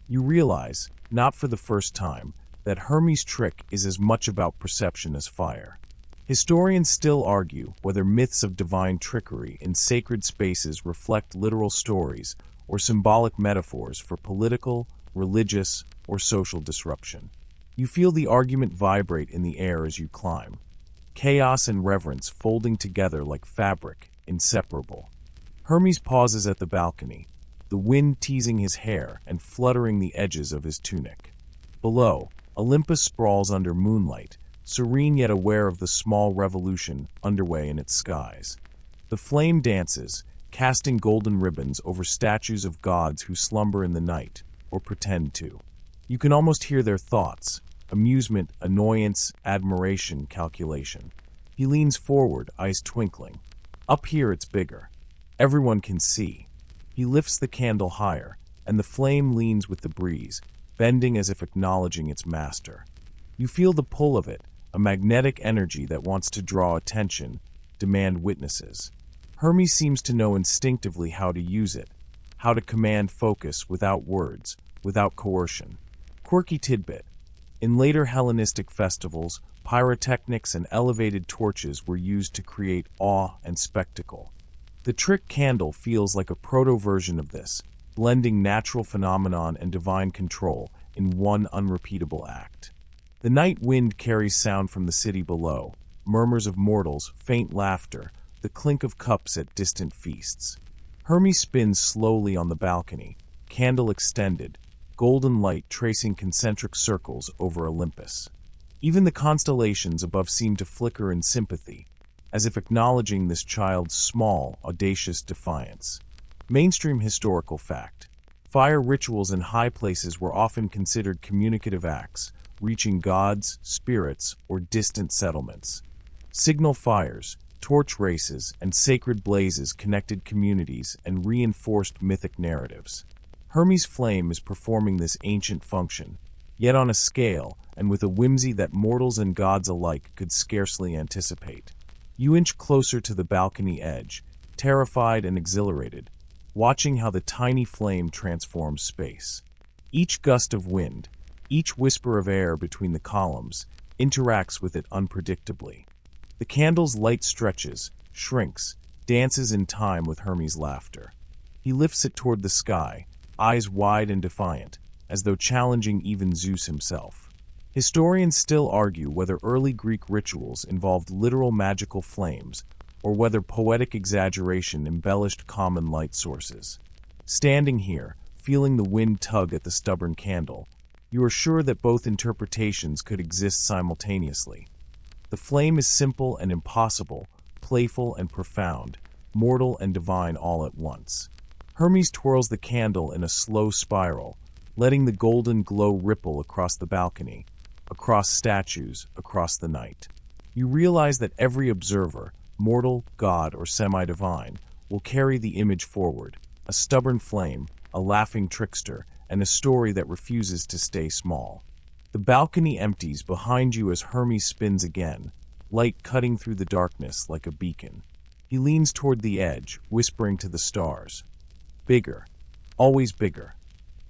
You realize, not for the first time, that Hermes' trick is as much about perception as fire. Historians still argue whether myths of divine trickery in sacred spaces reflect literal stories or symbolic metaphors for political, religious, or social disruption. You feel the argument vibrate in the air as you climb. Chaos and reverence folding together like fabric, inseparable. Hermes pauses at the balcony, the wind teasing his hair and fluttering the edges of his tunic. Below, Olympus sprawls under moonlight, serene yet aware of the small revolution underway in its skies. The flame dances, casting golden ribbons over statues of gods who slumber in the night, or pretend to. You can almost hear their thoughts: amusement, annoyance, admiration, calculation. He leans forward, eyes twinkling. Up here it's bigger. Everyone can see. He lifts the candle higher, and the flame leans with the breeze, bending as if acknowledging its master. You feel the pull of it, a magnetic energy that wants to draw attention, demand witnesses. Hermes seems to know instinctively how to use it, how to command focus without words, without coercion. Quirky tidbit. In later Hellenistic festivals, pyrotechnics and elevated torches were used to create awe and spectacle. The trick candle feels like a proto-version of this, blending natural phenomenon and divine control in one unrepeatable act. The night wind carries sound from the city below, murmurs of mortals, faint laughter, the clink of cups at distant feasts. Hermes spins slowly on the balcony, candle extended, golden light tracing concentric circles over Olympus. Even the constellations above seem to flicker in sympathy, as if acknowledging this child's small, audacious defiance. Mainstream historical fact. Fire rituals in high places were often considered communicative acts, reaching gods, spirits, or distant settlements. Signal fires, torch races, and sacred blazes connected communities and reinforced mythic narratives. Hermes' flame is performing this ancient function, yet on a scale and with a whimsy that mortals and gods alike could scarcely anticipate. You inch closer to the balcony edge, terrified and exhilarated, watching how the tiny flame transforms space. Each gust of wind, each whisper of air between the columns, interacts with it unpredictably. The candle's light stretches, shrinks, dances in time with Hermes' laughter. He lifts it toward the sky, eyes wide and defiant, as though challenging even Zeus himself. Historians still argue whether early Greek rituals involved literal magical flames, or whether poetic exaggeration embellished common light sources. Standing here, feeling the wind tug at the stubborn candle, you are sure that both interpretations could exist simultaneously. The flame is simple and impossible, playful and profound, mortal and divine all at once. Hermes twirls the candle in a slow spiral, letting the golden glow ripple across the balcony, across statues, across the night. You realize that every observer, mortal, god, or semi-divine, will carry the image forward, a stubborn flame, a laughing trickster, and a story that refuses to stay small. The balcony empties behind you as Hermes spins again, light cutting through the darkness like a beacon. He leans toward the edge, whispering to the stars. Bigger, always bigger.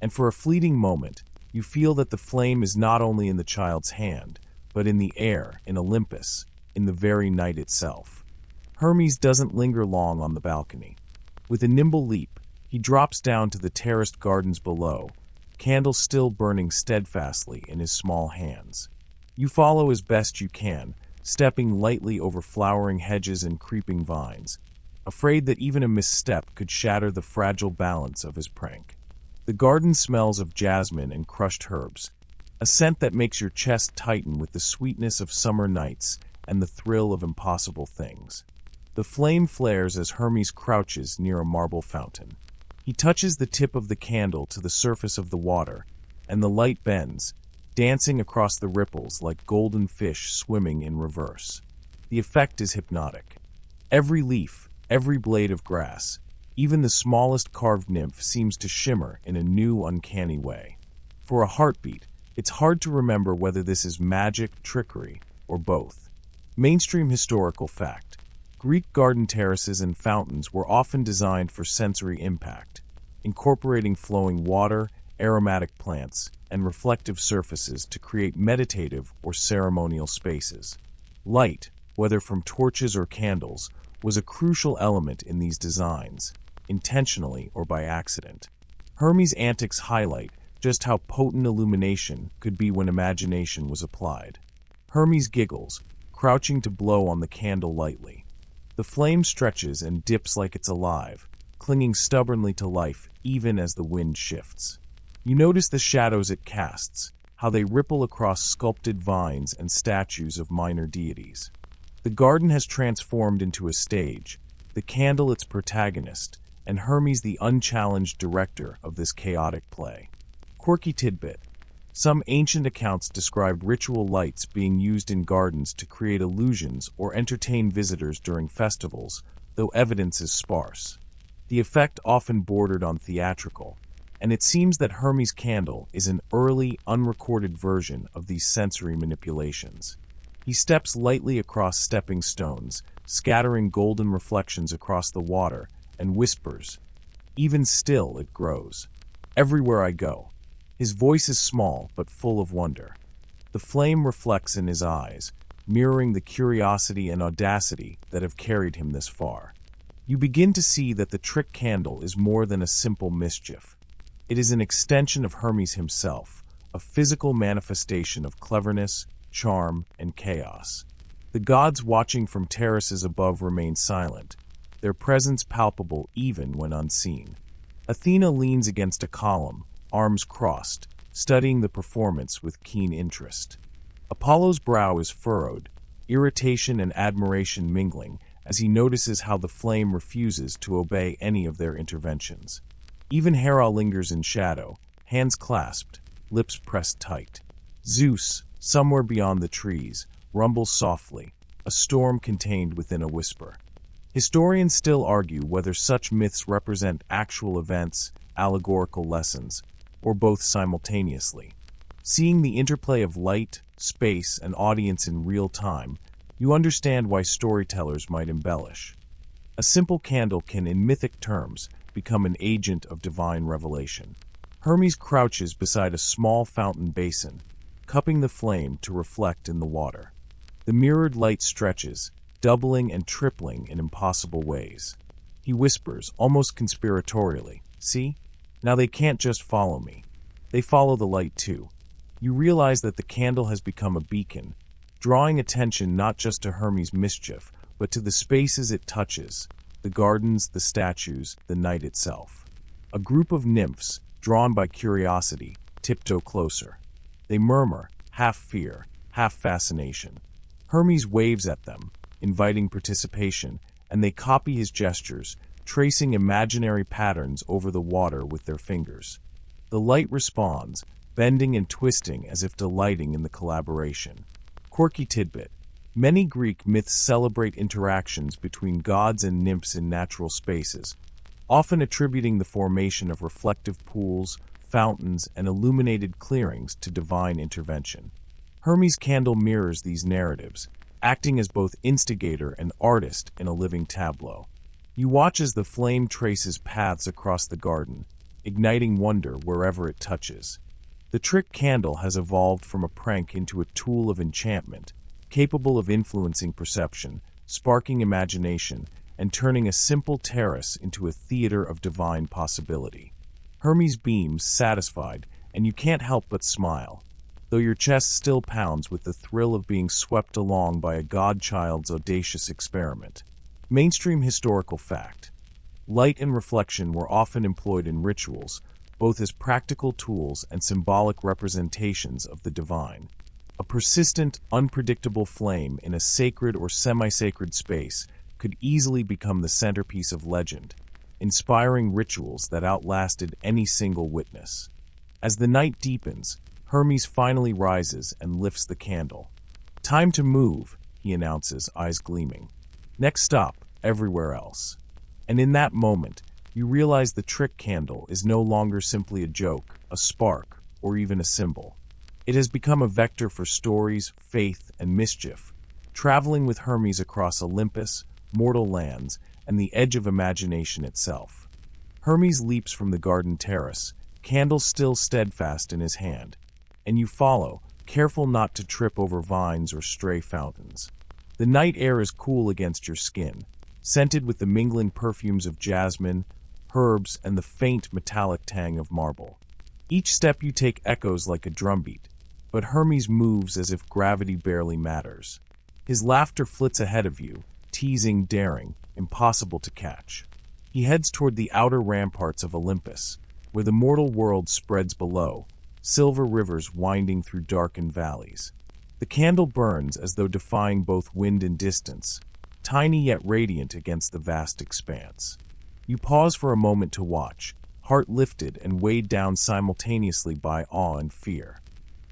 And for a fleeting moment, you feel that the flame is not only in the child's hand, but in the air, in Olympus, in the very night itself. Hermes doesn't linger long on the balcony. With a nimble leap, he drops down to the terraced gardens below, candle still burning steadfastly in his small hands. You follow as best you can, stepping lightly over flowering hedges and creeping vines, afraid that even a misstep could shatter the fragile balance of his prank. The garden smells of jasmine and crushed herbs, a scent that makes your chest tighten with the sweetness of summer nights and the thrill of impossible things. The flame flares as Hermes crouches near a marble fountain. He touches the tip of the candle to the surface of the water, and the light bends, dancing across the ripples like golden fish swimming in reverse. The effect is hypnotic. Every leaf, every blade of grass, even the smallest carved nymph seems to shimmer in a new, uncanny way. For a heartbeat, it's hard to remember whether this is magic, trickery, or both. Mainstream historical fact: Greek garden terraces and fountains were often designed for sensory impact, incorporating flowing water, aromatic plants, and reflective surfaces to create meditative or ceremonial spaces. Light, whether from torches or candles, was a crucial element in these designs, intentionally or by accident. Hermes' antics highlight just how potent illumination could be when imagination was applied. Hermes giggles, crouching to blow on the candle lightly. The flame stretches and dips like it's alive, clinging stubbornly to life even as the wind shifts. You notice the shadows it casts, how they ripple across sculpted vines and statues of minor deities. The garden has transformed into a stage, the candle its protagonist, and Hermes the unchallenged director of this chaotic play. Quirky tidbit: some ancient accounts described ritual lights being used in gardens to create illusions or entertain visitors during festivals, though evidence is sparse. The effect often bordered on theatrical, and it seems that Hermes' candle is an early, unrecorded version of these sensory manipulations. He steps lightly across stepping stones, scattering golden reflections across the water, and whispers, "Even still it grows. Everywhere I go." His voice is small but full of wonder. The flame reflects in his eyes, mirroring the curiosity and audacity that have carried him this far. You begin to see that the trick candle is more than a simple mischief. It is an extension of Hermes himself, a physical manifestation of cleverness, charm, and chaos. The gods watching from terraces above remain silent, their presence palpable even when unseen. Athena leans against a column, arms crossed, studying the performance with keen interest. Apollo's brow is furrowed, irritation and admiration mingling as he notices how the flame refuses to obey any of their interventions. Even Hera lingers in shadow, hands clasped, lips pressed tight. Zeus, somewhere beyond the trees, rumbles softly, a storm contained within a whisper. Historians still argue whether such myths represent actual events, allegorical lessons, or both simultaneously. Seeing the interplay of light, space, and audience in real time, you understand why storytellers might embellish. A simple candle can, in mythic terms, become an agent of divine revelation. Hermes crouches beside a small fountain basin, cupping the flame to reflect in the water. The mirrored light stretches, doubling and tripling in impossible ways. He whispers, almost conspiratorially, "See? Now they can't just follow me. They follow the light too." You realize that the candle has become a beacon, drawing attention not just to Hermes' mischief, but to the spaces it touches, the gardens, the statues, the night itself. A group of nymphs, drawn by curiosity, tiptoe closer. They murmur, half fear, half fascination. Hermes waves at them, inviting participation, and they copy his gestures, tracing imaginary patterns over the water with their fingers. The light responds, bending and twisting as if delighting in the collaboration. Quirky tidbit: many Greek myths celebrate interactions between gods and nymphs in natural spaces, often attributing the formation of reflective pools, fountains, and illuminated clearings to divine intervention. Hermes' candle mirrors these narratives, acting as both instigator and artist in a living tableau. You watch as the flame traces paths across the garden, igniting wonder wherever it touches. The trick candle has evolved from a prank into a tool of enchantment, capable of influencing perception, sparking imagination, and turning a simple terrace into a theater of divine possibility. Hermes beams, satisfied, and you can't help but smile, though your chest still pounds with the thrill of being swept along by a godchild's audacious experiment. Mainstream historical fact. Light and reflection were often employed in rituals, both as practical tools and symbolic representations of the divine. A persistent, unpredictable flame in a sacred or semi-sacred space could easily become the centerpiece of legend, inspiring rituals that outlasted any single witness. As the night deepens, Hermes finally rises and lifts the candle. "Time to move," he announces, eyes gleaming. "Next stop, everywhere else." And in that moment, you realize the trick candle is no longer simply a joke, a spark, or even a symbol. It has become a vector for stories, faith, and mischief, traveling with Hermes across Olympus, mortal lands, and the edge of imagination itself. Hermes leaps from the garden terrace, candle still steadfast in his hand, and you follow, careful not to trip over vines or stray fountains. The night air is cool against your skin, scented with the mingling perfumes of jasmine, herbs, and the faint metallic tang of marble. Each step you take echoes like a drumbeat, but Hermes moves as if gravity barely matters. His laughter flits ahead of you, teasing, daring, impossible to catch. He heads toward the outer ramparts of Olympus, where the mortal world spreads below, silver rivers winding through darkened valleys. The candle burns as though defying both wind and distance, tiny yet radiant against the vast expanse. You pause for a moment to watch, heart lifted and weighed down simultaneously by awe and fear.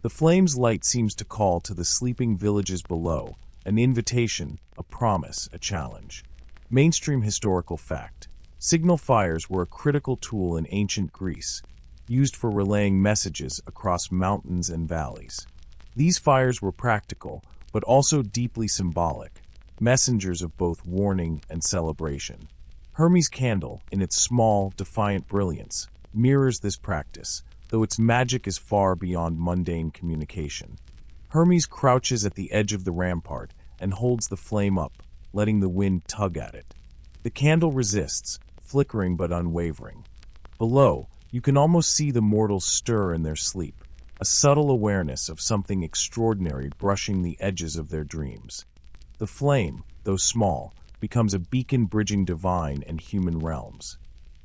The flame's light seems to call to the sleeping villages below, an invitation, a promise, a challenge. Mainstream historical fact. Signal fires were a critical tool in ancient Greece, used for relaying messages across mountains and valleys. These fires were practical, but also deeply symbolic, messengers of both warning and celebration. Hermes' candle, in its small, defiant brilliance, mirrors this practice, though its magic is far beyond mundane communication. Hermes crouches at the edge of the rampart and holds the flame up, letting the wind tug at it. The candle resists, flickering but unwavering. Below, you can almost see the mortals stir in their sleep, a subtle awareness of something extraordinary brushing the edges of their dreams. The flame, though small, becomes a beacon bridging divine and human realms.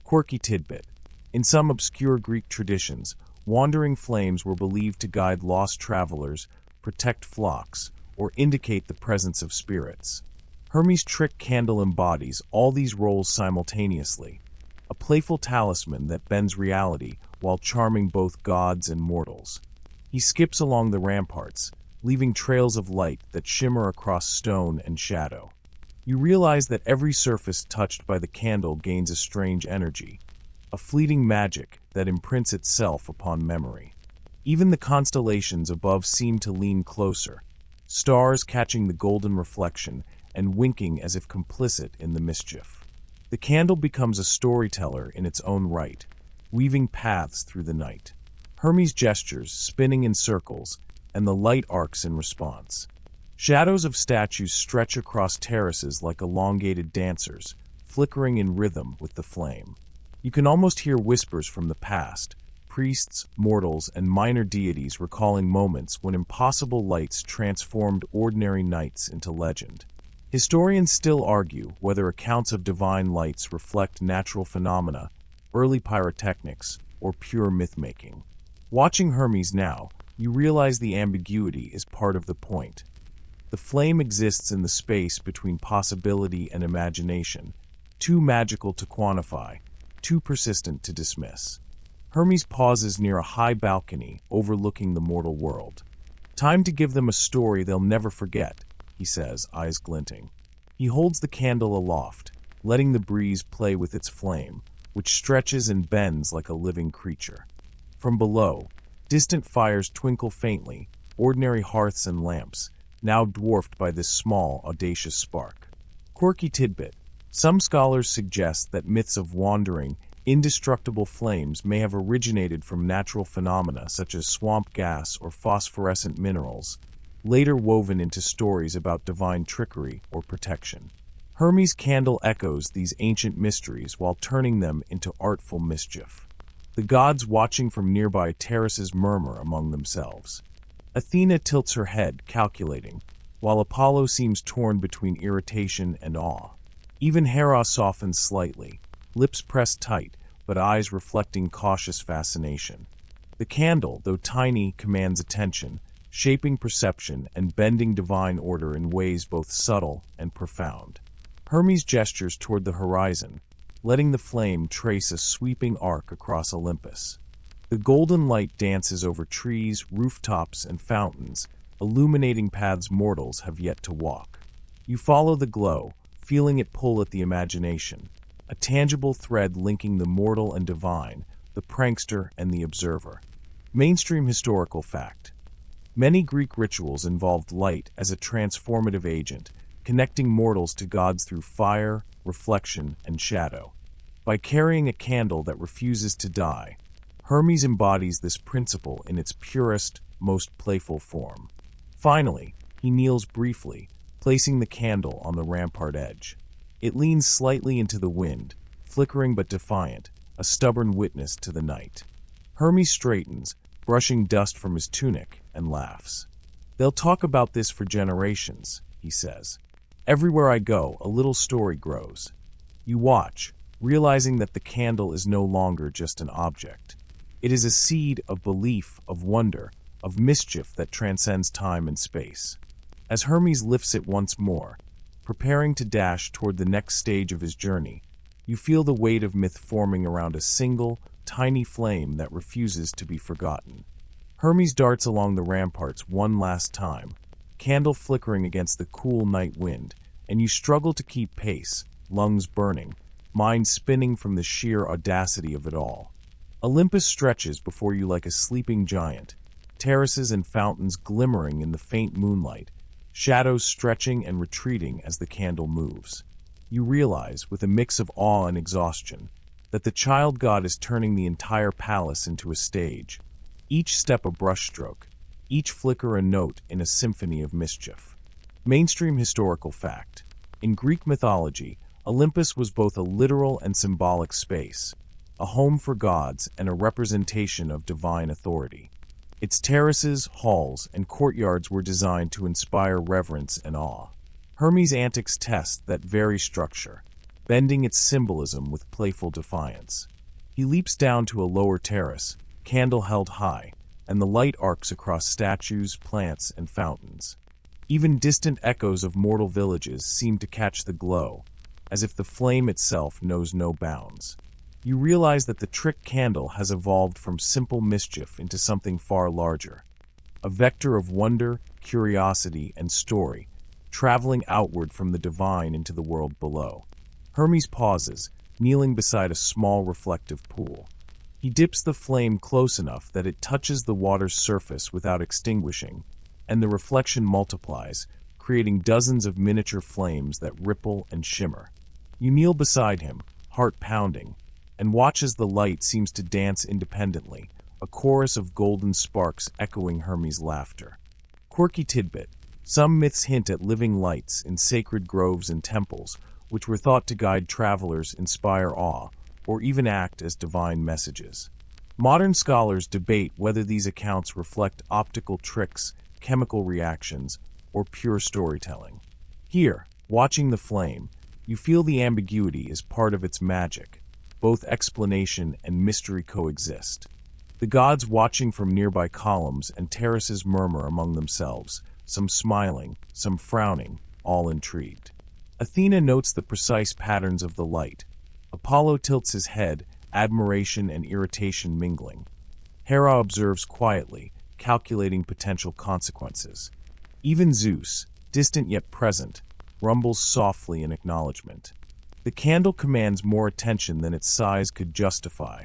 Quirky tidbit. In some obscure Greek traditions, wandering flames were believed to guide lost travelers, protect flocks, or indicate the presence of spirits. Hermes' trick candle embodies all these roles simultaneously, a playful talisman that bends reality while charming both gods and mortals. He skips along the ramparts, leaving trails of light that shimmer across stone and shadow. You realize that every surface touched by the candle gains a strange energy, a fleeting magic that imprints itself upon memory. Even the constellations above seem to lean closer, stars catching the golden reflection and winking as if complicit in the mischief. The candle becomes a storyteller in its own right, weaving paths through the night. Hermes gestures, spinning in circles, and the light arcs in response. Shadows of statues stretch across terraces like elongated dancers, flickering in rhythm with the flame. You can almost hear whispers from the past, priests, mortals, and minor deities recalling moments when impossible lights transformed ordinary nights into legend. Historians still argue whether accounts of divine lights reflect natural phenomena, early pyrotechnics, or pure myth-making. Watching Hermes now, you realize the ambiguity is part of the point. The flame exists in the space between possibility and imagination, too magical to quantify, too persistent to dismiss. Hermes pauses near a high balcony overlooking the mortal world. "Time to give them a story they'll never forget," he says, eyes glinting. He holds the candle aloft, letting the breeze play with its flame, which stretches and bends like a living creature. From below, distant fires twinkle faintly, ordinary hearths and lamps, now dwarfed by this small, audacious spark. Quirky tidbit. Some scholars suggest that myths of wandering, indestructible flames may have originated from natural phenomena such as swamp gas or phosphorescent minerals, later woven into stories about divine trickery or protection. Hermes' candle echoes these ancient mysteries while turning them into artful mischief. The gods watching from nearby terraces murmur among themselves. Athena tilts her head, calculating, while Apollo seems torn between irritation and awe. Even Hera softens slightly, lips pressed tight, but eyes reflecting cautious fascination. The candle, though tiny, commands attention, shaping perception and bending divine order in ways both subtle and profound. Hermes gestures toward the horizon, letting the flame trace a sweeping arc across Olympus. The golden light dances over trees, rooftops, and fountains, illuminating paths mortals have yet to walk. You follow the glow, feeling it pull at the imagination, a tangible thread linking the mortal and divine, the prankster and the observer. Mainstream historical fact. Many Greek rituals involved light as a transformative agent, connecting mortals to gods through fire, reflection, and shadow. By carrying a candle that refuses to die, Hermes embodies this principle in its purest, most playful form. Finally, he kneels briefly, placing the candle on the rampart edge. It leans slightly into the wind, flickering but defiant, a stubborn witness to the night. Hermes straightens, brushing dust from his tunic, and laughs. "They'll talk about this for generations," he says. "Everywhere I go, a little story grows." You watch, realizing that the candle is no longer just an object. It is a seed of belief, of wonder, of mischief that transcends time and space. As Hermes lifts it once more, preparing to dash toward the next stage of his journey, you feel the weight of myth forming around a single, tiny flame that refuses to be forgotten. Hermes darts along the ramparts one last time, candle flickering against the cool night wind, and you struggle to keep pace, lungs burning, mind spinning from the sheer audacity of it all. Olympus stretches before you like a sleeping giant, terraces and fountains glimmering in the faint moonlight, shadows stretching and retreating as the candle moves. You realize, with a mix of awe and exhaustion, that the child god is turning the entire palace into a stage, each step a brushstroke, each flicker a note in a symphony of mischief. Mainstream historical fact. In Greek mythology, Olympus was both a literal and symbolic space, a home for gods and a representation of divine authority. Its terraces, halls, and courtyards were designed to inspire reverence and awe. Hermes' antics test that very structure, bending its symbolism with playful defiance. He leaps down to a lower terrace, candle held high, and the light arcs across statues, plants, and fountains. Even distant echoes of mortal villages seem to catch the glow, as if the flame itself knows no bounds. You realize that the trick candle has evolved from simple mischief into something far larger, a vector of wonder, curiosity, and story, traveling outward from the divine into the world below. Hermes pauses, kneeling beside a small reflective pool. He dips the flame close enough that it touches the water's surface without extinguishing, and the reflection multiplies, creating dozens of miniature flames that ripple and shimmer. You kneel beside him, heart pounding, and watch as the light seems to dance independently, a chorus of golden sparks echoing Hermes' laughter. Quirky tidbit. Some myths hint at living lights in sacred groves and temples, which were thought to guide travelers, inspire awe, or even act as divine messages. Modern scholars debate whether these accounts reflect optical tricks, chemical reactions, or pure storytelling. Here, watching the flame, you feel the ambiguity is part of its magic. Both explanation and mystery coexist. The gods watching from nearby columns and terraces murmur among themselves, some smiling, some frowning, all intrigued. Athena notes the precise patterns of the light. Apollo tilts his head, admiration and irritation mingling. Hera observes quietly, calculating potential consequences. Even Zeus, distant yet present, rumbles softly in acknowledgement. The candle commands more attention than its size could justify,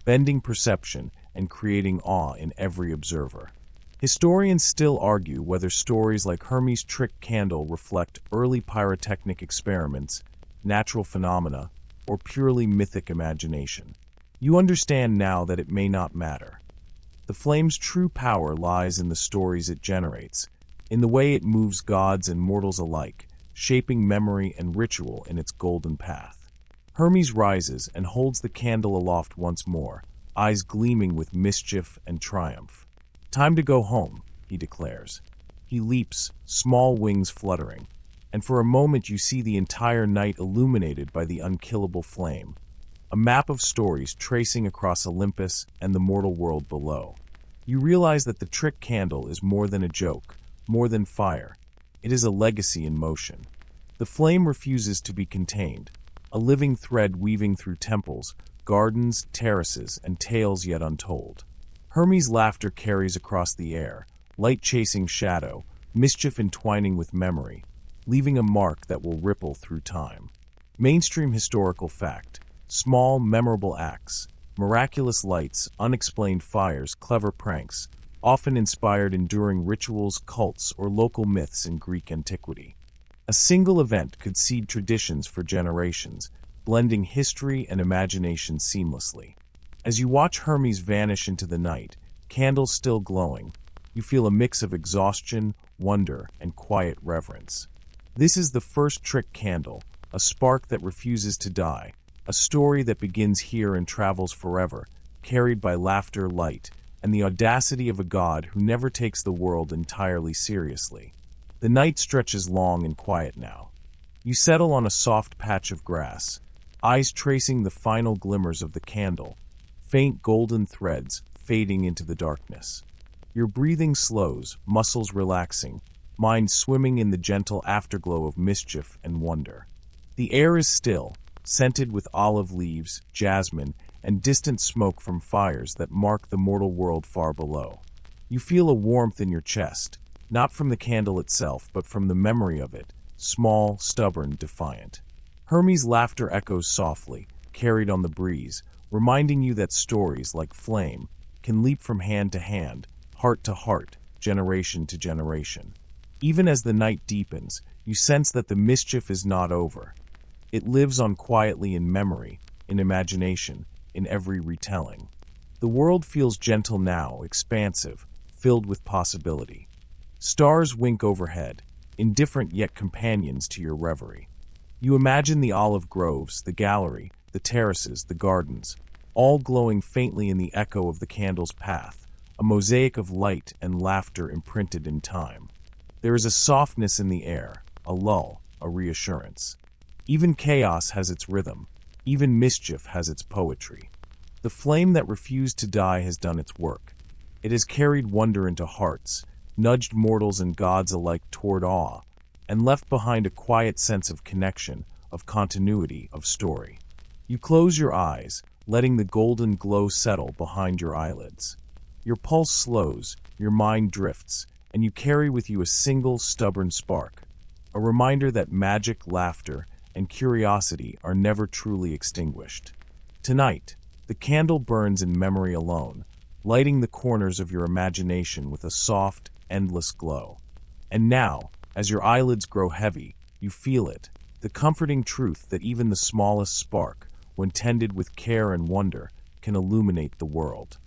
bending perception and creating awe in every observer. Historians still argue whether stories like Hermes' trick candle reflect early pyrotechnic experiments, natural phenomena, or purely mythic imagination. You understand now that it may not matter. The flame's true power lies in the stories it generates, in the way it moves gods and mortals alike, shaping memory and ritual in its golden path. Hermes rises and holds the candle aloft once more, eyes gleaming with mischief and triumph. "Time to go home," he declares. He leaps, small wings fluttering, and for a moment you see the entire night illuminated by the unkillable flame, a map of stories tracing across Olympus and the mortal world below. You realize that the trick candle is more than a joke, more than fire. It is a legacy in motion. The flame refuses to be contained, a living thread weaving through temples, gardens, terraces, and tales yet untold. Hermes' laughter carries across the air, light chasing shadow, mischief entwining with memory, leaving a mark that will ripple through time. Mainstream historical fact: small, memorable acts, miraculous lights, unexplained fires, clever pranks, often inspired enduring rituals, cults, or local myths in Greek antiquity. A single event could seed traditions for generations, blending history and imagination seamlessly. As you watch Hermes vanish into the night, candles still glowing, you feel a mix of exhaustion, wonder, and quiet reverence. This is the first trick candle, a spark that refuses to die, a story that begins here and travels forever, carried by laughter, light, and the audacity of a god who never takes the world entirely seriously. The night stretches long and quiet now. You settle on a soft patch of grass, eyes tracing the final glimmers of the candle, faint golden threads fading into the darkness. Your breathing slows, muscles relaxing, mind swimming in the gentle afterglow of mischief and wonder. The air is still, scented with olive leaves, jasmine, and distant smoke from fires that mark the mortal world far below. You feel a warmth in your chest, not from the candle itself, but from the memory of it, small, stubborn, defiant. Hermes' laughter echoes softly, carried on the breeze, reminding you that stories, like flame, can leap from hand to hand, heart to heart, generation to generation. Even as the night deepens, you sense that the mischief is not over. It lives on quietly in memory, in imagination, in every retelling. The world feels gentle now, expansive, filled with possibility. Stars wink overhead, indifferent yet companions to your reverie. You imagine the olive groves, the gallery, the terraces, the gardens, all glowing faintly in the echo of the candle's path, a mosaic of light and laughter imprinted in time. There is a softness in the air, a lull, a reassurance. Even chaos has its rhythm, even mischief has its poetry. The flame that refused to die has done its work. It has carried wonder into hearts, nudged mortals and gods alike toward awe, and left behind a quiet sense of connection, of continuity, of story. You close your eyes, letting the golden glow settle behind your eyelids. Your pulse slows, your mind drifts, and you carry with you a single stubborn spark, a reminder that magic, laughter, and curiosity are never truly extinguished. Tonight, the candle burns in memory alone, lighting the corners of your imagination with a soft, endless glow. And now, as your eyelids grow heavy, you feel it, the comforting truth that even the smallest spark, when tended with care and wonder, can illuminate the world.